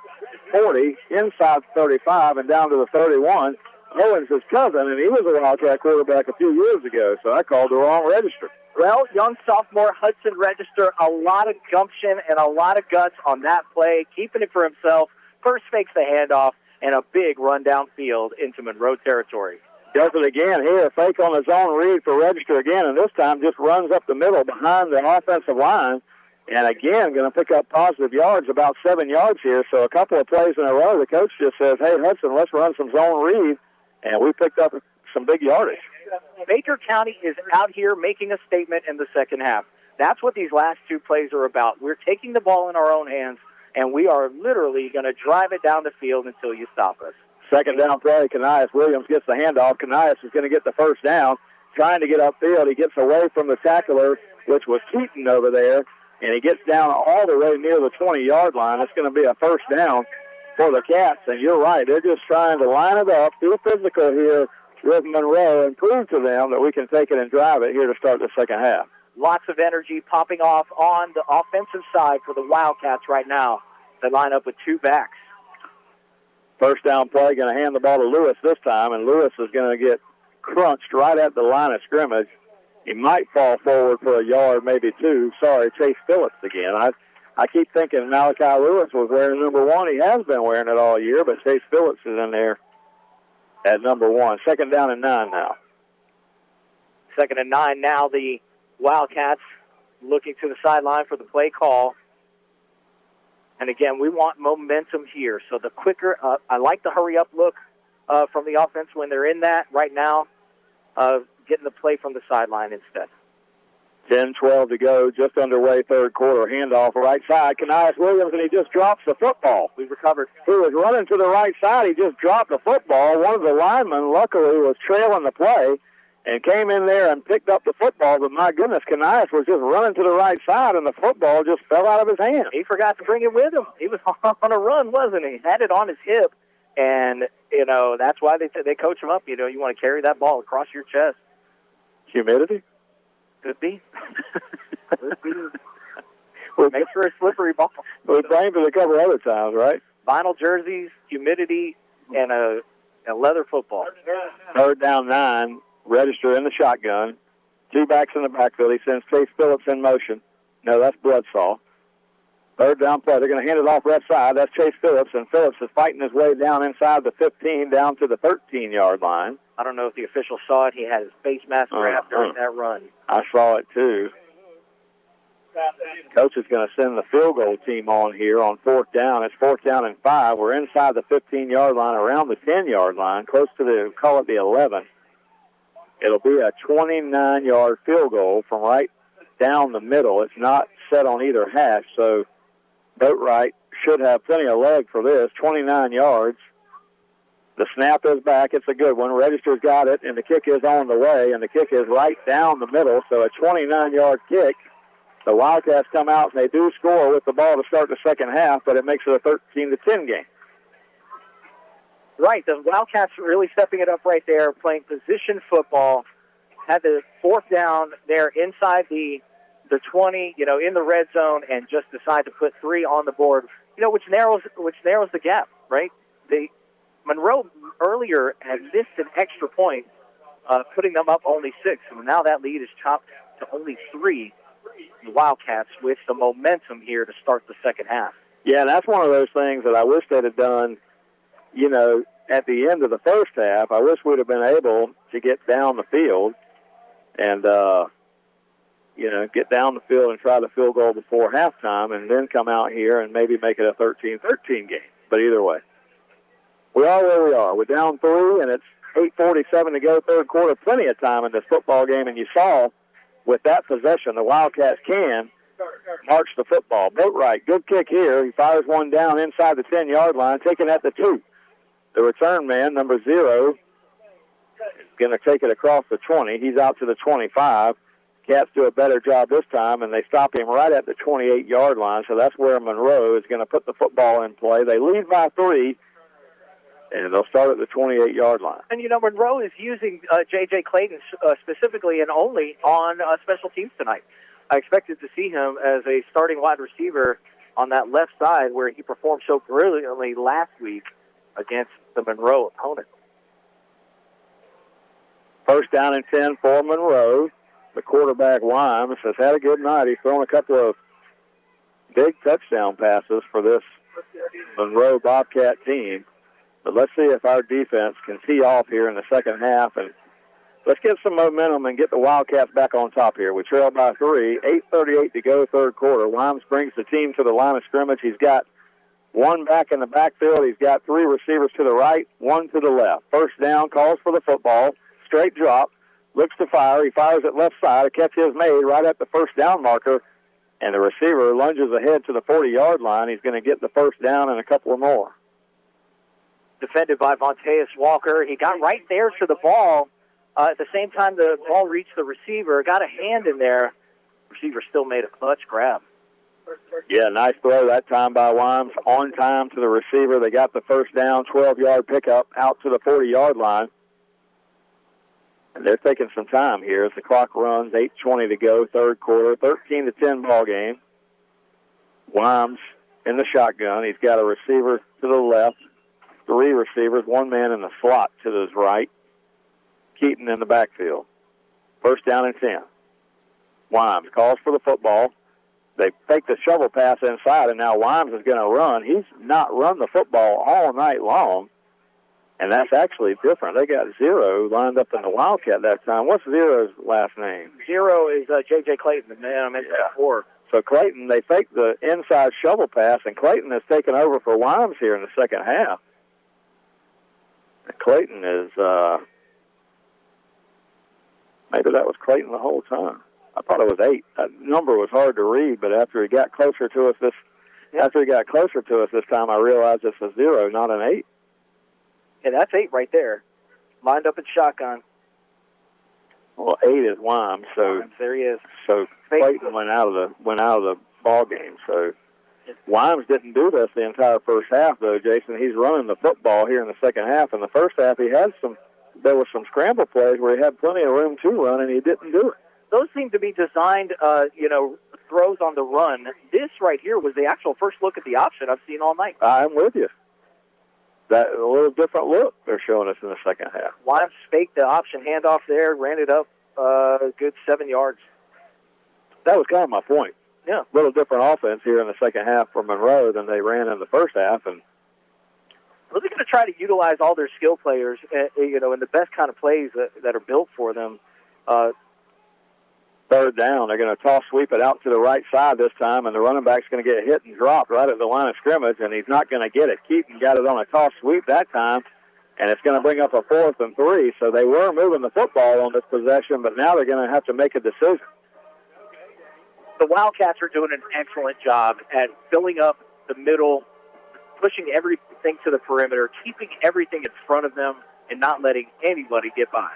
40, inside the 35 and down to the 31. Owen's his cousin, and he was a Wildcat quarterback a few years ago, so I called the wrong register. Well, young sophomore Hudson Register, a lot of gumption and a lot of guts on that play, keeping it for himself. First fakes the handoff, and a big run downfield into Monroe territory. Does it again here, fake on his own read for Register again, and this time just runs up the middle behind the offensive line. And again, going to pick up positive yards, about 7 yards here. So a couple of plays in a row, the coach just says, hey, Hudson, let's run some zone read. And we picked up some big yardage. Baker County is out here making a statement in the second half. That's what these last 2 plays are about. We're taking the ball in our own hands, and we are literally going to drive it down the field until you stop us. Second down play, Kanias Williams gets the handoff. Kanias is going to get the first down, trying to get upfield. He gets away from the tackler, which was Keaton over there. And he gets down all the way near the 20-yard line. It's going to be a first down for the Cats. And you're right, they're just trying to line it up, do a physical here with Monroe, and prove to them that we can take it and drive it here to start the second half. Lots of energy popping off on the offensive side for the Wildcats right now. They line up with 2 backs. First down play, going to hand the ball to Lewis this time, and Lewis is going to get crunched right at the line of scrimmage. He might fall forward for a yard, maybe 2. Sorry, Chase Phillips again. I keep thinking Malachi Lewis was wearing number 1. He has been wearing it all year, but Chase Phillips is in there at number 1. Second down and 9 now. Second and 9 now. The Wildcats looking to the sideline for the play call. And again, we want momentum here. So the quicker, I like the hurry-up look from the offense when they're in that right now. getting the play from the sideline instead. 10-12 to go, just underway, third quarter. Handoff right side. Kanias Williams, and he just drops the football. We recovered. He was running to the right side. He just dropped the football. One of the linemen, luckily, was trailing the play and came in there and picked up the football. But, my goodness, Kanias was just running to the right side, and the football just fell out of his hand. He forgot to bring it with him. He was on a run, wasn't he? Had it on his hip, and, that's why they coach him up. You want to carry that ball across your chest. Humidity? Could be. Make sure it's slippery ball. We blamed it a couple other times, right? Vinyl jerseys, humidity, and a leather football. Third down 9, register in the shotgun. 2 backs in the backfield. He sends Chase Phillips in motion. No, that's Bloodsaw. Third down play. They're going to hand it off left side. That's Chase Phillips, and Phillips is fighting his way down inside the 15, down to the 13-yard line. I don't know if the official saw it. He had his face mask wrapped during that run. I saw it, too. Coach is going to send the field goal team on here on fourth down. It's 4th down and 5. We're inside the 15-yard line, around the 10-yard line, close to call it the 11. It'll be a 29-yard field goal from right down the middle. It's not set on either hash, so Boatwright should have plenty of leg for this. 29 yards. The snap is back. It's a good one. Register's got it, and the kick is on the way, and the kick is right down the middle, so a 29-yard kick. The Wildcats come out, and they do score with the ball to start the second half, but it makes it a 13-10 game. Right. The Wildcats really stepping it up right there, playing position football. Had the 4th down there inside the 20, in the red zone, and just decide to put 3 on the board, which narrows the gap, right? Monroe earlier had missed an extra point, putting them up only 6. And now that lead is chopped to only 3. The Wildcats with the momentum here to start the second half. Yeah, that's one of those things that I wish they'd have done, at the end of the first half. I wish we'd have been able to get down the field and, get down the field and try the field goal before halftime and then come out here and maybe make it a 13-13 game. But either way, we are where we are. We're down 3, and it's 8:47 to go, third quarter. Plenty of time in this football game, and you saw with that possession, the Wildcats can march the football. Boatwright, good kick here. He fires one down inside the 10-yard line, taking at the 2. The return man, number 0, is going to take it across the 20. He's out to the 25. Cats do a better job this time, and they stop him right at the 28-yard line, so that's where Monroe is going to put the football in play. They lead by 3. And they'll start at the 28-yard line. And, Monroe is using J.J. Clayton specifically and only on special teams tonight. I expected to see him as a starting wide receiver on that left side where he performed so brilliantly last week against the Monroe opponent. First down and 10 for Monroe. The quarterback, Wimes, has had a good night. He's thrown a couple of big touchdown passes for this Monroe Bobcat team. But let's see if our defense can tee off here in the second half, and let's get some momentum and get the Wildcats back on top here. We trail by 3, 8:38 to go, third quarter. Wimes brings the team to the line of scrimmage. He's got 1 back in the backfield. He's got 3 receivers to the right, 1 to the left. First down, calls for the football, straight drop, looks to fire. He fires it left side. A catch is made right at the first down marker, and the receiver lunges ahead to the 40-yard line. He's going to get the first down and a couple of more. Defended by Vontaeus Walker. He got right there to the ball. At the same time, the ball reached the receiver. Got a hand in there. Receiver still made a clutch grab. Yeah, nice throw that time by Wimes. On time to the receiver. They got the first down, 12-yard pickup out to the 40-yard line. And they're taking some time here as the clock runs. 8:20 to go, third quarter. 13-10 ball game. Wimes in the shotgun. He's got a receiver to the left. 3 receivers, 1 man in the slot to his right. Keaton in the backfield. First down and 10. Wimes calls for the football. They fake the shovel pass inside, and now Wimes is going to run. He's not run the football all night long, and that's actually different. They got 0 lined up in the Wildcat that time. What's 0's last name? 0 is J.J. Clayton, the man I mentioned before. So Clayton, they fake the inside shovel pass, and Clayton has taken over for Wimes here in the second half. Clayton is Maybe that was Clayton the whole time. I thought it was 8. That number was hard to read, but after he got closer to us this time, I realized it's a 0, not an 8. Yeah, that's 8 right there, lined up in shotgun. Well, 8 is Wimes, so there he is. So Clayton went out of the ball game. So Wimes didn't do this the entire first half, though, Jason. He's running the football here in the second half. In the first half, there were some scramble plays where he had plenty of room to run, and he didn't do it. Those seem to be designed, throws on the run. This right here was the actual first look at the option I've seen all night. I'm with you. That a little different look they're showing us in the second half. Wimes faked the option handoff there, ran it up a good 7 yards. That was kind of my point. Yeah. A little different offense here in the second half for Monroe than they ran in the first half. And well, they're going to try to utilize all their skill players, in the best kind of plays that are built for them. Third down, they're going to toss sweep it out to the right side this time, and the running back's going to get hit and dropped right at the line of scrimmage, and he's not going to get it. Keaton got it on a toss sweep that time, and it's going to bring up a 4th and 3. So they were moving the football on this possession, but now they're going to have to make a decision. The Wildcats are doing an excellent job at filling up the middle, pushing everything to the perimeter, keeping everything in front of them, and not letting anybody get by.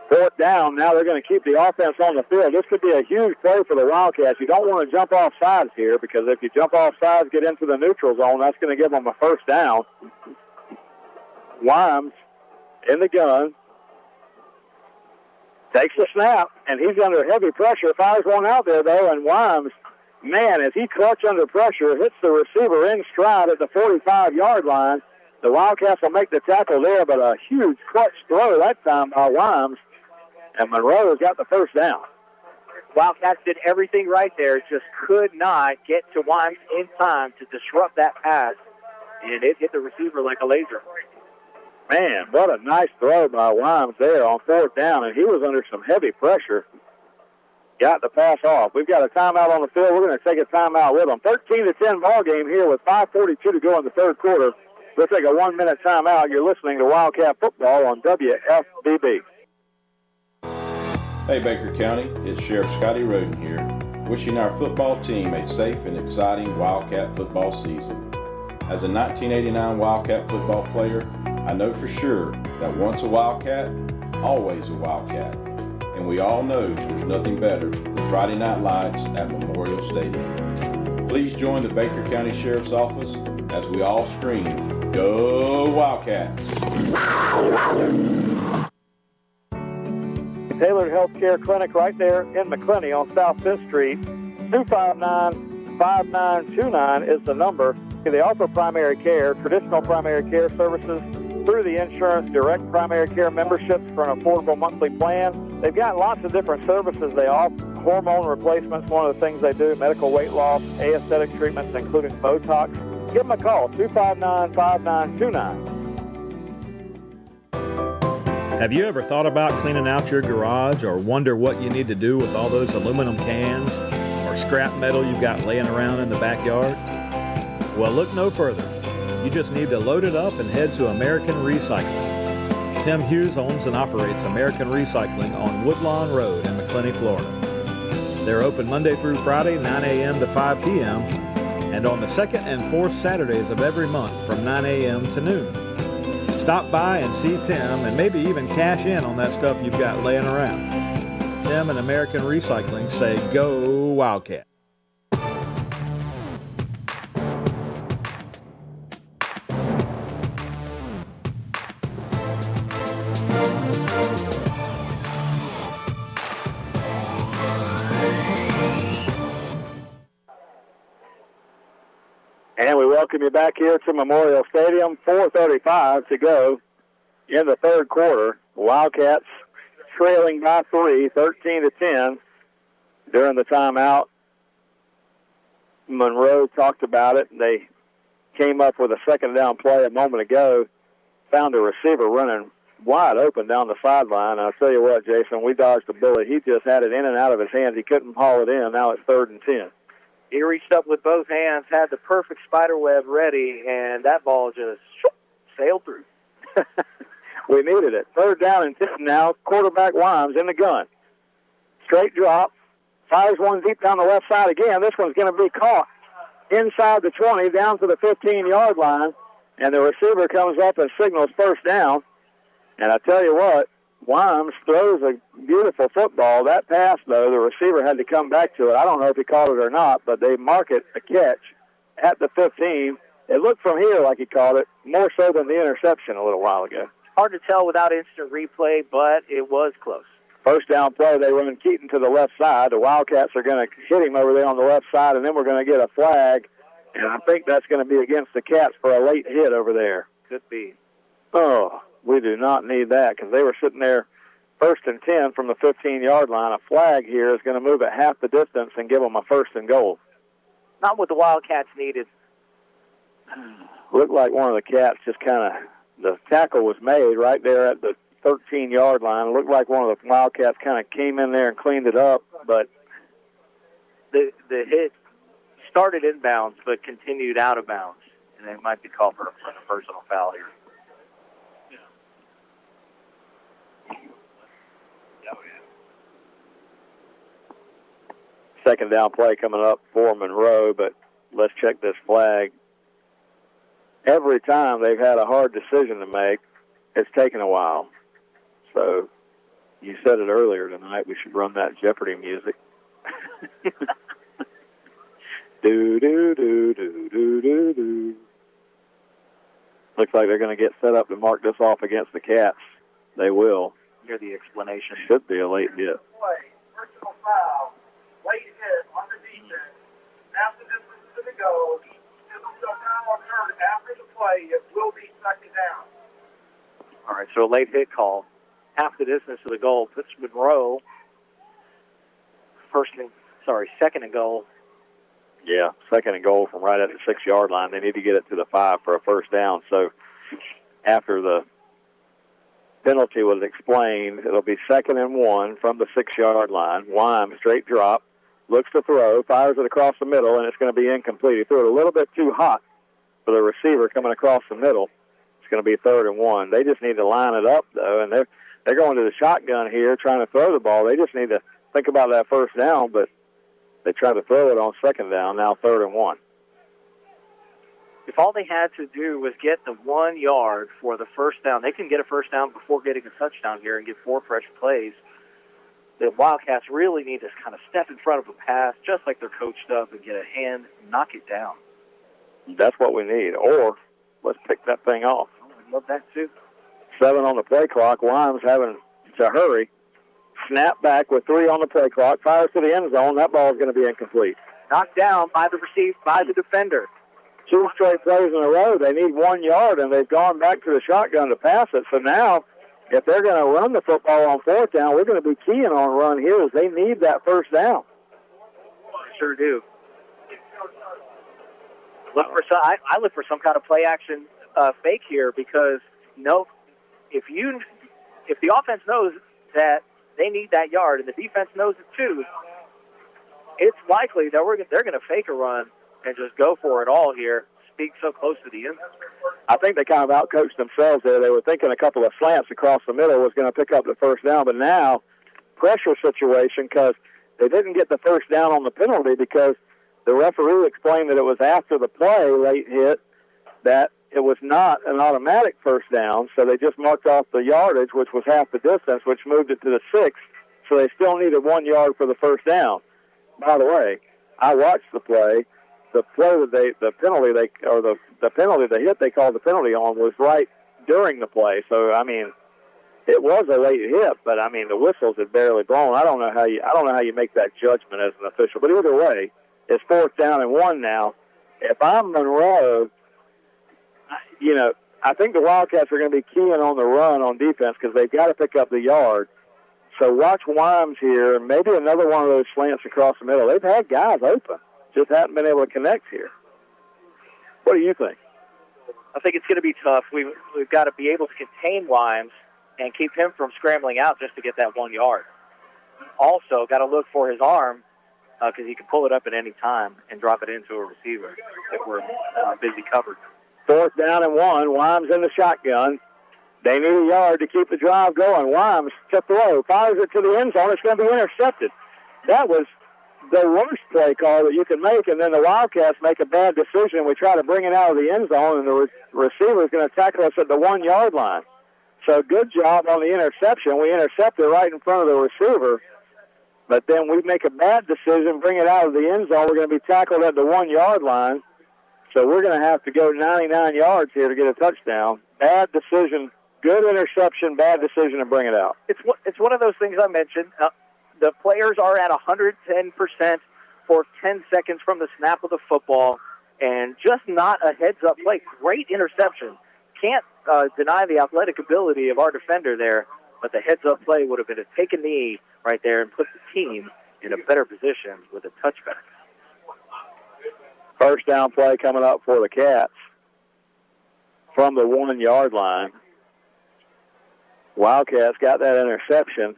4th down, now they're going to keep the offense on the field. This could be a huge play for the Wildcats. You don't want to jump off sides here, because if you jump off sides, get into the neutral zone, that's going to give them a 1st down. Wimes in the gun. Takes the snap, and he's under heavy pressure. Fires one out there, though, and Wimes, man, as he clutch under pressure, hits the receiver in stride at the 45-yard line. The Wildcats will make the tackle there, but a huge clutch throw that time by Wimes, and Monroe has got the 1st down. Wildcats did everything right there, just could not get to Wimes in time to disrupt that pass, and it hit the receiver like a laser. Man, what a nice throw by Wimes there on 4th down, and he was under some heavy pressure. Got the pass off. We've got a timeout on the field. We're going to take a timeout with them. 13-10 ball game here with 5:42 to go in the third quarter. We'll take a 1-minute timeout. You're listening to Wildcat Football on WFBB. Hey Baker County, it's Sheriff Scotty Roden here, wishing our football team a safe and exciting Wildcat football season. As a 1989 Wildcat football player, I know for sure that once a Wildcat, always a Wildcat. And we all know there's nothing better than Friday night lights at Memorial Stadium. Please join the Baker County Sheriff's Office as we all scream, "Go Wildcats!" Tailored Healthcare Clinic right there in McClenny on South 5th Street. 259-5929 is the number. They offer primary care, traditional primary care services through the insurance, direct primary care memberships for an affordable monthly plan. They've got lots of different services they offer. Hormone replacements, one of the things they do, medical weight loss, aesthetic treatments, including Botox. Give them a call, 259-5929. Have you ever thought about cleaning out your garage or wonder what you need to do with all those aluminum cans or scrap metal you've got laying around in the backyard? Well, look no further. You just need to load it up and head to American Recycling. Tim Hughes owns and operates American Recycling on Woodlawn Road in McClenny, Florida. They're open Monday through Friday, 9 a.m. to 5 p.m., and on the second and fourth Saturdays of every month from 9 a.m. to noon. Stop by and see Tim and maybe even cash in on that stuff you've got laying around. Tim and American Recycling say, "Go Wildcat." And we welcome you back here to Memorial Stadium. 4:35 to go in the third quarter. Wildcats trailing by 3, 13-10 during the timeout. Monroe talked about it. They came up with a second down play a moment ago, found a receiver running wide open down the sideline. And I'll tell you what, Jason, we dodged a bullet. He just had it in and out of his hands. He couldn't haul it in. Now it's 3rd and 10. He reached up with both hands, had the perfect spider web ready, and that ball just sailed through. We needed it. 3rd down and 10 now. Quarterback Wimes in the gun. Straight drop. Fires one deep down the left side again. This one's going to be caught inside the 20, down to the 15-yard line. And the receiver comes up and signals first down. And I tell you what, Wimes throws a beautiful football. That pass, though, the receiver had to come back to it. I don't know if he caught it or not, but they mark it a catch at the 15. It looked from here like he caught it, more so than the interception a little while ago. Hard to tell without instant replay, but it was close. First down play, they run Keaton to the left side. The Wildcats are going to hit him over there on the left side, and then we're going to get a flag, and I think that's going to be against the Cats for a late hit over there. Could be. Oh, we do not need that because they were sitting there 1st and 10 from the 15-yard line. A flag here is going to move it half the distance and give them a 1st and goal. Not what the Wildcats needed. Looked like one of the Cats just kind of, the tackle was made right there at the 13-yard line. It looked like one of the Wildcats kind of came in there and cleaned it up, but the hit started inbounds but continued out of bounds, and they might be called for a personal foul here. Second down play coming up for Monroe, but let's check this flag. Every time they've had a hard decision to make, it's taken a while. So you said it earlier tonight, we should run that Jeopardy music. Do, do, do, do, do, do, do. Looks like they're going to get set up to mark this off against the Cats. They will. Hear the explanation. Should be a late hit. Play, personal foul, late hit on the defense. After this is to the goal, if the foul occurred after the play, it will be 2nd down. All right, so a late hit call. Half the distance to the goal puts Monroe 2nd and goal. Yeah, 2nd and goal from right at the 6-yard line. They need to get it to the 5 for a 1st down. So after the penalty was explained, it'll be 2nd and 1 from the 6-yard line. Wime, straight drop, looks to throw, fires it across the middle, and it's going to be incomplete. He threw it a little bit too hot for the receiver coming across the middle. It's going to be 3rd and 1. They just need to line it up, though, and they're going to the shotgun here trying to throw the ball. They just need to think about that 1st down, but they try to throw it on 2nd down, now 3rd and 1. If all they had to do was get the 1 yard for the 1st down, they can get a 1st down before getting a touchdown here and get 4 fresh plays. The Wildcats really need to kind of step in front of a pass, just like they're coached up, and get a hand, knock it down. That's what we need. Or let's pick that thing off. I love that, too. 7 on the play clock. Wimes having to hurry. Snap back with 3 on the play clock. Fires to the end zone. That ball is going to be incomplete. Knocked down by the defender. 2 straight plays in a row. They need 1 yard, and they've gone back to the shotgun to pass it. So now, if they're going to run the football on 4th down, we're going to be keying on run here as they need that 1st down. Sure do. I look for some kind of play action fake here because if the offense knows that they need that yard and the defense knows it too, it's likely that they're going to fake a run and just go for it all here, speak so close to the end. I think they kind of outcoached themselves there. They were thinking a couple of slants across the middle was going to pick up the 1st down, but now pressure situation because they didn't get the 1st down on the penalty because the referee explained that it was after the play, late hit, that it was not an automatic 1st down, so they just marked off the yardage, which was half the distance, which moved it to the 6, so they still needed 1 yard for the 1st down. By the way, I watched the play. The play that the hit they called the penalty on was right during the play. So I mean, it was a late hit, but I mean the whistles had barely blown. I don't know how you make that judgment as an official. But either way, it's 4th down and 1 now. If I'm Monroe, I think the Wildcats are going to be keying on the run on defense because they've got to pick up the yard. So watch Wimes here, maybe another one of those slants across the middle. They've had guys open. Just haven't been able to connect here. What do you think? I think it's going to be tough. We've got to be able to contain Wimes and keep him from scrambling out just to get that 1 yard. Also, got to look for his arm because he can pull it up at any time and drop it into a receiver if we're busy covered. 4th down and 1. Wimes in the shotgun. They need a yard to keep the drive going. Wimes tipped away, fires it to the end zone. It's going to be intercepted. That was the worst play call that you can make, and then the Wildcats make a bad decision. We try to bring it out of the end zone, and the receiver is going to tackle us at the 1 yard line. So good job on the interception. We intercept it right in front of the receiver, but then we make a bad decision, bring it out of the end zone. We're going to be tackled at the 1 yard line, so we're going to have to go 99 yards here to get a touchdown. Bad decision, good interception, bad decision to bring it out. It's one of those things I mentioned. The players are at 110% for 10 seconds from the snap of the football, and just not a heads-up play. Great interception. Can't deny the athletic ability of our defender there, but the heads-up play would have been a take a knee right there and put the team in a better position with a touchback. First down play coming up for the Cats from the 1 yard line. Wildcats got that interception.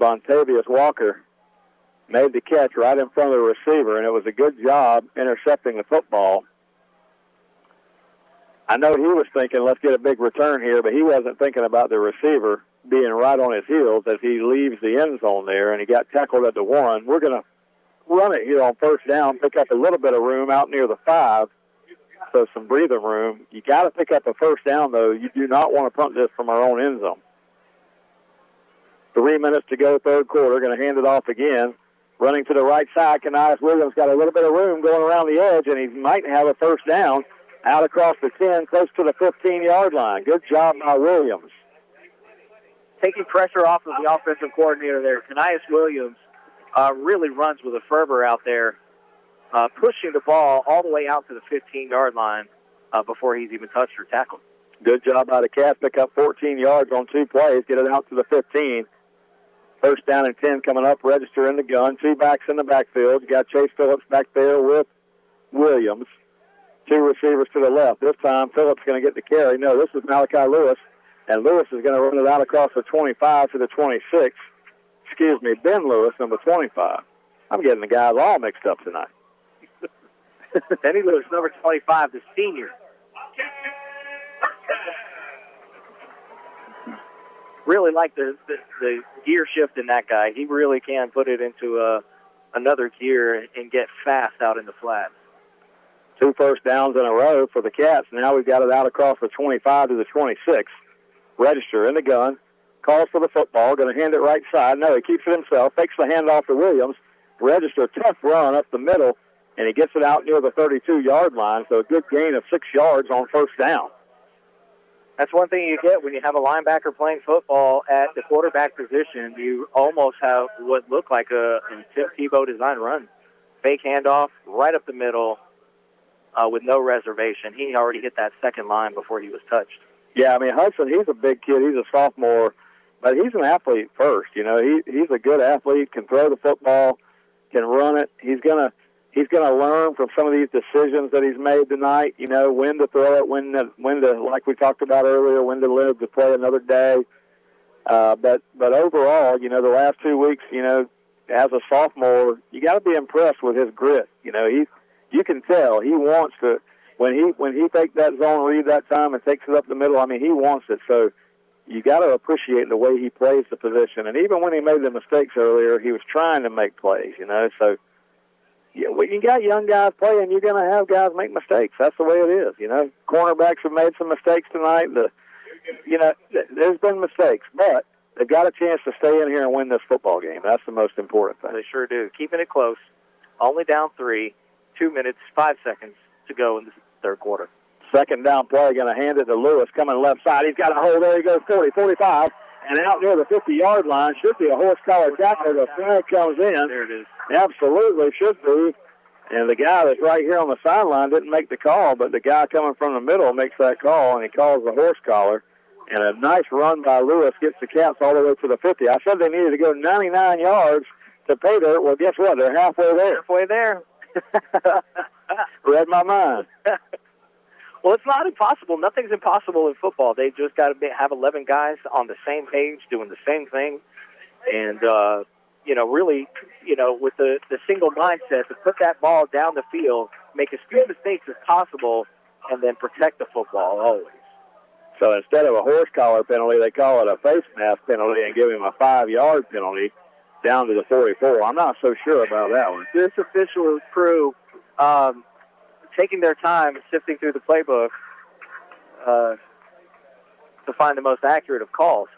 Bontavious Walker made the catch right in front of the receiver, and it was a good job intercepting the football. I know he was thinking, let's get a big return here, but he wasn't thinking about the receiver being right on his heels as he leaves the end zone there, and he got tackled at the 1. We're going to run it here on first down, pick up a little bit of room out near the 5, so some breathing room. You got to pick up a first down, though. You do not want to punt this from our own end zone. 3 minutes to go, third quarter. Going to hand it off again. Running to the right side, Kanias Williams got a little bit of room going around the edge, and he might have a first down out across the 10, close to the 15-yard line. Good job by Williams. Taking pressure off of the offensive coordinator there. Kanias Williams really runs with a fervor out there, pushing the ball all the way out to the 15-yard line before he's even touched or tackled. Good job by the Cats. Pick up 14 yards on 2 plays, get it out to the 15. First down and 10 coming up. Register in the gun. 2 backs in the backfield. You got Chase Phillips back there with Williams. 2 receivers to the left. This time, Phillips going to get the carry. No, this is Malachi Lewis, and Lewis is going to run it out across the 25 to the 26. Excuse me, Ben Lewis, number 25. I'm getting the guys all mixed up tonight. Benny Lewis, number 25, the senior. Really like the gear shift in that guy. He really can put it into another gear and get fast out in the flats. 2 first downs in a row for the Cats. Now we've got it out across the 25 to the 26. Register in the gun. Calls for the football. Going to hand it right side. No, he keeps it himself. Takes the handoff to Williams. Register, tough run up the middle, and he gets it out near the 32-yard line. So a good gain of 6 yards on first down. That's one thing you get when you have a linebacker playing football at the quarterback position. You almost have what looked like a Tim Tebow design run. Fake handoff right up the middle with no reservation. He already hit that second line before he was touched. Yeah, I mean, Hudson, he's a big kid. He's a sophomore, but he's an athlete first. You know, he's a good athlete, can throw the football, can run it. He's gonna learn from some of these decisions that he's made tonight, you know, when to throw it, when to, like we talked about earlier, when to live to play another day. But overall, you know, the last 2 weeks, you know, as a sophomore, you got to be impressed with his grit. You know, you can tell he wants to, when he takes that zone read that time and takes it up the middle, I mean, he wants it. So you got to appreciate the way he plays the position. And even when he made the mistakes earlier, he was trying to make plays, you know, so. Yeah, when you got young guys playing, you're going to have guys make mistakes. That's the way it is, you know. Cornerbacks have made some mistakes tonight. There's been mistakes, but they've got a chance to stay in here and win this football game. That's the most important thing. They sure do. Keeping it close. Only down 3, 2 minutes, 5 seconds to go in the third quarter. Second down play, going to hand it to Lewis, coming left side. He's got a hold there. He goes 40, 45. And out near the 50-yard line, should be a horse collar tackle. The flag comes in. There it is. Absolutely should be. And the guy that's right here on the sideline didn't make the call, but the guy coming from the middle makes that call, and he calls the horse collar. And a nice run by Lewis gets the Cats all the way to the 50. I said they needed to go 99 yards to pay dirt. Well, guess what? They're halfway there. Halfway there. Read my mind. Well, it's not impossible. Nothing's impossible in football. They just got to have 11 guys on the same page doing the same thing. And, really, with the single mindset to put that ball down the field, make as few mistakes as possible, and then protect the football always. So instead of a horse collar penalty, they call it a face mask penalty and give him a 5-yard penalty down to the 44. I'm not so sure about that one. This official crew taking their time sifting through the playbook to find the most accurate of calls.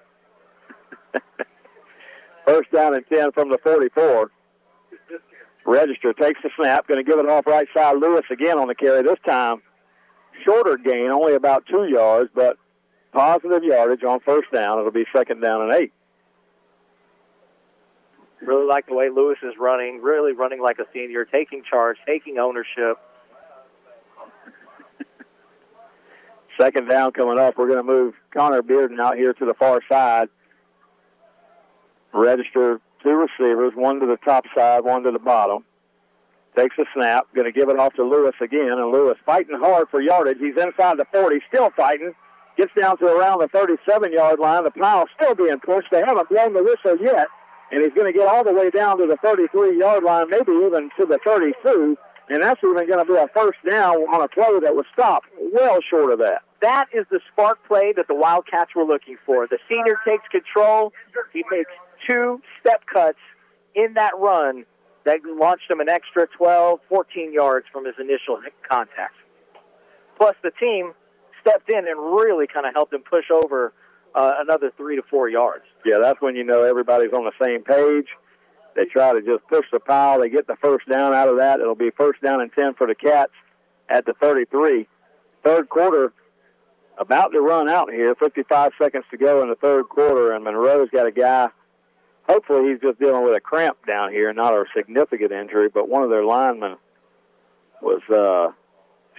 First down and 10 from the 44. Register takes the snap, going to give it off right side. Lewis again on the carry. This time, shorter gain, only about 2 yards, but positive yardage on first down. It'll be second down and 8. Really like the way Lewis is running, really running like a senior, taking charge, taking ownership. Second down coming up. We're going to move Connor Bearden out here to the far side. Register 2 receivers, one to the top side, one to the bottom. Takes a snap, going to give it off to Lewis again, and Lewis fighting hard for yardage. He's inside the 40, still fighting. Gets down to around the 37-yard line. The pile still being pushed. They haven't blown the whistle yet, and he's going to get all the way down to the 33-yard line, maybe even to the 32, and that's even going to be a first down on a play that was stopped well short of that. That is the spark play that the Wildcats were looking for. The senior takes control. He makes 2 step cuts in that run that launched him an extra 12, 14 yards from his initial contact. Plus, the team stepped in and really kind of helped him push over another 3 to 4 yards. Yeah, that's when you know everybody's on the same page. They try to just push the pile. They get the first down out of that. It'll be first down and 10 for the Cats at the 33. Third quarter about to run out here. 55 seconds to go in the third quarter, and Monroe's got a guy. Hopefully he's just dealing with a cramp down here, not a significant injury, but one of their linemen was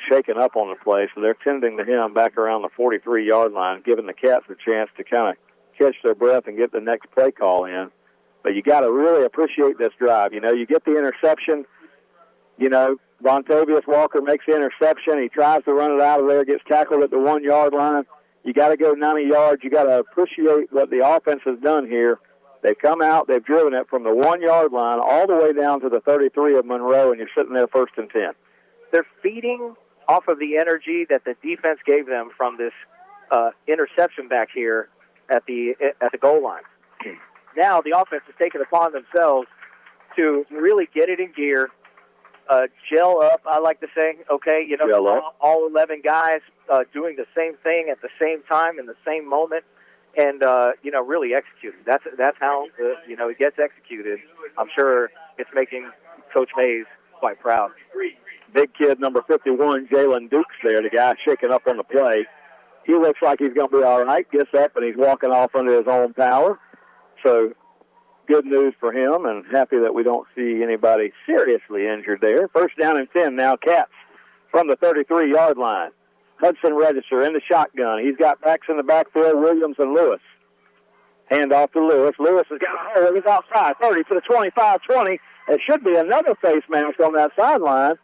shaken up on the play, so they're tending to him back around the 43-yard line, giving the Cats a chance to kind of catch their breath and get the next play call in. But you got to really appreciate this drive. You know, you get the interception. You know, Vontavious Walker makes the interception. He tries to run it out of there, gets tackled at the 1-yard line. You got to go 90 yards. You got to appreciate what the offense has done here. They've come out, they've driven it from the 1-yard line all the way down to the 33 of Monroe, and you're sitting there first and 10. They're feeding off of the energy that the defense gave them from this interception back here at the goal line. Now the offense has taken upon themselves to really get it in gear, gel up, I like to say, okay? You know, all 11 guys doing the same thing at the same time in the same moment. And, you know, really executing. That's how, you know, it gets executed. I'm sure it's making Coach Mays quite proud. Big kid, number 51, Jalen Dukes there, the guy shaking up on the play. He looks like he's going to be all right. Gets up, and he's walking off under his own power. So good news for him, and happy that we don't see anybody seriously injured there. First down and 10 now, Cats from the 33-yard line. Hudson Register in the shotgun. He's got backs in the backfield, Williams and Lewis. Hand off to Lewis. Lewis has got a hole. He's outside, 30 to the 25-20. There should be another face mask on that sideline,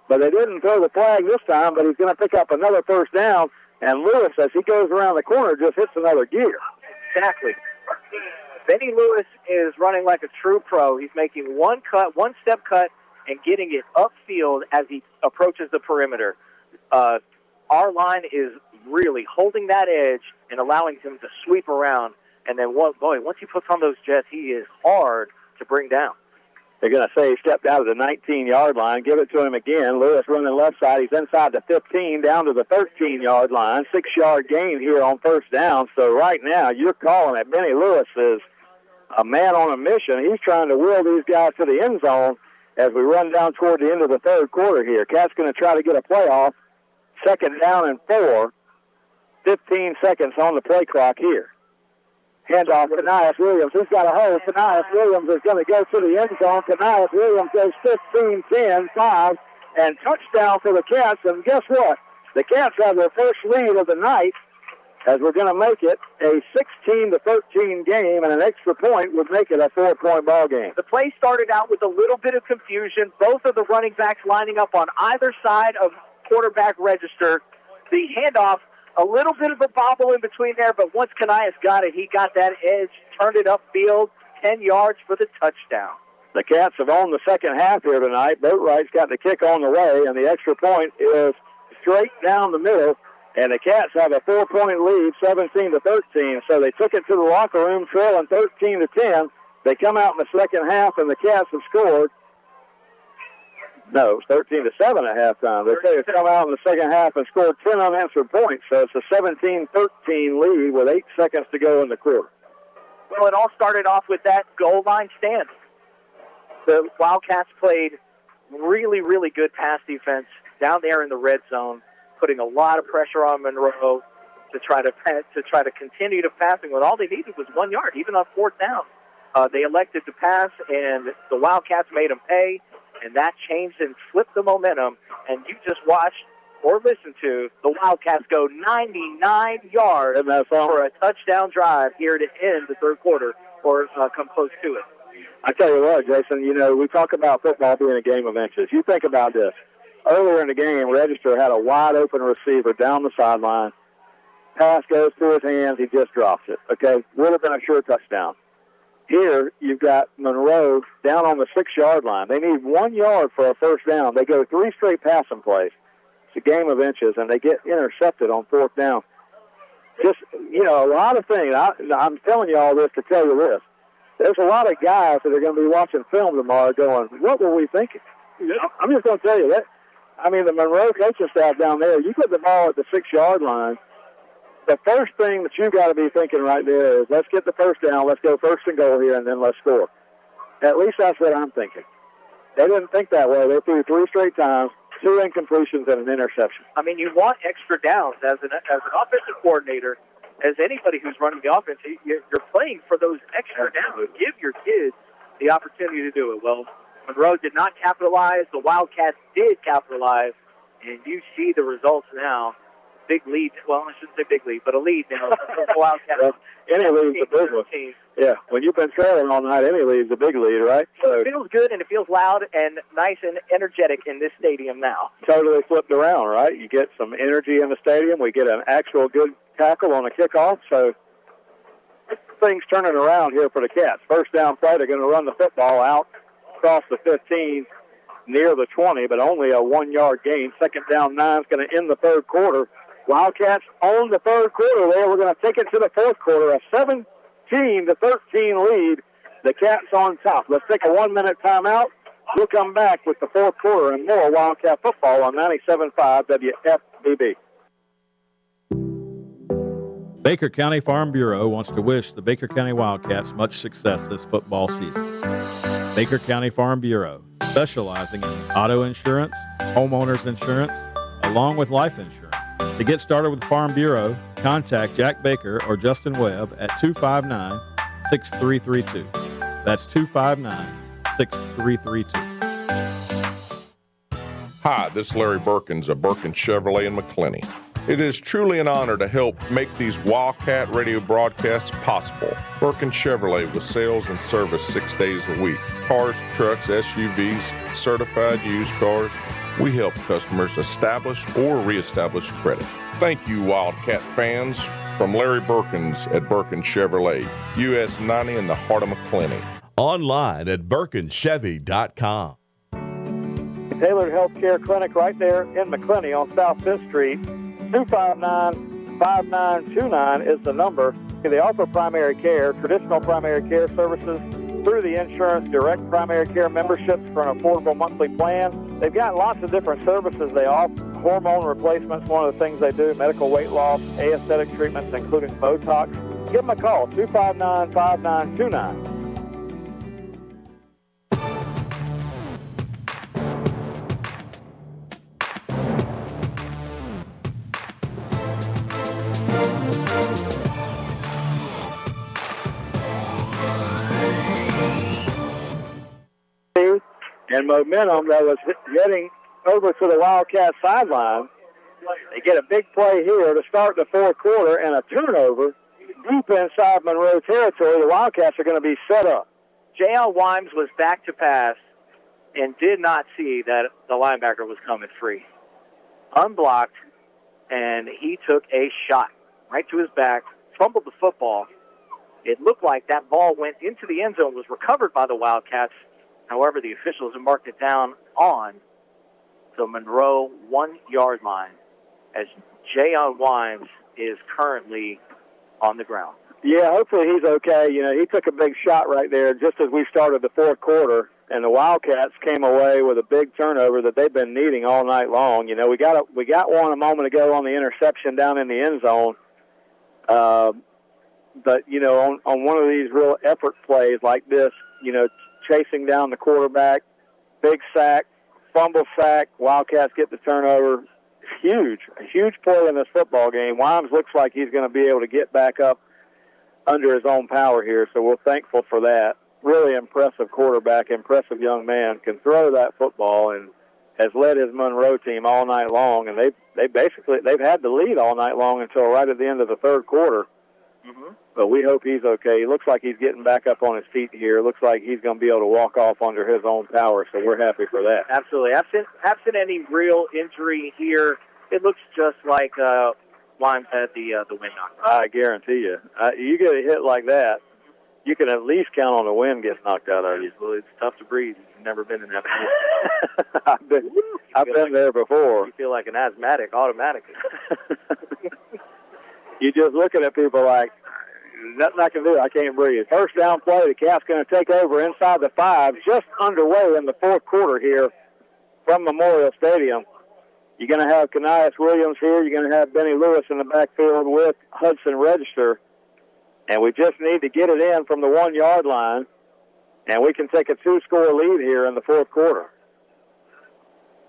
but they didn't throw the flag this time, but he's going to pick up another first down, and Lewis, as he goes around the corner, just hits another gear. Exactly. Benny Lewis is running like a true pro. He's making one step cut, and getting it upfield as he approaches the perimeter. Our line is really holding that edge and allowing him to sweep around. And then, once he puts on those jets, he is hard to bring down. They're going to say he stepped out of the 19-yard line. Give it to him again. Lewis running left side. He's inside the 15, down to the 13-yard line. 6-yard gain here on first down. So right now, you're calling it. Benny Lewis is a man on a mission. He's trying to wheel these guys to the end zone as we run down toward the end of the third quarter here. Cat's going to try to get a playoff. Second down and 4. 15 seconds on the play clock here. Handoff to Kanias Williams. He's got a hole. Kanias Williams is going to go to the end zone. Kanias Williams goes 15, 10, 5, and touchdown for the Cats. And guess what? The Cats have their first lead of the night, as we're going to make it a 16-13 game, and an extra point would make it a 4-point ball game. The play started out with a little bit of confusion. Both of the running backs lining up on either side of quarterback Register. The handoff, a little bit of a bobble in between there, but once Kanias got it, he got that edge, turned it upfield, 10 yards for the touchdown. The Cats have owned the second half here tonight. Boatwright's got the kick on the way, and the extra point is straight down the middle And the Cats have a 4-point lead, 17-13. So they took it to the locker room, trailing 13-10. They come out in the second half, and the Cats have scored. No, 13-7 at halftime. They come out in the second half and scored 10 unanswered points. So it's a 17-13 lead with 8 seconds to go in the quarter. Well, it all started off with that goal line stand. The Wildcats played really, really good pass defense down there in the red zone, putting a lot of pressure on Monroe to try to continue to passing when all they needed was 1 yard, even on fourth down. They elected to pass, and the Wildcats made them pay, and that changed and flipped the momentum. And you just watched or listened to the Wildcats go 99 yards for a touchdown drive here to end the third quarter or come close to it. I tell you what, Jason, we talk about football being a game of inches. You think about this. Earlier in the game, Register had a wide-open receiver down the sideline. Pass goes through his hands. He just drops it. Okay? Would have been a sure touchdown. Here, you've got Monroe down on the 6-yard line. They need 1 yard for a first down. They go 3 straight passing plays. It's a game of inches, and they get intercepted on fourth down. Just, a lot of things. I'm telling you all this to tell you this. There's a lot of guys that are going to be watching film tomorrow going, what were we thinking? I'm just going to tell you that. I mean, the Monroe coaching staff down there, you put the ball at the 6-yard line, the first thing that you've got to be thinking right there is, let's get the first down, let's go first and goal here, and then let's score. At least that's what I'm thinking. They didn't think that way. They threw 3 straight times, 2 incompletions, and an interception. I mean, you want extra downs as an offensive coordinator, as anybody who's running the offense. You're playing for those extra downs. Give your kids the opportunity to do it. Well, Monroe did not capitalize. The Wildcats did capitalize, and you see the results now. Big lead. Well, I shouldn't say big lead, but a lead now. The Wildcats. Well, any lead's a big one. Yeah, when you've been trailing all night, any lead's a big lead, right? So it feels good, and it feels loud and nice and energetic in this stadium now. Totally flipped around, right? You get some energy in the stadium. We get an actual good tackle on a kickoff, so things turning around here for the Cats. First down play, they're going to run the football out across the 15 near the 20, but only a 1 yard gain. Second down 9 is going to end the third quarter. Wildcats own the third quarter there. We're going to take it to the fourth quarter, a 17-13 lead. The Cats on top. Let's take a 1-minute timeout. We'll come back with the fourth quarter and more Wildcat football on 97.5 WFBB. Baker County Farm Bureau wants to wish the Baker County Wildcats much success this football season. Baker County Farm Bureau, specializing in auto insurance, homeowners insurance, along with life insurance. To get started with Farm Bureau, contact Jack Baker or Justin Webb at 259-6332. That's 259-6332. Hi, this is Larry Birkins of Birkin Chevrolet in McClenny. It is truly an honor to help make these Wildcat radio broadcasts possible. Birkin Chevrolet with sales and service 6 days a week. Cars, trucks, SUVs, certified used cars. We help customers establish or reestablish credit. Thank you, Wildcat fans. From Larry Birkins at Birkin Chevrolet, US 90 in the heart of McClenny. Online at BirkinChevy.com. Tailored Healthcare Clinic right there in McClenny on South 5th Street. 259-5929 is the number. They offer primary care, traditional primary care services through the insurance, direct primary care memberships for an affordable monthly plan. They've got lots of different services they offer. Hormone replacements, one of the things they do, medical weight loss, aesthetic treatments, including Botox. Give them a call, 259-5929. And momentum that was heading over to the Wildcat sideline. They get a big play here to start the fourth quarter and a turnover deep inside Monroe territory. The Wildcats are going to be set up. J.L. Wimes was back to pass and did not see that the linebacker was coming free. Unblocked, and he took a shot right to his back, fumbled the football. It looked like that ball went into the end zone, was recovered by the Wildcats. However, the officials have marked it down on the Monroe 1 yard line as Jayon Wimes is currently on the ground. Yeah, hopefully he's okay. You know, he took a big shot right there just as we started the fourth quarter, and the Wildcats came away with a big turnover that they've been needing all night long. You know, we got one a moment ago on the interception down in the end zone. But, you know, on one of these real effort plays like this, you know, chasing down the quarterback, big sack, fumble sack, Wildcats get the turnover. It's huge, a huge play in this football game. Wimes looks like he's going to be able to get back up under his own power here, so we're thankful for that. Really impressive quarterback, impressive young man, can throw that football and has led his Monroe team all night long, and they've had the lead all night long until right at the end of the third quarter. Mm-hmm. But we hope he's okay. He looks like he's getting back up on his feet here. Looks like he's going to be able to walk off under his own power, so we're happy for that. Absolutely. Absent any real injury here, it looks just like Wimes had the wind knocked out. I guarantee you. You get a hit like that, you can at least count on the wind gets knocked out of you. Well, it's tough to breathe. You've never been in that position. I've been there before. You feel like an asthmatic automatically. You're just looking at people like, nothing I can do. I can't breathe. First down play. The Cats going to take over inside the 5. Just underway in the fourth quarter here from Memorial Stadium. You're going to have Kanias Williams here. You're going to have Benny Lewis in the backfield with Hudson Register. And we just need to get it in from the 1-yard line, and we can take a 2-score lead here in the fourth quarter.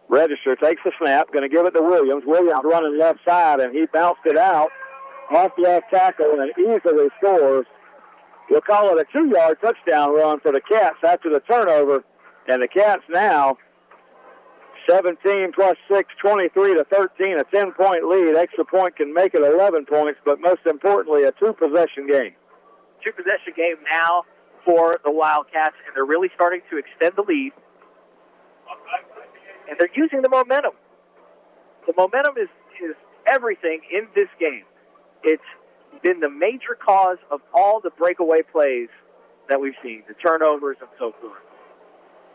Register takes the snap, going to give it to Williams. Williams running left side, and he bounced it out off left tackle and easily scores. We'll call it a 2-yard touchdown run for the Cats after the turnover, and the Cats now 17 plus 6, 23 to 13, a 10-point lead. Extra point can make it 11 points, but most importantly, a 2-possession game. 2-possession game now for the Wildcats, and they're really starting to extend the lead. And they're using the momentum. The momentum is everything in this game. It's been the major cause of all the breakaway plays that we've seen, the turnovers and so forth.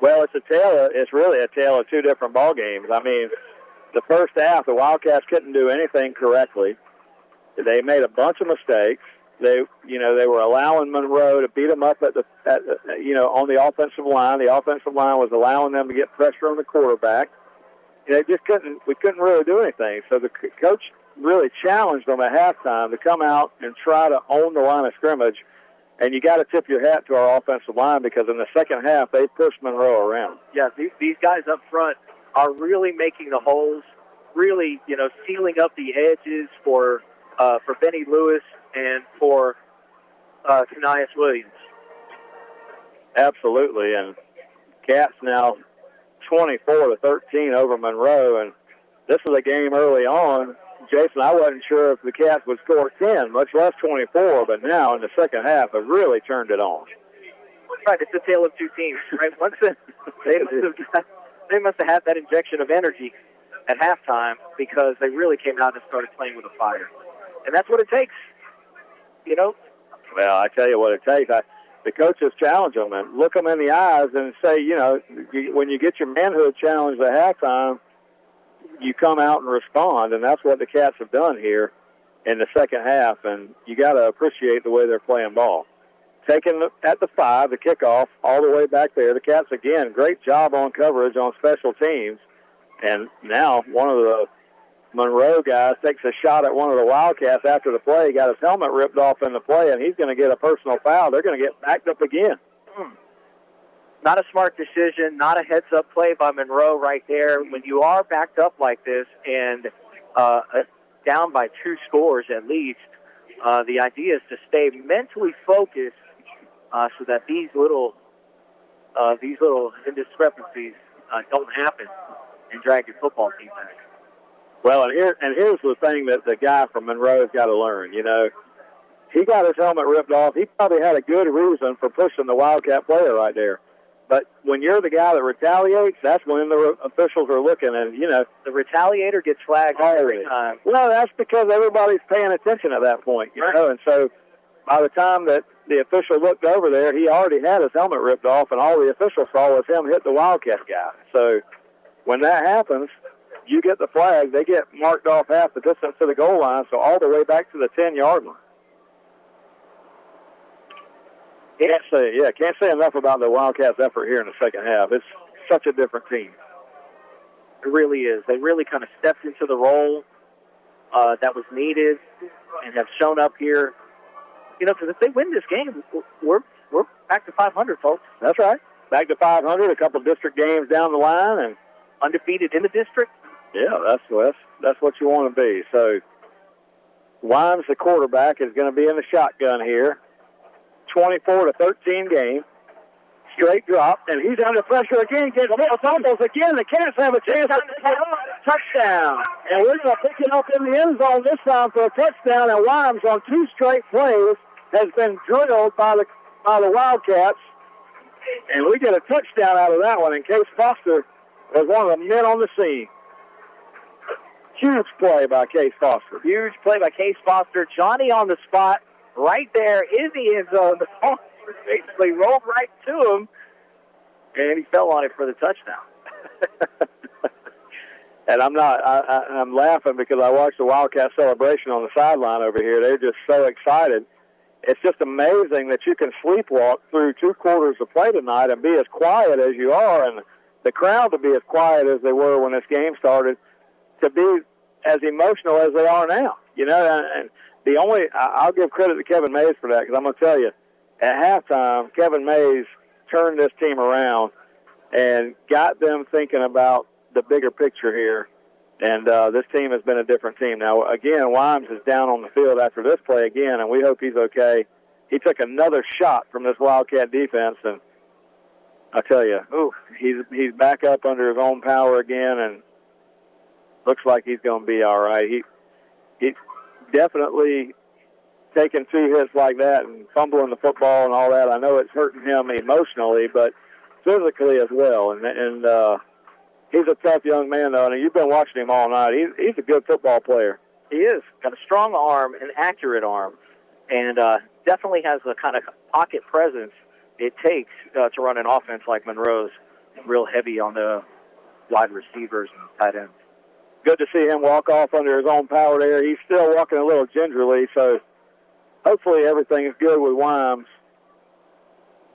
Well, it's really a tale of two different ball games. I mean, the first half, the Wildcats couldn't do anything correctly. They made a bunch of mistakes. They were allowing Monroe to beat them up on the offensive line. The offensive line was allowing them to get pressure on the quarterback. They just we couldn't really do anything. So the coach really challenged them at halftime to come out and try to own the line of scrimmage. And you got to tip your hat to our offensive line because in the second half, they pushed Monroe around. Yeah, these guys up front are really making the holes, really, sealing up the edges for Benny Lewis and for Kanias Williams. Absolutely, and Cats now 24-13 over Monroe, and this is a game early on. Jason, I wasn't sure if the Cats would score 10, much less 24, but now in the second half, have really turned it on. Right, it's a tale of two teams, right? They must have had that injection of energy at halftime because they really came out and started playing with a fire. And that's what it takes, Well, I tell you what it takes. The coaches challenge them and look them in the eyes and say, when you get your manhood challenged at halftime, you come out and respond, and that's what the Cats have done here in the second half, and you got to appreciate the way they're playing ball. Taking at the 5, the kickoff, all the way back there. The Cats, again, great job on coverage on special teams, and now one of the Monroe guys takes a shot at one of the Wildcats after the play. He got his helmet ripped off in the play, and he's going to get a personal foul. They're going to get backed up again. Not a smart decision, not a heads-up play by Monroe right there. When you are backed up like this and down by 2 scores at least, the idea is to stay mentally focused so that these little indiscrepancies don't happen and drag your football team back. Well, and here's the thing that the guy from Monroe's got to learn. He got his helmet ripped off. He probably had a good reason for pushing the Wildcat player right there. But when you're the guy that retaliates, that's when the officials are looking, and the retaliator gets flagged every time. Well, that's because everybody's paying attention at that point, and so by the time that the official looked over there, he already had his helmet ripped off, and all the official saw was him hit the Wildcat guy. So when that happens, you get the flag, they get marked off half the distance to the goal line, so all the way back to the 10-yard line. Can't say enough about the Wildcats' effort here in the second half. It's such a different team. It really is. They really kind of stepped into the role that was needed and have shown up here. You know, because if they win this game, we're back to 500, folks. That's right. Back to 500, a couple district games down the line, and undefeated in the district. Yeah, that's what you want to be. So, Wimes, the quarterback, is going to be in the shotgun here. 24-13 game. Straight drop, and he's under pressure again. Gets a little fumbles again. The Cats have a chance to touchdown. And we're going to pick it up in the end zone this time for a touchdown. And Wimes, on 2 straight plays, has been drilled by the Wildcats. And we get a touchdown out of that one. And Case Foster was one of the men on the scene. Huge play by Case Foster. Huge play by Case Foster. Johnny on the spot, right there in the end zone. The ball basically rolled right to him, and he fell on it for the touchdown. And I'm laughing because I watched the Wildcat celebration on the sideline over here. They're just so excited. It's just amazing that you can sleepwalk through 2 quarters of play tonight and be as quiet as you are, and the crowd to be as quiet as they were when this game started, to be as emotional as they are now. You know, and I'll give credit to Kevin Mays for that, because I'm going to tell you, at halftime, Kevin Mays turned this team around and got them thinking about the bigger picture here. And this team has been a different team. Now, again, Wimes is down on the field after this play again, and we hope he's okay. He took another shot from this Wildcat defense, and I tell you, he's back up under his own power again, and looks like he's going to be all right. He's definitely taking 2 hits like that and fumbling the football and all that. I know it's hurting him emotionally, but physically as well. And he's a tough young man, though, and you've been watching him all night. He's a good football player. He is. Got a strong arm, an accurate arm, and definitely has the kind of pocket presence it takes to run an offense like Monroe's, real heavy on the wide receivers and tight ends. Good to see him walk off under his own power there. He's still walking a little gingerly, so hopefully everything is good with Wimes.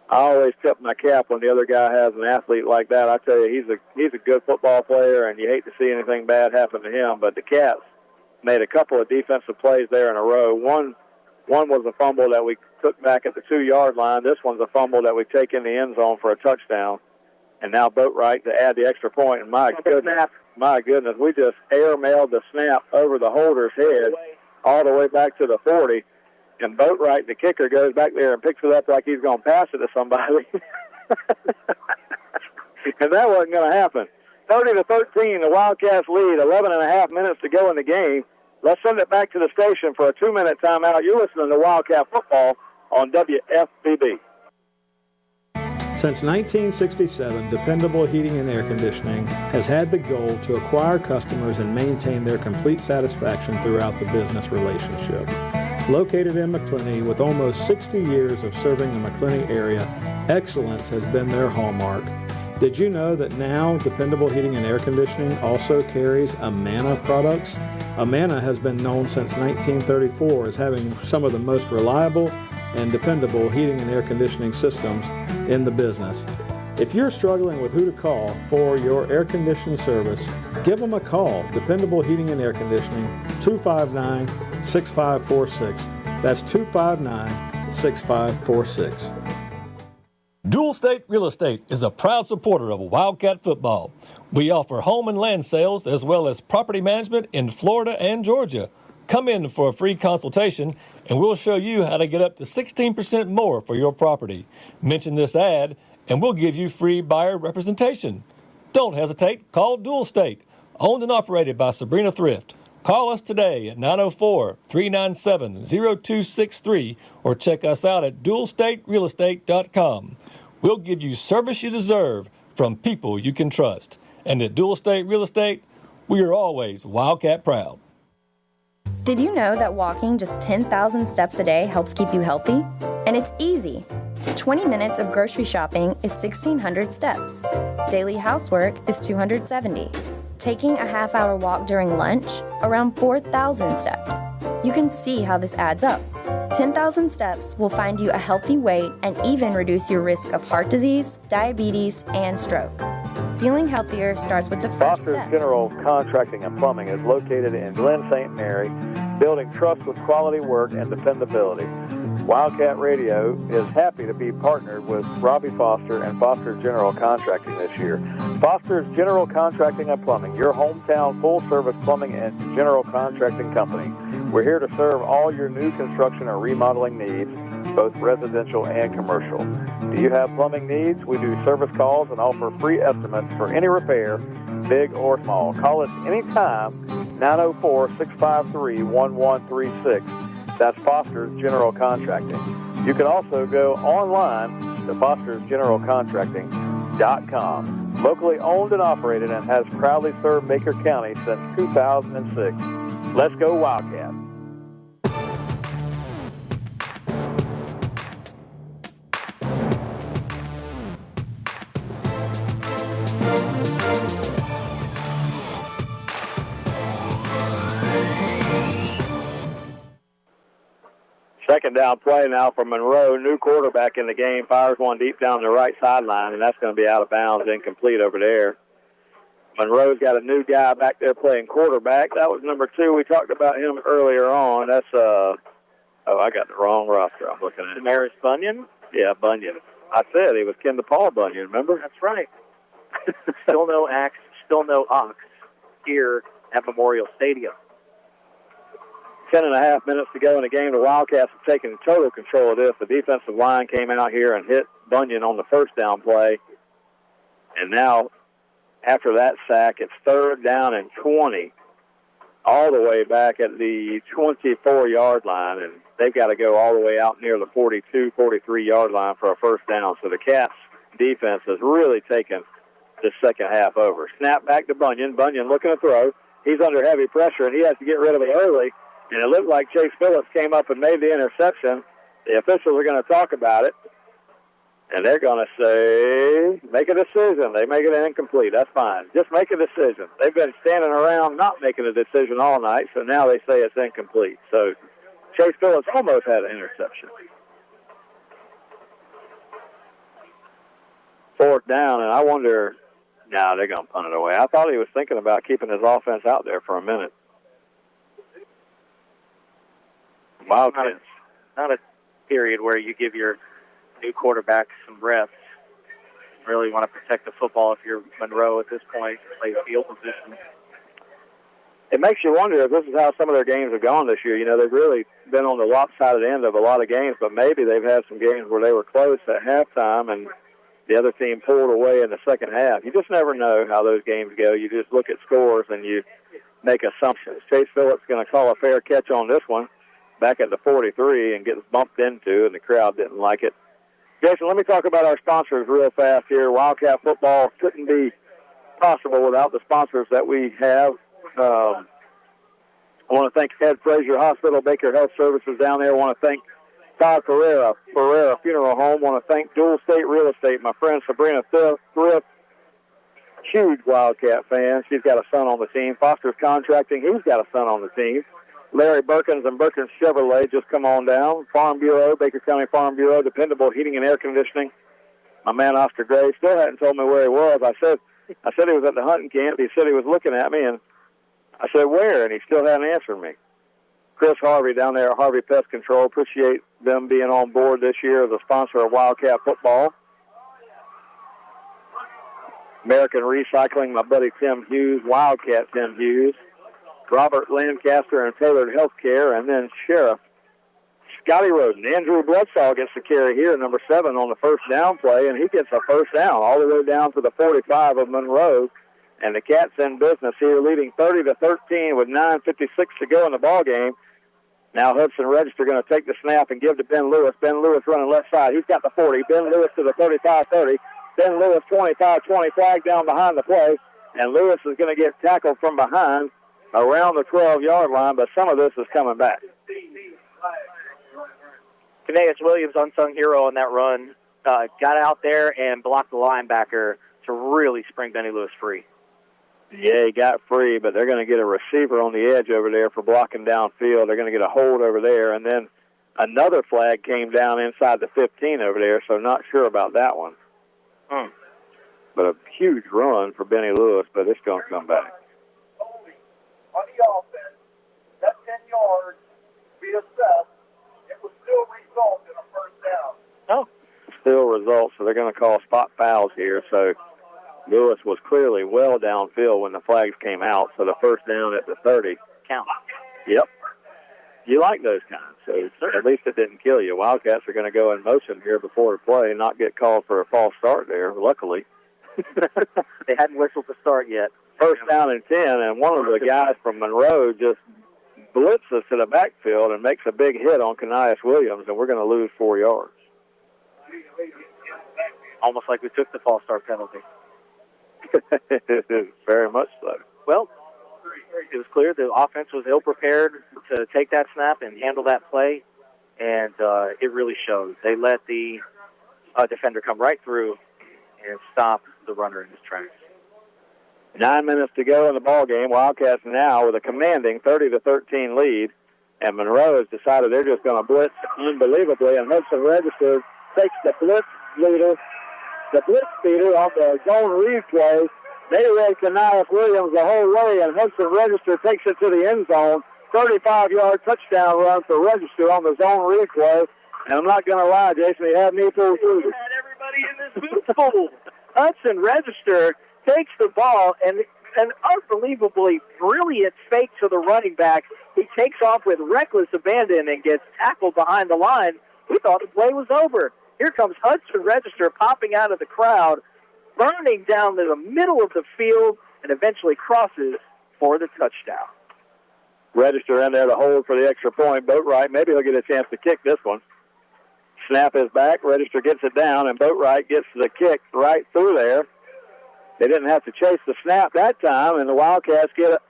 I always tip my cap when the other guy has an athlete like that. I tell you, he's a good football player, and you hate to see anything bad happen to him. But the Cats made a couple of defensive plays there in a row. One was a fumble that we took back at the 2-yard line. This one's a fumble that we take in the end zone for a touchdown. And now Boatwright to add the extra point. And my goodness, we just air-mailed the snap over the holder's head all the way back to the 40. And Boatwright, the kicker, goes back there and picks it up like he's going to pass it to somebody. And that wasn't going to happen. 30-13, the Wildcats lead, 11.5 minutes to go in the game. Let's send it back to the station for a 2-minute timeout. You're listening to Wildcat Football on WFBB. Since 1967, Dependable Heating and Air Conditioning has had the goal to acquire customers and maintain their complete satisfaction throughout the business relationship. Located in McClenny with almost 60 years of serving the McClenny area, excellence has been their hallmark. Did you know that now Dependable Heating and Air Conditioning also carries Amana products? Amana has been known since 1934 as having some of the most reliable and dependable heating and air conditioning systems in the business. If you're struggling with who to call for your air conditioning service, give them a call. Dependable Heating and Air Conditioning, 259-6546. That's 259-6546. Dual State Real Estate is a proud supporter of Wildcat football. We offer home and land sales as well as property management in Florida and Georgia. Come in for a free consultation and we'll show you how to get up to 16% more for your property. Mention this ad and we'll give you free buyer representation. Don't hesitate. Call Dual State, owned and operated by Sabrina Thrift. Call us today at 904-397-0263 or check us out at dualstaterealestate.com. We'll give you service you deserve from people you can trust. And at Dual State Real Estate, we are always Wildcat proud. Did you know that walking just 10,000 steps a day helps keep you healthy? And it's easy. 20 minutes of grocery shopping is 1,600 steps. Daily housework is 270. Taking a half-hour walk during lunch, around 4,000 steps. You can see how this adds up. 10,000 steps will find you a healthy weight and even reduce your risk of heart disease, diabetes, and stroke. Feeling healthier starts with the first Foster's step. General Contracting and Plumbing is located in Glen St. Mary, building trust with quality work and dependability. Wildcat Radio is happy to be partnered with Robbie Foster and Foster's General Contracting this year. Foster's General Contracting and Plumbing, your hometown full-service plumbing and general contracting company. We're here to serve all your new construction or remodeling needs, both residential and commercial. Do you have plumbing needs? We do service calls and offer free estimates for any repair, big or small. Call us anytime, 904-653-1136. That's Foster's General Contracting. You can also go online to fostersgeneralcontracting.com. Locally owned and operated and has proudly served Baker County since 2006. Let's go Wildcats. Second down play now for Monroe. New quarterback in the game. Fires one deep down the right sideline, and that's going to be out of bounds, incomplete over there. Monroe's got a new guy back there playing quarterback. That was number 2. We talked about him earlier on. That's, I got the wrong roster I'm looking at. Damaris Bunyan? Yeah, Bunyan. I said he was Ken DePaul Bunyan, remember? That's right. Still no axe, still no ox here at Memorial Stadium. 10.5 minutes to go in the game. The Wildcats have taken total control of this. The defensive line came out here and hit Bunyan on the first down play. And now, after that sack, it's 3rd down and 20, all the way back at the 24-yard line. And they've got to go all the way out near the 42, 43-yard line for a first down. So the Cats defense has really taken the second half over. Snap back to Bunyan. Bunyan looking to throw. He's under heavy pressure, and he has to get rid of it early. And it looked like Chase Phillips came up and made the interception. The officials are going to talk about it. And they're going to say, make a decision. They make it incomplete. That's fine. Just make a decision. They've been standing around not making a decision all night, so now they say it's incomplete. So Chase Phillips almost had an interception. 4th down, and I wonder, no, they're going to punt it away. I thought he was thinking about keeping his offense out there for a minute. Wildcats. Not a period where you give your new quarterback some reps. You really want to protect the football if you're Monroe at this point, play field position. It makes you wonder if this is how some of their games have gone this year. You know, they've really been on the lopsided end of a lot of games, but maybe they've had some games where they were close at halftime and the other team pulled away in the second half. You just never know how those games go. You just look at scores and you make assumptions. Chase Phillips going to call a fair catch on this one, back at the 43, and gets bumped into, and the crowd didn't like it. Jason, let me talk about our sponsors real fast here. Wildcat football couldn't be possible without the sponsors that we have. I want to thank Ed Frazier Hospital, Baker Health Services down there. I want to thank Todd Ferreira Funeral Home. I want to thank Dual State Real Estate, my friend Sabrina Thrift, huge Wildcat fan. She's got a son on the team. Foster's Contracting, he's got a son on the team. Larry Berkins and Berkins Chevrolet, just come on down. Farm Bureau, Baker County Farm Bureau, dependable heating and air conditioning. My man Oscar Gray still hadn't told me where he was. I said he was at the hunting camp. He said he was looking at me, and I said, where? And he still hadn't answered me. Chris Harvey down there at Harvey Pest Control. Appreciate them being on board this year as a sponsor of Wildcat football. American Recycling, my buddy Tim Hughes, Wildcat Tim Hughes. Robert Lancaster and Tailored Healthcare, and then Sheriff Scotty Roden. Andrew Bloodsaw gets the carry here, number 7 on the first down play, and he gets a first down all the way down to the 45 of Monroe. And the Cats in business here, leading 30-13 with 9:56 to go in the ball game. Now Hudson Register going to take the snap and give to Ben Lewis. Ben Lewis running left side. He's got the 40. Ben Lewis to the 35-30. Ben Lewis 25-20, flag down behind the play, and Lewis is going to get tackled from behind around the 12-yard line, but some of this is coming back. Kanaeus Williams, unsung hero on that run, got out there and blocked the linebacker to really spring Benny Lewis free. Yeah, he got free, but they're going to get a receiver on the edge over there for blocking downfield. They're going to get a hold over there, and then another flag came down inside the 15 over there, so not sure about that one. But a huge run for Benny Lewis, but it's going to come back. On the offense, that 10 yards we assessed, it was still result in a first down. Oh. Still results, so they're going to call spot fouls here. So Lewis was clearly well downfield when the flags came out, so the first down at the 30. Count. Yep. You like those kinds, so at least it didn't kill you. Wildcats are going to go in motion here before the play and not get called for a false start there, luckily. They hadn't whistled to start yet. First down and 10, and one of the guys from Monroe just blitzes to the backfield and makes a big hit on Kanias Williams, and we're going to lose 4 yards. Almost like we took the false start penalty. Very much so. Well, it was clear the offense was ill-prepared to take that snap and handle that play, and it really showed. They let the defender come right through and stop the runner in his tracks. 9 minutes to go in the ball game. Wildcats now with a commanding 30-13 lead, and Monroe has decided they're just going to blitz unbelievably, and Hudson Register takes the blitz leader, the blitz leader on the zone read play. They read Kanias Williams the whole way, and Hudson Register takes it to the end zone. 35-yard touchdown run for Register on the zone read play. And I'm not going to lie, Jason, he had me fooled too. Had everybody in this booth fooled. Hudson Register takes the ball, and an unbelievably brilliant fake to the running back. He takes off with reckless abandon and gets tackled behind the line. We thought the play was over. Here comes Hudson Register popping out of the crowd, burning down to the middle of the field, and eventually crosses for the touchdown. Register in there to hold for the extra point. Boatwright, maybe he'll get a chance to kick this one. Snap is back. Register gets it down, and Boatwright gets the kick right through there. They didn't have to chase the snap that time, and the Wildcats get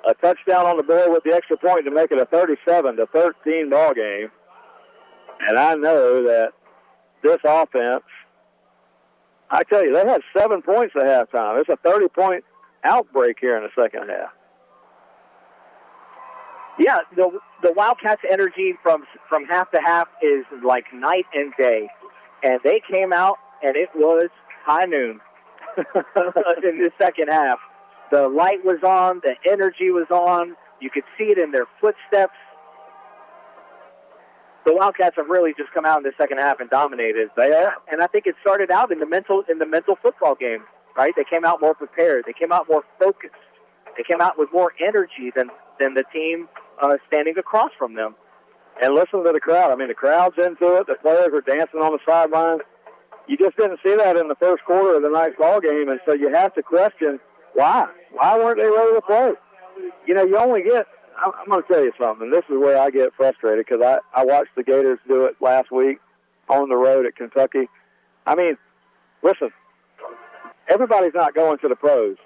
a touchdown on the board with the extra point to make it a 37-13 ball game. And I know that this offense, I tell you, they had 7 points at halftime. It's a 30-point outbreak here in the second half. Yeah, the Wildcats' energy from half to half is like night and day. And they came out, and it was high noon in the second half. The light was on. The energy was on. You could see it in their footsteps. The Wildcats have really just come out in the second half and dominated. They have. And I think it started out in the mental football game, right? They came out more prepared. They came out more focused. They came out with more energy than the team standing across from them. And listen to the crowd. I mean, the crowd's into it. The players are dancing on the sidelines. You just didn't see that in the first quarter of the night's ball game, and so you have to question why. Why weren't they ready to play? You know, you only get – I'm going to tell you something. This is where I get frustrated because I watched the Gators do it last week on the road at Kentucky. I mean, listen, everybody's not going to the pros,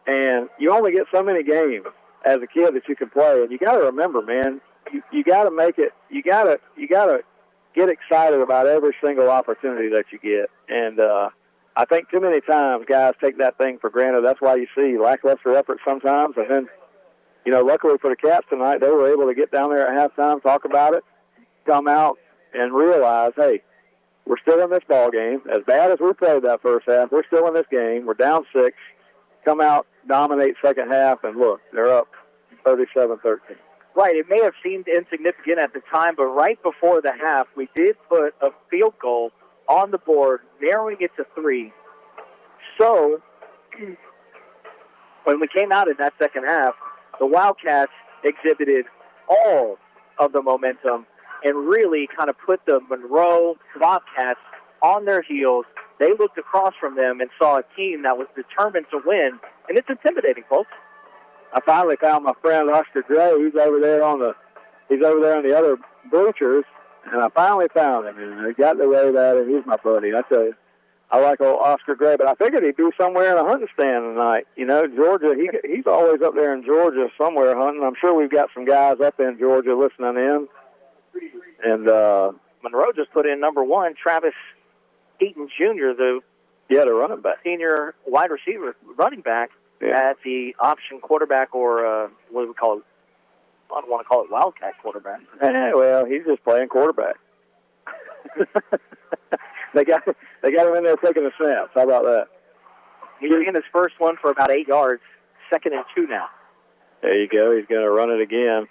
and you only get so many games as a kid that you can play, and you got to remember, man, you got to make it. You got to get excited about every single opportunity that you get, and I think too many times guys take that thing for granted. That's why you see lackluster effort sometimes, and then, you know, luckily for the Cats tonight, they were able to get down there at halftime, talk about it, come out, and realize, hey, we're still in this ball game. As bad as we played that first half, we're still in this game. We're down 6. Come out, dominate second half, and look, they're up 37-13. Right, it may have seemed insignificant at the time, but right before the half, we did put a field goal on the board, narrowing it to 3. So, when we came out in that second half, the Wildcats exhibited all of the momentum and really kind of put the Monroe Bobcats on their heels. They looked across from them and saw a team that was determined to win, and it's intimidating, folks. I finally found my friend Oscar Gray. He's over there in the other bleachers, and I finally found him. And I got to wave at him. He's my buddy. I tell you, I like old Oscar Gray, but I figured he'd be somewhere in a hunting stand tonight. You know, Georgia. He's always up there in Georgia somewhere hunting. I'm sure we've got some guys up in Georgia listening in. And Monroe just put in number 1, Travis Eaton Jr., the running back, senior wide receiver, running back. at the option quarterback, or what do we call it? I don't want to call it Wildcat quarterback. Well, he's just playing quarterback. They got him in there taking the snaps. How about that? He's in his first one for about 8 yards. 2nd and 2 now. There you go. He's going to run it again.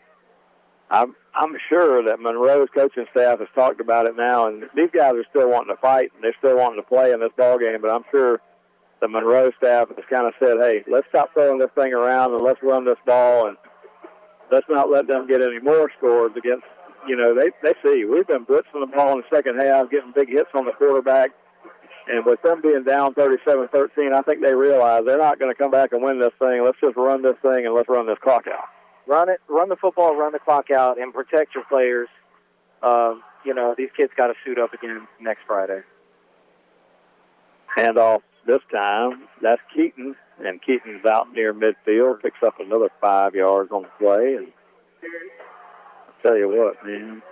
I'm sure that Monroe's coaching staff has talked about it now, and these guys are still wanting to fight, and they're still wanting to play in this ball game, but I'm sure the Monroe staff has kind of said, hey, let's stop throwing this thing around and let's run this ball, and let's not let them get any more scores against, they see. We've been blitzing the ball in the second half, getting big hits on the quarterback, and with them being down 37-13, I think they realize they're not going to come back and win this thing. Let's just run this thing and let's run this clock out. Run it, run the football, run the clock out, and protect your players. These kids got to suit up again next Friday. Hand off this time. That's Keaton, and Keaton's out near midfield, picks up another 5 yards on the play. And I'll tell you what, man,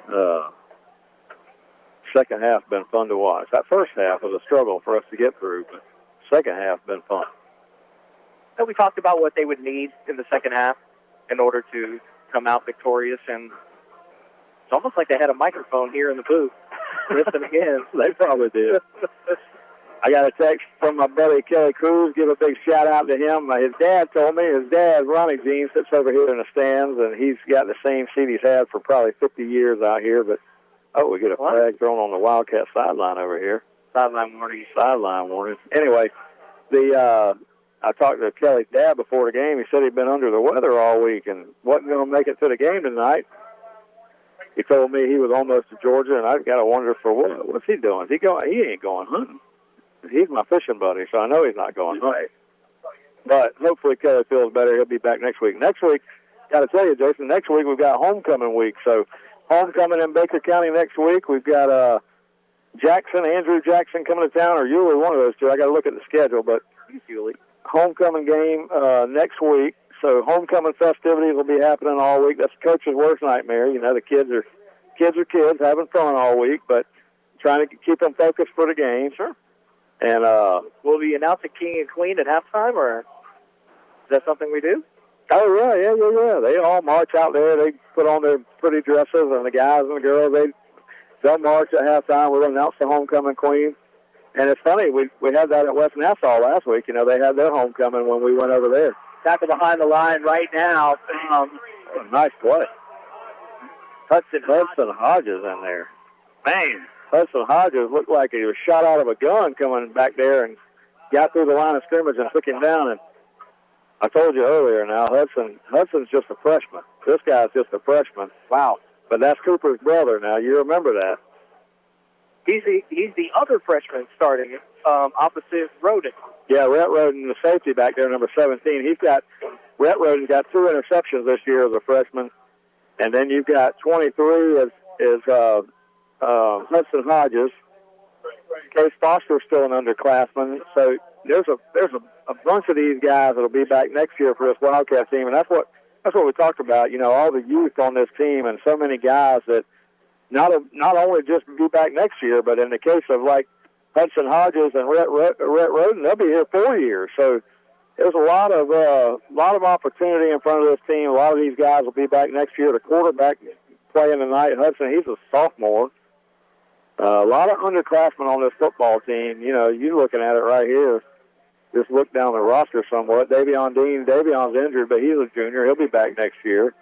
second half been fun to watch. That first half was a struggle for us to get through, but second half been fun. And we talked about what they would need in the second half in order to come out victorious, and it's almost like they had a microphone here in the booth. Listen again. They probably did. I got a text from my buddy Kelly Cruz. Give a big shout out to him. His dad told me, Ronnie Jean, sits over here in the stands, and he's got the same seat he's had for probably 50 years out here. But we get a flag thrown on the Wildcat sideline over here. Sideline warning. Sideline warning. Anyway, I talked to Kelly's dad before the game. He said he'd been under the weather all week and wasn't going to make it to the game tonight. He told me he was almost to Georgia, and I've got to wonder for what. What's he doing? He ain't going hunting. He's my fishing buddy, so I know he's not going hunting. But hopefully Kelly feels better. He'll be back next week. Next week, got to tell you, Jason, next week we've got homecoming week. So homecoming in Baker County next week. We've got Andrew Jackson coming to town, or Yulee, one of those two. I got to look at the schedule, but Yulee. Homecoming game next week. So homecoming festivities will be happening all week. That's the coach's worst nightmare. The kids are kids having fun all week, but trying to keep them focused for the game. Sure. And will we announce a king and queen at halftime, or is that something we do? Oh yeah. They all march out there. They put on their pretty dresses, and the guys and the girls they'll march at halftime. We'll announce the homecoming queen. And it's funny, we had that at West Nassau last week. They had their homecoming when we went over there. Tackle behind the line right now. Nice play. Hudson Hodges in there. Man, Hudson Hodges looked like he was shot out of a gun coming back there and got through the line of scrimmage and took him down. And I told you earlier now, Hudson's just a freshman. This guy's just a freshman. Wow. But that's Cooper's brother now. You remember that. He's the other freshman starting opposite Roden. Yeah, Rhett Roden, the safety back there, number 17. Rhett Roden's got 2 interceptions this year as a freshman. And then you've got 23 is Hudson Hodges. Case Foster's still an underclassman. So there's a bunch of these guys that'll be back next year for this Wildcat team, and that's what we talked about. All the youth on this team, and so many guys that not only just be back next year, but in the case of like Hudson Hodges and Rhett Roden, they'll be here 4 years. So there's a lot of opportunity in front of this team. A lot of these guys will be back next year. The quarterback playing tonight, Hudson, he's a sophomore. A lot of underclassmen on this football team. You're looking at it right here. Just look down the roster somewhat. Davion's injured, but he's a junior. He'll be back next year.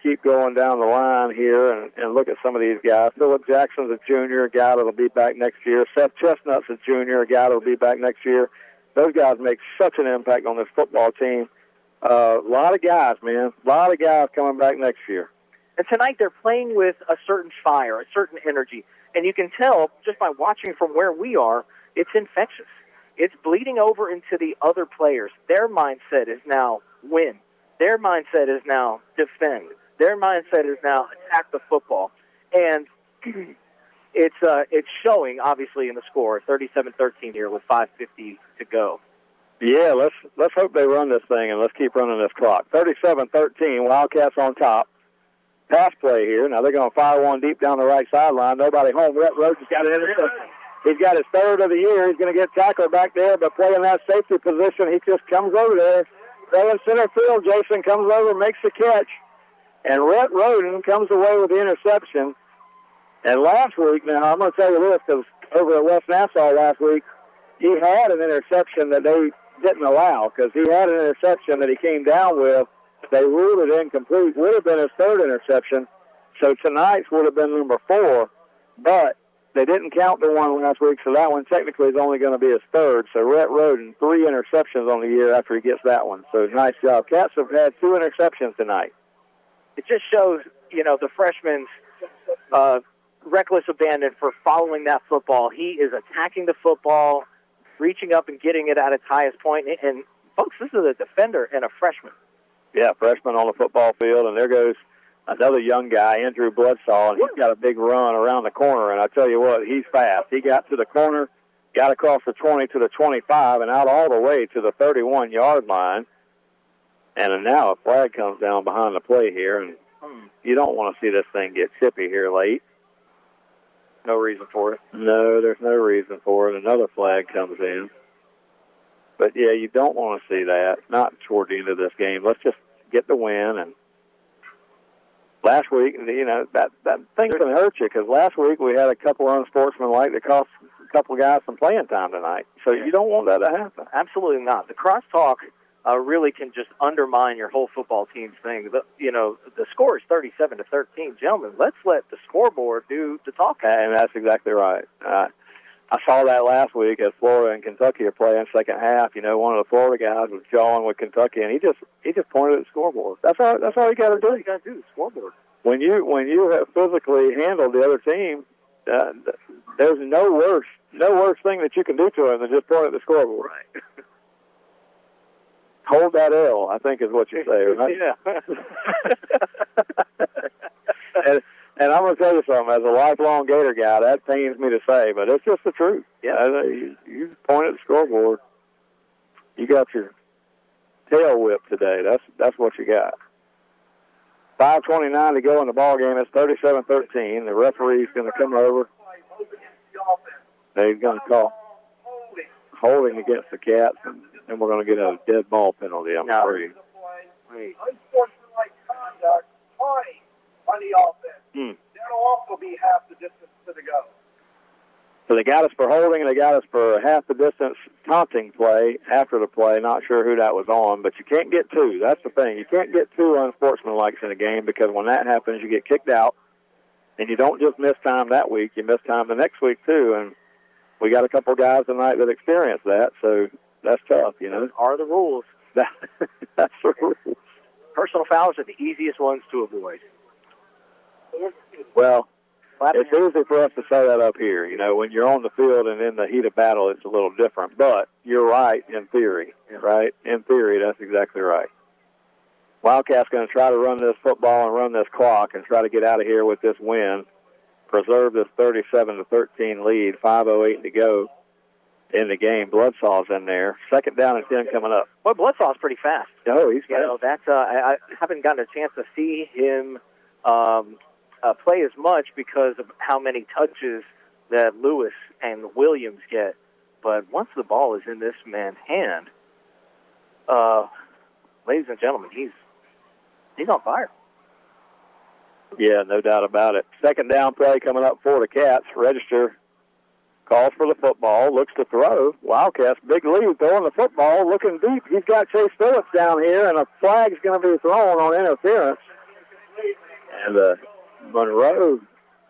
Keep going down the line here and look at some of these guys. Phillip Jackson's a junior, a guy that'll be back next year. Seth Chestnut's a junior, a guy that'll be back next year. Those guys make such an impact on this football team. A lot of guys, man. A lot of guys coming back next year. And tonight they're playing with a certain fire, a certain energy. And you can tell just by watching from where we are, it's infectious. It's bleeding over into the other players. Their mindset is now win. Their mindset is now defend. Their mindset is now attack the football. And it's showing, obviously, in the score, 37-13 here with 5:50 to go. Yeah, let's hope they run this thing, and let's keep running this clock. 37-13, Wildcats on top. Pass play here. Now they're going to fire one deep down the right sideline. Nobody home. Rhett Roden's got an interception. He's got his third of the year. He's going to get tackled back there, but playing that safety position, he just comes over there. Playing center field, Jason comes over, makes the catch, and Rhett Roden comes away with the interception. And last week, now I'm going to tell you this, because over at West Nassau last week, he had an interception that they didn't allow, because he had an interception that he came down with. They ruled it incomplete. Would have been his third interception. So tonight's would have been number 4, but they didn't count the one last week, so that one technically is only going to be his third. So Rhett Roden, 3 interceptions on the year after he gets that one. So nice job. Cats have had 2 interceptions tonight. It just shows, the freshman's reckless abandon for following that football. He is attacking the football, reaching up and getting it at its highest point. And, folks, this is a defender and a freshman. Yeah, freshman on the football field, and there goes another young guy, Andrew Bloodsaw, and he's got a big run around the corner, and I tell you what, he's fast. He got to the corner, got across the 20 to the 25, and out all the way to the 31-yard line. And now a flag comes down behind the play here, and you don't want to see this thing get chippy here late. No reason for it. No, there's no reason for it. Another flag comes in. But, yeah, you don't want to see that, not toward the end of this game. Let's just get the win. And last week, that thing's going to hurt you, because last week we had a couple unsportsmanlike that cost a couple guys some playing time tonight. So you don't want that to happen. Absolutely not. The crosstalk really can just undermine your whole football team's thing. The score is 37-13. Gentlemen, let's let the scoreboard do the talking. And that's exactly right. I saw that last week as Florida and Kentucky are playing second half. One of the Florida guys was jawing with Kentucky, and he just pointed at the scoreboard. That's all you got to do. All you got to do is scoreboard. When you have physically handled the other team, there's no worse thing that you can do to him than just point at the scoreboard. Right. Hold that L, I think is what you say, right? Yeah. And I'm going to tell you something, as a lifelong Gator guy, that pains me to say, but it's just the truth. Yeah. You point at the scoreboard, you got your tail whipped today. That's what you got. 5:29 to go in the ball game. It's 37-13. The referee's going to come over. He's going to call holding against the Cats, and we're going to get a dead ball penalty, I'm afraid. Unsportsmanlike conduct, 20 on the offense. That'll also be half the distance to the go. So they got us for holding, and they got us for half the distance taunting play after the play. Not sure who that was on, but you can't get 2. That's the thing. You can't get 2 unsportsmanlikes in a game, because when that happens, you get kicked out, and you don't just miss time that week. You miss time the next week, too, and we got a couple guys tonight that experienced that, so that's tough, Those are the rules. That's the rules. Personal fouls are the easiest ones to avoid. Well, it's easy for us to say that up here. When you're on the field and in the heat of battle, it's a little different. But you're right in theory, right? In theory, that's exactly right. Wildcats going to try to run this football and run this clock and try to get out of here with this win, preserve this 37-13 lead, 5:08 to go in the game. Bloodsaw's in there. 2nd down and 10 coming up. Boy, Bloodsaw's pretty fast. Oh, he's fast. That's I haven't gotten a chance to see him play as much because of how many touches that Lewis and Williams get. But once the ball is in this man's hand, ladies and gentlemen, he's on fire. Yeah, no doubt about it. 2nd down play coming up for the Cats. Register calls for the football, looks to throw. Wildcats, big lead, throwing the football, looking deep. He's got Chase Phillips down here, and a flag's going to be thrown on interference. And the Monroe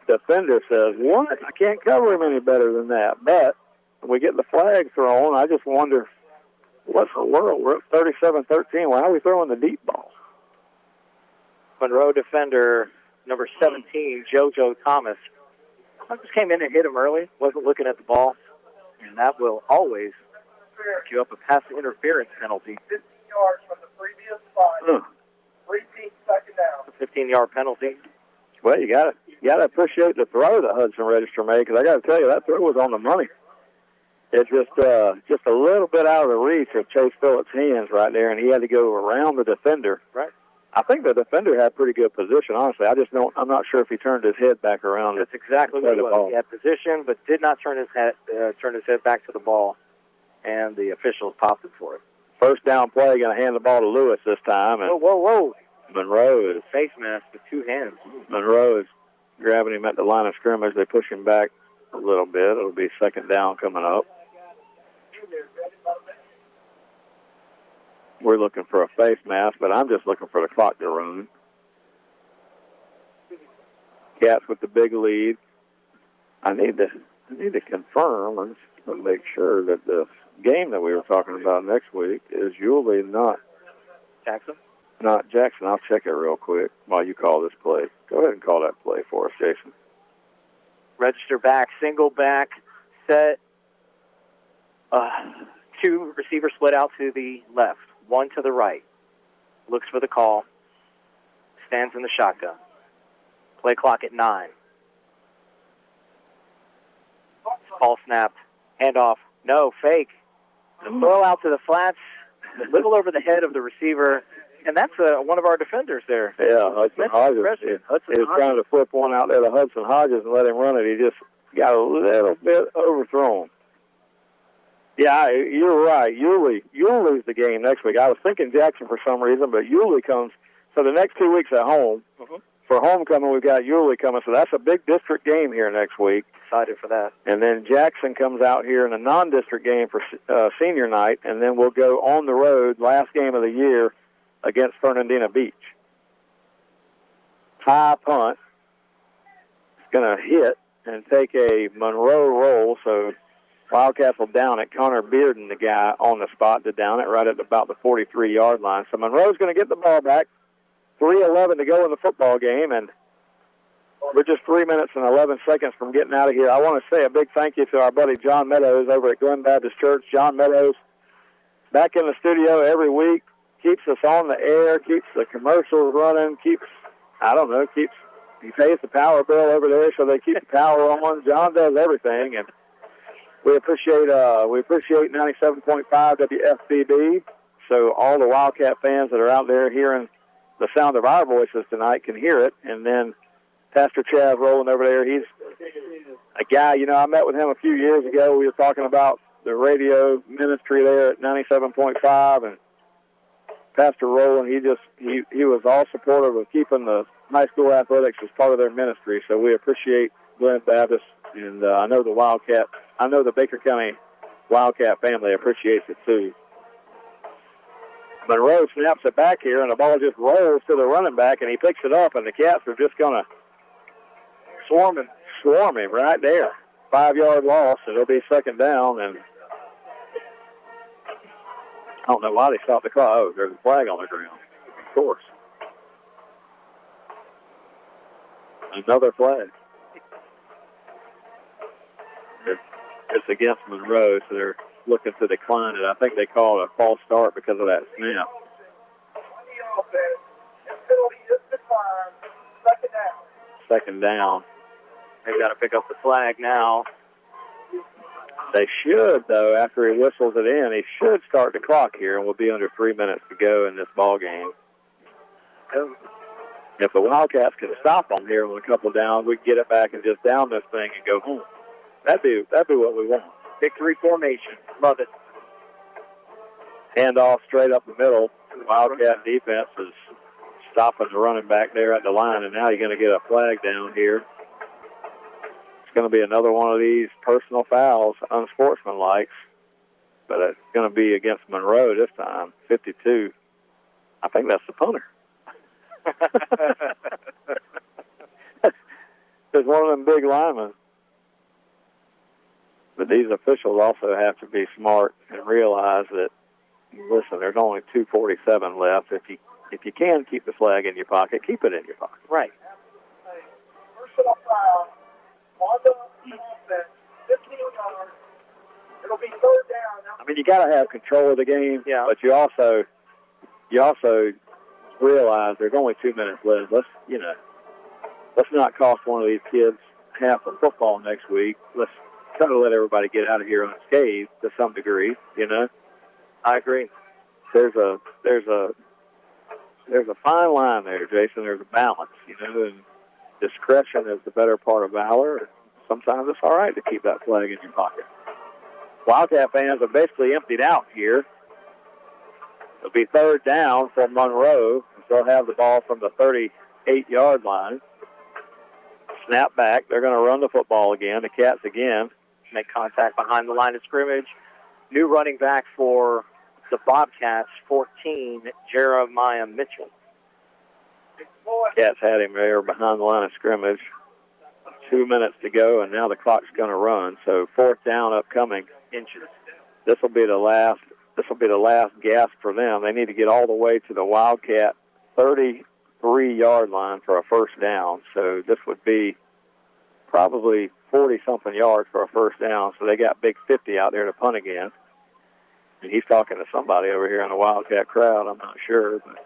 defender says, what? I can't cover him any better than that. But when we get the flag thrown, I just wonder, what's the world? We're up 37-13. Why are we throwing the deep ball? Monroe defender number 17, JoJo Thomas, just came in and hit him early, wasn't looking at the ball, and that will always give up a pass interference penalty. 15 yards from the previous spot. Repeat 2nd down. A 15-yard penalty. Well, you got to appreciate the throw that Hudson Register made, because I got to tell you, that throw was on the money. It's just a little bit out of the reach of Chase Phillips' hands right there, and he had to go around the defender. Right. I think the defender had pretty good position, honestly. I'm not sure if he turned his head back around. That's exactly what it was. He had position, but did not turn his head back to the ball, and the officials popped it for it. First down play, going to hand the ball to Lewis this time. And Whoa. Monroe is face mask with 2 hands. Monroe is grabbing him at the line of scrimmage. They push him back a little bit. It'll be second down coming up. We're looking for a face mask, but I'm just looking for the clock to run. Cats with the big lead. I need to confirm and make sure that the game that we were talking about next week is Yulee, not Jackson. Not Jackson. I'll check it real quick while you call this play. Go ahead and call that play for us, Jason. Register back, single back, set. 2 receivers split out to the left, 1 to the right. Looks for the call. Stands in the shotgun. Play clock at 9. Ball snapped. Handoff. No, fake. The throw out to the flats, a little over the head of the receiver. And that's one of our defenders there. Yeah, Hudson Hodges. He was trying to flip one out there to Hudson Hodges and let him run it. He just got a little bit overthrown. Yeah, you're right. Yulee's the game next week. I was thinking Jackson for some reason, but Yulee comes. So the next 2 weeks at home, for homecoming, we've got Yulee coming. So that's a big district game here next week. Excited for that. And then Jackson comes out here in a non-district game for senior night, and then we'll go on the road, last game of the year, against Fernandina Beach. High punt. It's going to hit and take a Monroe roll, so Wildcats will down it. Connor Bearden, the guy on the spot, to down it right at about the 43-yard line. So Monroe's going to get the ball back. 3:11 to go in the football game, and we're just 3 minutes and 11 seconds from getting out of here. I want to say a big thank you to our buddy John Meadows over at Glen Baptist Church. John Meadows back in the studio every week, keeps us on the air, keeps the commercials running, he pays the power bill over there so they keep the power on. John does everything, and we appreciate 97.5 WFBB. So all the Wildcat fans that are out there hearing the sound of our voices tonight can hear it. And then Pastor Chaz rolling over there. He's a guy, I met with him a few years ago. We were talking about the radio ministry there at 97.5, and Pastor Rowland, he was all supportive of keeping the high school athletics as part of their ministry. So we appreciate Glen Baptist, and I know the Baker County Wildcat family appreciates it too. Monroe snaps it back here, and the ball just rolls to the running back, and he picks it up, and the Cats are just going to swarm him right there. 5-yard loss, and it'll be second down, and I don't know why they stopped the clock. Oh, there's a flag on the ground. Of course. Another flag. It's against Monroe, so they're looking to decline it. I think they called a false start because of that snap. Second down. They've got to pick up the flag now. They should, though, after he whistles it in, he should start the clock here, and we'll be under 3 minutes to go in this ball game. If the Wildcats can stop them here with a couple downs, we can get it back and just down this thing and go home. That'd be what we want. Victory formation. Love it. Hand off straight up the middle. Wildcat defense is stopping the running back there at the line, and now you're going to get a flag down here. It's going to be another one of these personal fouls, unsportsmanlike, but it's going to be against Monroe this time, 52. I think that's the punter. There's one of them big linemen. But these officials also have to be smart and realize that, listen, there's only 2:47 left. If you can keep the flag in your pocket, keep it in your pocket. Right. Personal foul on the offense, 15 yards. It'll be third down. I mean, you got to have control of the game, but you also realize there's only 2 minutes left. Let's not cost one of these kids half of football next week. Let's try to let everybody get out of here unscathed to some degree. I agree. There's a there's a fine line there, Jason. There's a balance, and discretion is the better part of valor. And sometimes it's all right to keep that flag in your pocket. Wildcat fans have basically emptied out here. It'll be third down for Monroe. They'll have the ball from the 38-yard line. Snap back. They're going to run the football again. The Cats again. Make contact behind the line of scrimmage. New running back for the Bobcats, 14, Jeremiah Mitchell. Cats had him there behind the line of scrimmage. 2 minutes to go, and now the clock's going to run. So fourth down upcoming. Inches. This will be the last gasp for them. They need to get all the way to the Wildcat 33-yard line for a first down. So this would be probably 40-something yards for a first down. So they got big 50 out there to punt again. And he's talking to somebody over here in the Wildcat crowd. I'm not sure. But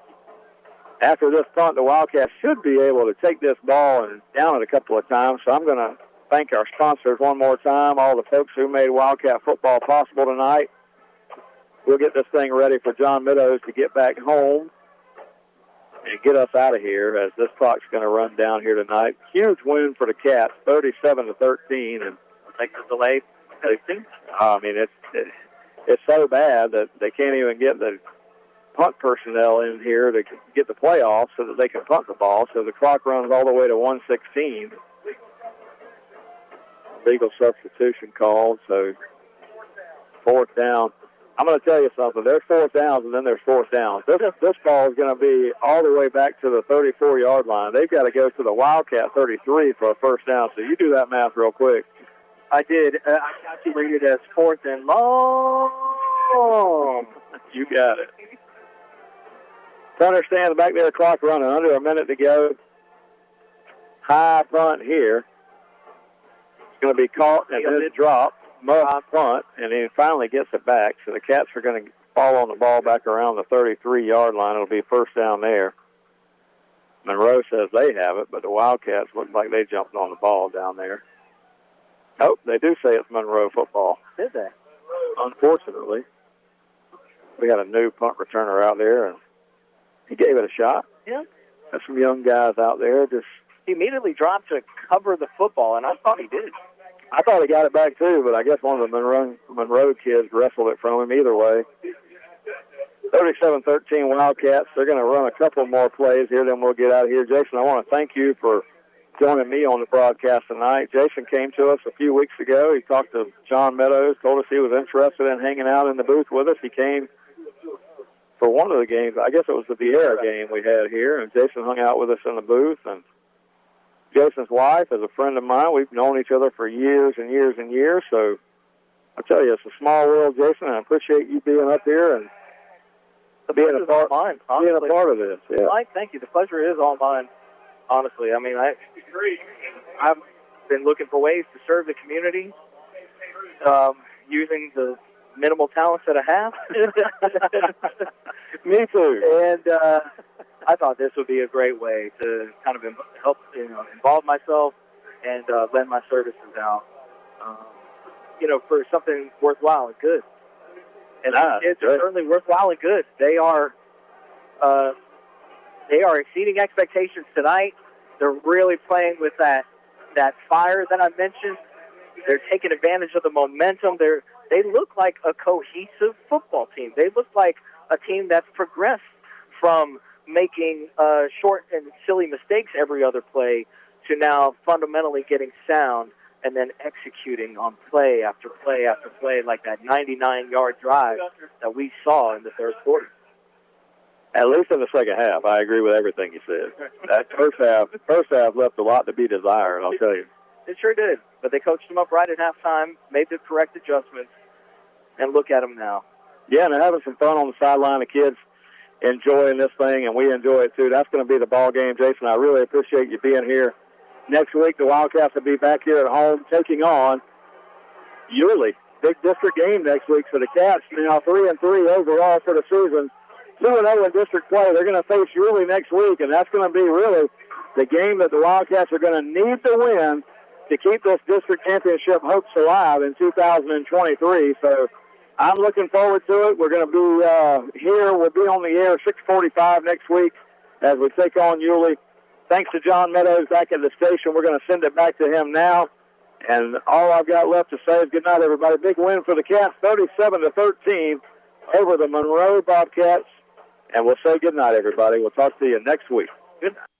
after this punt, the Wildcats should be able to take this ball and down it a couple of times. So I'm going to thank our sponsors one more time, all the folks who made Wildcat football possible tonight. We'll get this thing ready for John Meadows to get back home and get us out of here as this clock's going to run down here tonight. Huge win for the Cats, 37-13. And take the delay. I mean, it's so bad that they can't even get the punt personnel in here to get the playoffs so that they can punt the ball. So the clock runs all the way to 1:16. Legal substitution called, so fourth down. I'm going to tell you something. There's fourth downs, and then there's fourth downs. This ball is going to be all the way back to the 34-yard line. They've got to go to the Wildcat 33 for a first down. So you do that math real quick. I did. I calculated as fourth and long. You got it. Thunder stands back there, clock running, under a minute to go. High punt here. It's going to be caught and then dropped. Muff punt, and he finally gets it back. So the Cats are going to fall on the ball back around the 33-yard line. It'll be first down there. Monroe says they have it, but the Wildcats look like they jumped on the ball down there. Oh, they do say it's Monroe football. Did they? Unfortunately. We got a new punt returner out there, and he gave it a shot. Yeah. There's some young guys out there. He immediately dropped to cover the football, and I thought he did. I thought he got it back too, but I guess one of the Monroe kids wrestled it from him. Either way, 37-13 Wildcats. They're going to run a couple more plays here, then we'll get out of here. Jason, I want to thank you for joining me on the broadcast tonight. Jason came to us a few weeks ago. He talked to John Meadows, told us he was interested in hanging out in the booth with us. He came for one of the games. I guess it was the Vieira game we had here, and Jason hung out with us in the booth. And Jason's wife is a friend of mine. We've known each other for years and years and years. So I tell you, it's a small world, Jason. And I appreciate you being up here and being a part of this. Yeah. Mike, thank you. The pleasure is all mine. Honestly, I mean, I've been looking for ways to serve the community using the minimal talents that I have. Me too. And I thought this would be a great way to kind of help, involve myself and lend my services out, for something worthwhile and good. And it's certainly worthwhile and good. They are exceeding expectations tonight. They're really playing with that fire that I mentioned. They're taking advantage of the momentum. They look like a cohesive football team. They look like a team that's progressed from making short and silly mistakes every other play to now fundamentally getting sound and then executing on play after play after play, like that 99-yard drive that we saw in the third quarter. At least in the second half, I agree with everything you said. That first half left a lot to be desired, I'll tell you. It sure did, but they coached them up right at halftime, made the correct adjustments, and look at them now. Yeah, and they're having some fun on the sideline. The kids enjoying this thing, and we enjoy it too. That's going to be the ball game, Jason. I really appreciate you being here. Next week, the Wildcats will be back here at home taking on Yulee. Big district game next week for the Cats. Now 3-3 overall for the season. 2-0 in district play. They're going to face Yulee next week, and that's going to be really the game that the Wildcats are going to need to win to keep this district championship hopes alive in 2023. So I'm looking forward to it. We're going to be here. We'll be on the air 6:45 next week as we take on Yulee. Thanks to John Meadows back at the station. We're going to send it back to him now. And all I've got left to say is good night, everybody. Big win for the Cats, 37-13 over the Monroe Bobcats. And we'll say good night, everybody. We'll talk to you next week. Good night.